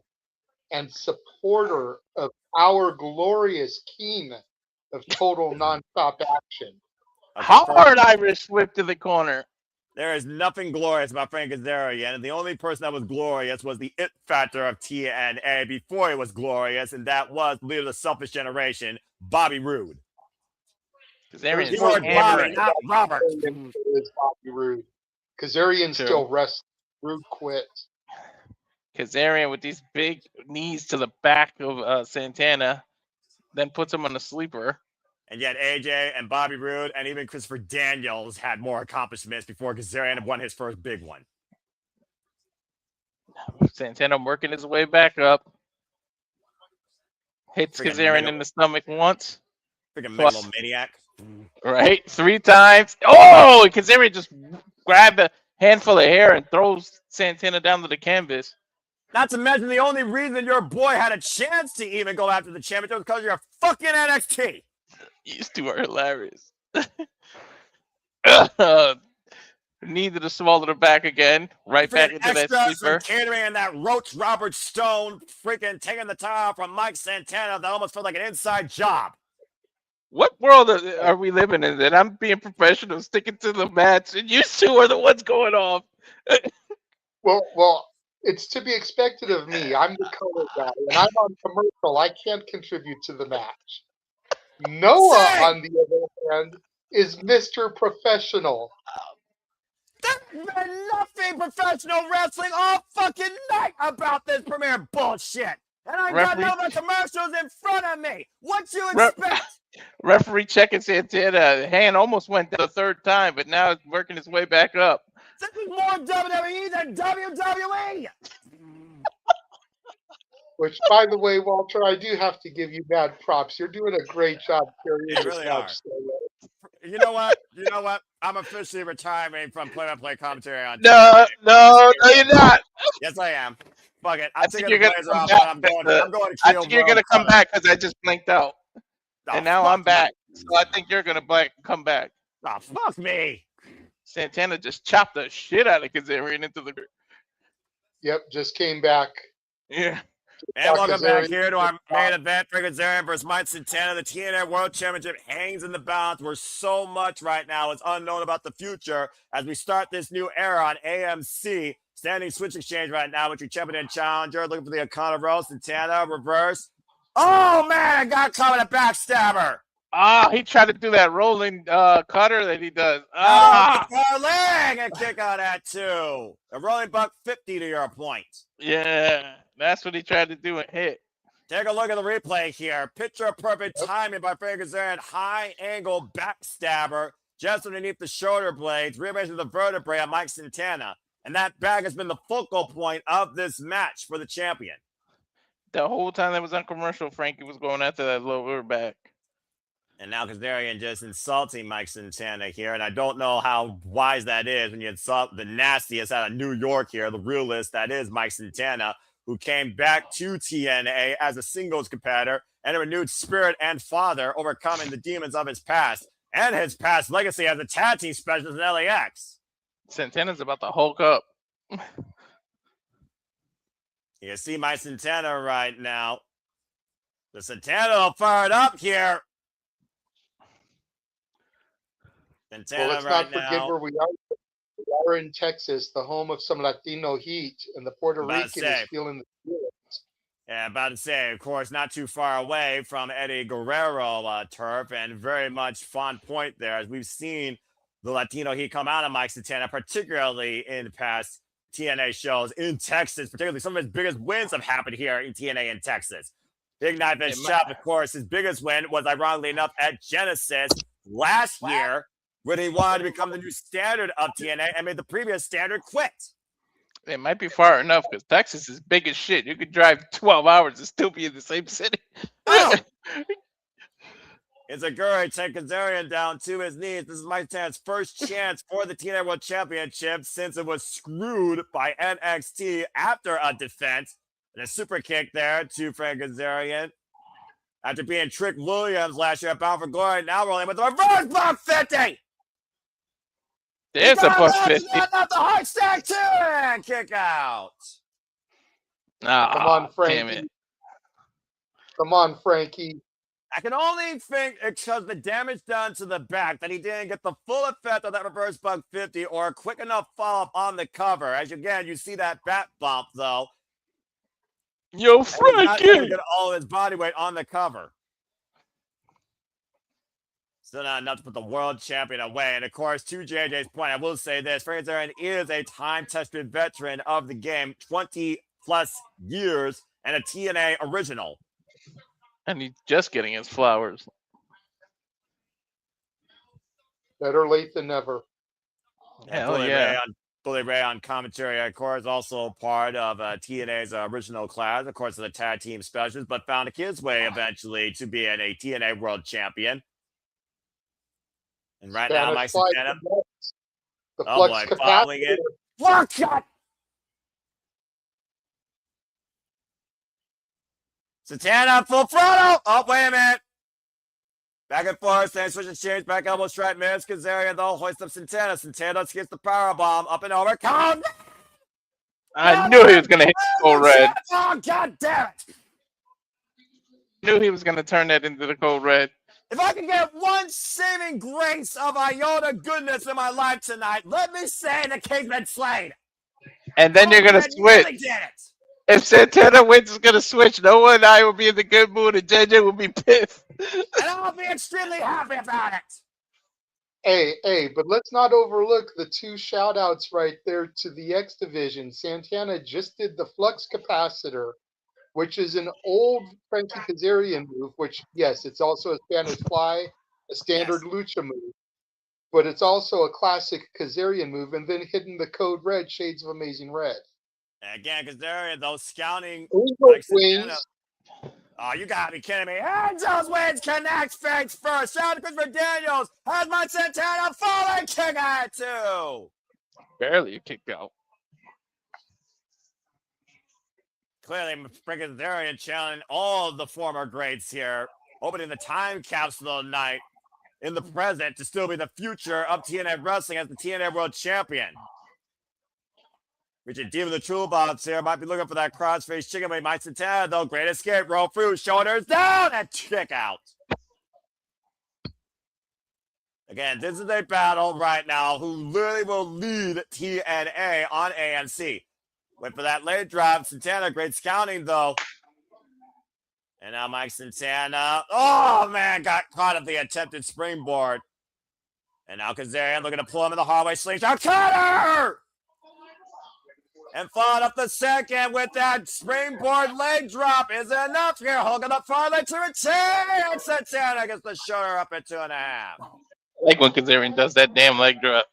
and supporter of our glorious king of total nonstop action. Hard Irish whip to the corner. There is nothing glorious about Frank Kazarian, and the only person that was glorious was the it factor of TNA before it was glorious, and that was the leader of the selfish generation, Bobby Roode. Kazarian's Bobby, not Robert. Bobby Roode. Kazarian still wrestling. Roode quit. Kazarian with these big knees to the back of Santana, then puts him on the sleeper. And yet AJ and Bobby Roode and even Christopher Daniels had more accomplishments before Kazarian won his first big one. Santana working his way back up. Hits Kazarian in the stomach once. Freaking megalomaniac. Right? 3 times. Oh! Kazarian just grabbed a handful of hair and throws Santana down to the canvas. Not to mention the only reason your boy had a chance to even go after the championship was because you're fucking NXT. These two are hilarious. Needed to swallow the back again. Right back into that sleeper. Catering and that Roach Robert Stone freaking taking the tile from Mike Santana that almost felt like an inside job. What world are we living in that I'm being professional, sticking to the match, and you two are the ones going off? Well, it's to be expected of me. I'm the color guy, and I'm on commercial. I can't contribute to the match. Noah, on the other hand, is Mr. Professional. There's been nothing professional wrestling all fucking night about this premiere bullshit. And I got no other commercials in front of me. What you expect? Referee checking Santana. Hand almost went down the 3rd time, but now it's working its way back up. This is more WWE than WWE. Which, by the way, Walter, I do have to give you bad props. You're doing a great job carrying this really match. You know what? I'm officially retiring from play-by-play commentary on. No, you're not. Yes, I am. Fuck it. I think you're gonna come back. I'm going to I think you're gonna come back because I just blinked out, and now I'm back. So I think you're gonna come back. Oh, fuck me. Santana just chopped the shit out of Kazarian into the. Yep, just came back. Yeah. And welcome back here to our main event, Kazarian versus Mike Santana. The TNA World Championship hangs in the balance where so much right now is unknown about the future as we start this new era on AMC. Standing switch exchange right now with your champion and challenger. Looking for the O'Connor roll. Santana, reverse. Oh, man, I got caught in a backstabber. He tried to do that rolling cutter that he does. Leg and kick out at 2. A rolling buck 50 to your point. Yeah, that's what he tried to do and hit. Take a look at the replay here. Picture perfect timing by Frankie Kazarian. High angle backstabber just underneath the shoulder blades, rearranging the vertebrae on Mike Santana. And that bag has been the focal point of this match for the champion. The whole time that was on commercial, Frankie was going after that lower back. And now Kazarian just insulting Mike Santana here. And I don't know how wise that is when you insult the nastiest out of New York here, the realist that is Mike Santana, who came back to TNA as a singles competitor and a renewed spirit and father, overcoming the demons of his past and his past legacy as a tag team specialist in LAX. Santana's about to Hulk up. You see my Santana right now. The Santana all fired up here. Santana Well, let's right not forget now. where we are. We are in Texas, the home of some Latino heat, and the Puerto About to Rican say. is feeling the spirit. Yeah, about to say, of course, not too far away from Eddie Guerrero turf, and very much fond point there, as we've seen the Latino heat come out of Mike Santana, particularly in past TNA shows in Texas. Particularly, some of his biggest wins have happened here in TNA in Texas. Big Night Vince Shop, of course, his biggest win was, ironically enough, at Genesis last year, when he wanted to become the new standard of TNA and made the previous standard quit. It might be far enough because Texas is big as shit. You could drive 12 hours and still be in the same city. It's a Guri take Kazarian down to his knees. This is Mike Santana's first chance for the TNA World Championship since it was screwed by NXT after a defense. And a super kick there to Frank Kazarian. After being Trick Williams last year at Bound for Glory, now rolling with the reverse buck 50. There's a plus 50. Not the hard stack too, and kick out. Come on, Damn Frankie. it. Come on, Frankie. I can only think it's because the damage done to the back that he didn't get the full effect of that reverse buck 50 or a quick enough follow-up on the cover. As again, you see that bat bump though. Yo, He's not able to Frankie! get all of his body weight on the cover. Still not enough to put the world champion away. And of course, to JJ's point, I will say this: Frankie Kazarian is a time-tested veteran of the game, 20+ years, and a TNA original. And he's just getting his flowers. Better late than never. Hell yeah. Bully Ray on commentary, of course, also part of TNA's original class, of course, of the tag team specialist, but found his way eventually to being a TNA world champion. And right now, Mike Santana. The Oh flux boy, following it. Flux shot! Santana, full throttle! Oh, wait a minute. Back and forth, then switch and change, back elbow strike, miss. Kazarian, though, hoist up Santana. Santana gets the powerbomb, up and over. Count! I knew he was going to hit the cold red. Oh, God damn it! Knew he was going to turn that into the cold red. If I can get one saving grace of iota goodness in my life tonight, let me say the king's been slain. And then you're going to switch. Really did it. If Santana wins, it's going to switch. Noah and I will be in the good mood, and JJ will be pissed. And I'll be extremely happy about it. Hey, but let's not overlook the two shout-outs right there to the X Division. Santana just did the flux capacitor, which is an old Frankie Kazarian move, which, yes, it's also a Spanish fly, a standard lucha move, but it's also a classic Kazarian move, and then hitting the code red, Shades of Amazing Red. Again, Kazarian, though, scouting. Wings. Oh, you gotta be kidding me. Angels wins, connects, fakes first. Shout out to Christopher Daniels. Has my Santana falling kick out too. Barely a kick out. Clearly, Frankie Kazarian challenging all of the former greats here, opening the time capsule tonight in the present to still be the future of TNA Wrestling as the TNA World Champion. Reaching deep in the toolbox here. Might be looking for that crossface chicken wing. Mike Santana, though. Great escape. Roll through. Shoulders down and kick out. Again, this is a battle right now who literally will lead TNA on AMC. Wait for that late drop. Santana, great scouting, though. And now Mike Santana. Oh, man. Got caught at the attempted springboard. And now Kazarian looking to pull him in the hallway. Slingshot cutter! And followed up the second with that springboard leg drop. Is it enough here? Holding the far leg to retain. Santana gets the shoulder up at 2.5. I like when Kazarian does that damn leg drop.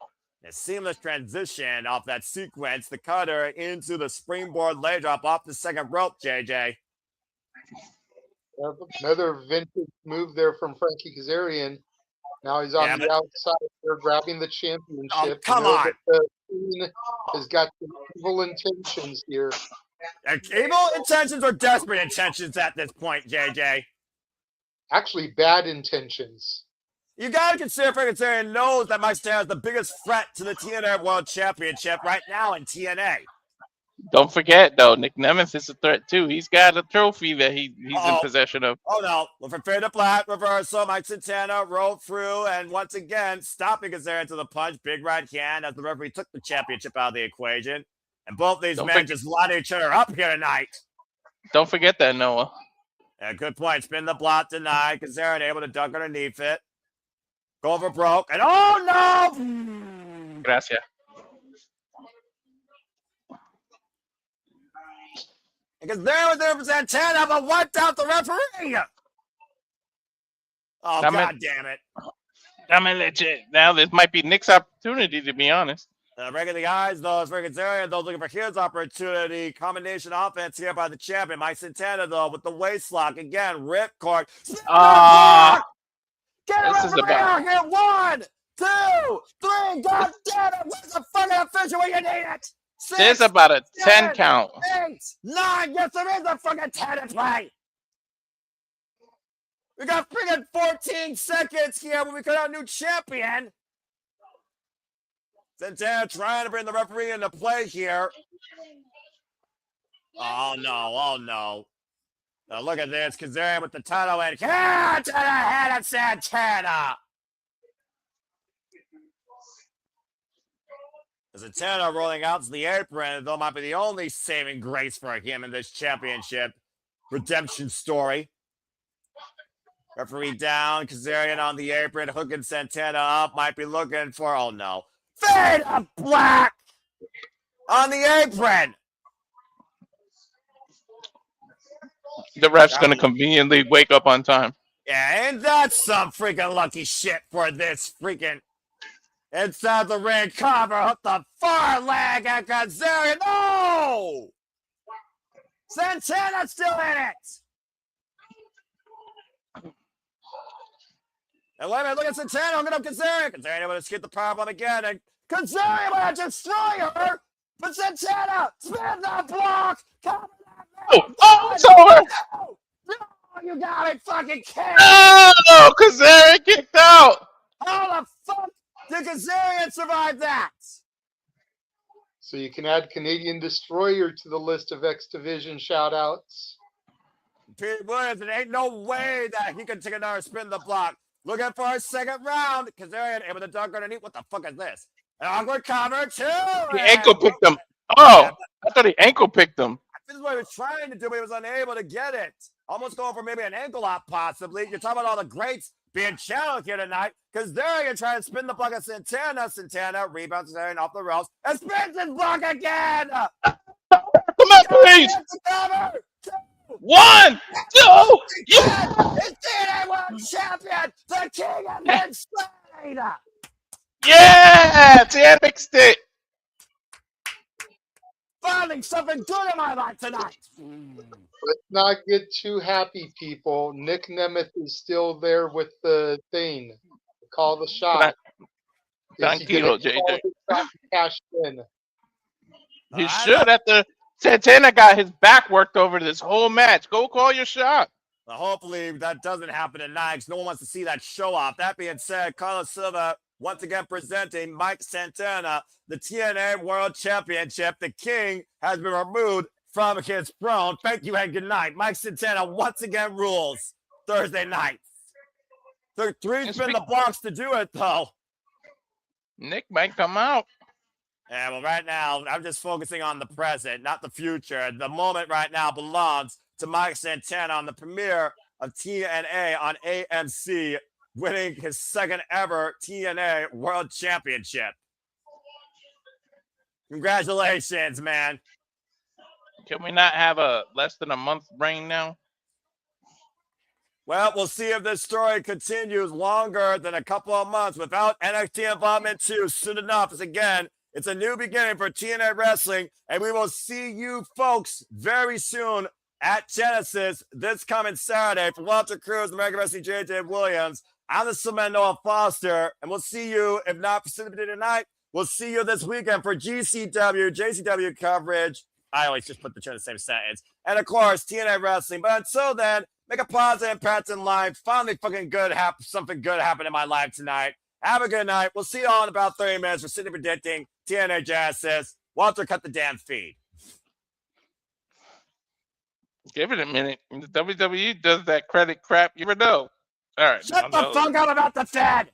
A seamless transition off that sequence. The cutter into the springboard leg drop off the second rope, JJ. Another vintage move there from Frankie Kazarian. Now he's on the outside there grabbing the championship. Oh, come on. The team has got some evil intentions here. Evil intentions or desperate intentions at this point, JJ? Actually, bad intentions. You got to consider Kazarian knows that Mike Santana is the biggest threat to the TNA World Championship right now in TNA. Don't forget, though, Nick Nemeth is a threat, too. He's got a trophy that he's in possession of. Oh, no. Well, for Fade to Black reversal, Mike Santana rolled through and once again stopping Kazarian to the punch. Big right hand as the referee took the championship out of the equation. And both these men just lining each other up here tonight. Don't forget that, Noah. Yeah, good point. Spin the block denied. Kazarian able to duck underneath it. Go over broke. And oh, no! Gracias. Because there was there for Santana, but wiped out the referee. Oh, God damn it. Now this might be Nick's opportunity, to be honest. Breaking the eyes, though, is for Kazarian, though, looking for his opportunity. Combination offense here by the champion. Mike Santana, though, with the waist lock. Again, ripcord. Get a referee out here. 1, 2, 3. God damn it. Where's the fucking official when you need it? 6, There's about a 10 count. 8, 9. Yes, there is a fucking 10 in play. We got freaking 14 seconds here when we got our new champion. Santana trying to bring the referee into play here. Oh, no. Oh, no. Now look at this. Kazarian with the title and to the head of Santana. Santana rolling out to the apron, though might be the only saving grace for him in this championship redemption story. Referee down, Kazarian on the apron, hooking Santana up, might be looking for, oh no. Fade to Black on the apron. The ref's going to conveniently wake up on time. Yeah, and that's some freaking lucky shit for this freaking inside the ring cover. Hook the far leg at Kazarian. No! Santana's still in it. And wait a minute, look at Santana hooking up Kazarian. Kazarian able to skip the powerbomb again. And Kazarian will destroy her. But Santana spin the block. Oh, it's over. No, you got it, fucking kid. No, Kazarian kicked out. How the fuck did Kazarian survive that? So you can add Canadian Destroyer to the list of X Division shout-outs. Pete Williams, it ain't no way that he can take another spin the block. Looking for a second round. Kazarian able to dunk underneath. What the fuck is this? An awkward cover, too. He ankle picked him. Oh, I thought he ankle picked him. This is what he was trying to do, but he was unable to get it. Almost going for maybe an ankle lock, possibly. You're talking about all the greats being challenged here tonight. Kazarian trying to spin the block of Santana. Santana rebounds Kazarian off the rails and spins his block again. Come on, please. 1, 2, yeah. It's TNA World Champion, the King of Mid-Slade. Yeah, Tan mixed it. Finding something good in my life tonight. Let's not get too happy, people. Nick Nemeth is still there with the thing. Call the shot. Tranquilo, JJ. Cash in. He should after Santana got his back worked over this whole match. Go call your shot. Well, hopefully that doesn't happen tonight because no one wants to see that show off. That being said, Carlos Silva once again presenting Mike Santana, the TNA World Championship. The King has been removed from his throne. Thank you and good night. Mike Santana once again rules Thursday night. Took 3 spin the blocks to do it, though. Nick might come out. Yeah, well, right now, I'm just focusing on the present, not the future. The moment right now belongs to Mike Santana on the premiere of TNA on AMC, winning his second ever TNA World Championship. Congratulations, man. Can we not have a less than a month reign now? Well, we'll see if this story continues longer than a couple of months without NXT involvement too. Soon enough, as again, it's a new beginning for TNA Wrestling, and we will see you folks very soon at Genesis this coming Saturday. For Walter Cruz, American Wrestling JJ Williams, I'm the Cement Noah Foster, and we'll see you, if not for Cinematic tonight, we'll see you this weekend for GCW, JCW coverage I always just put the two in the same sentence. And of course, TNA Wrestling. But until then, make a positive impact in life. Finally, something good happened in my life tonight. Have a good night. We'll see you all in about 30 minutes for City Predicting TNA Genesis. Walter, cut the damn feed. Give it a minute. The WWE does that credit crap. You never know. All right. Shut the fuck up about the Fed.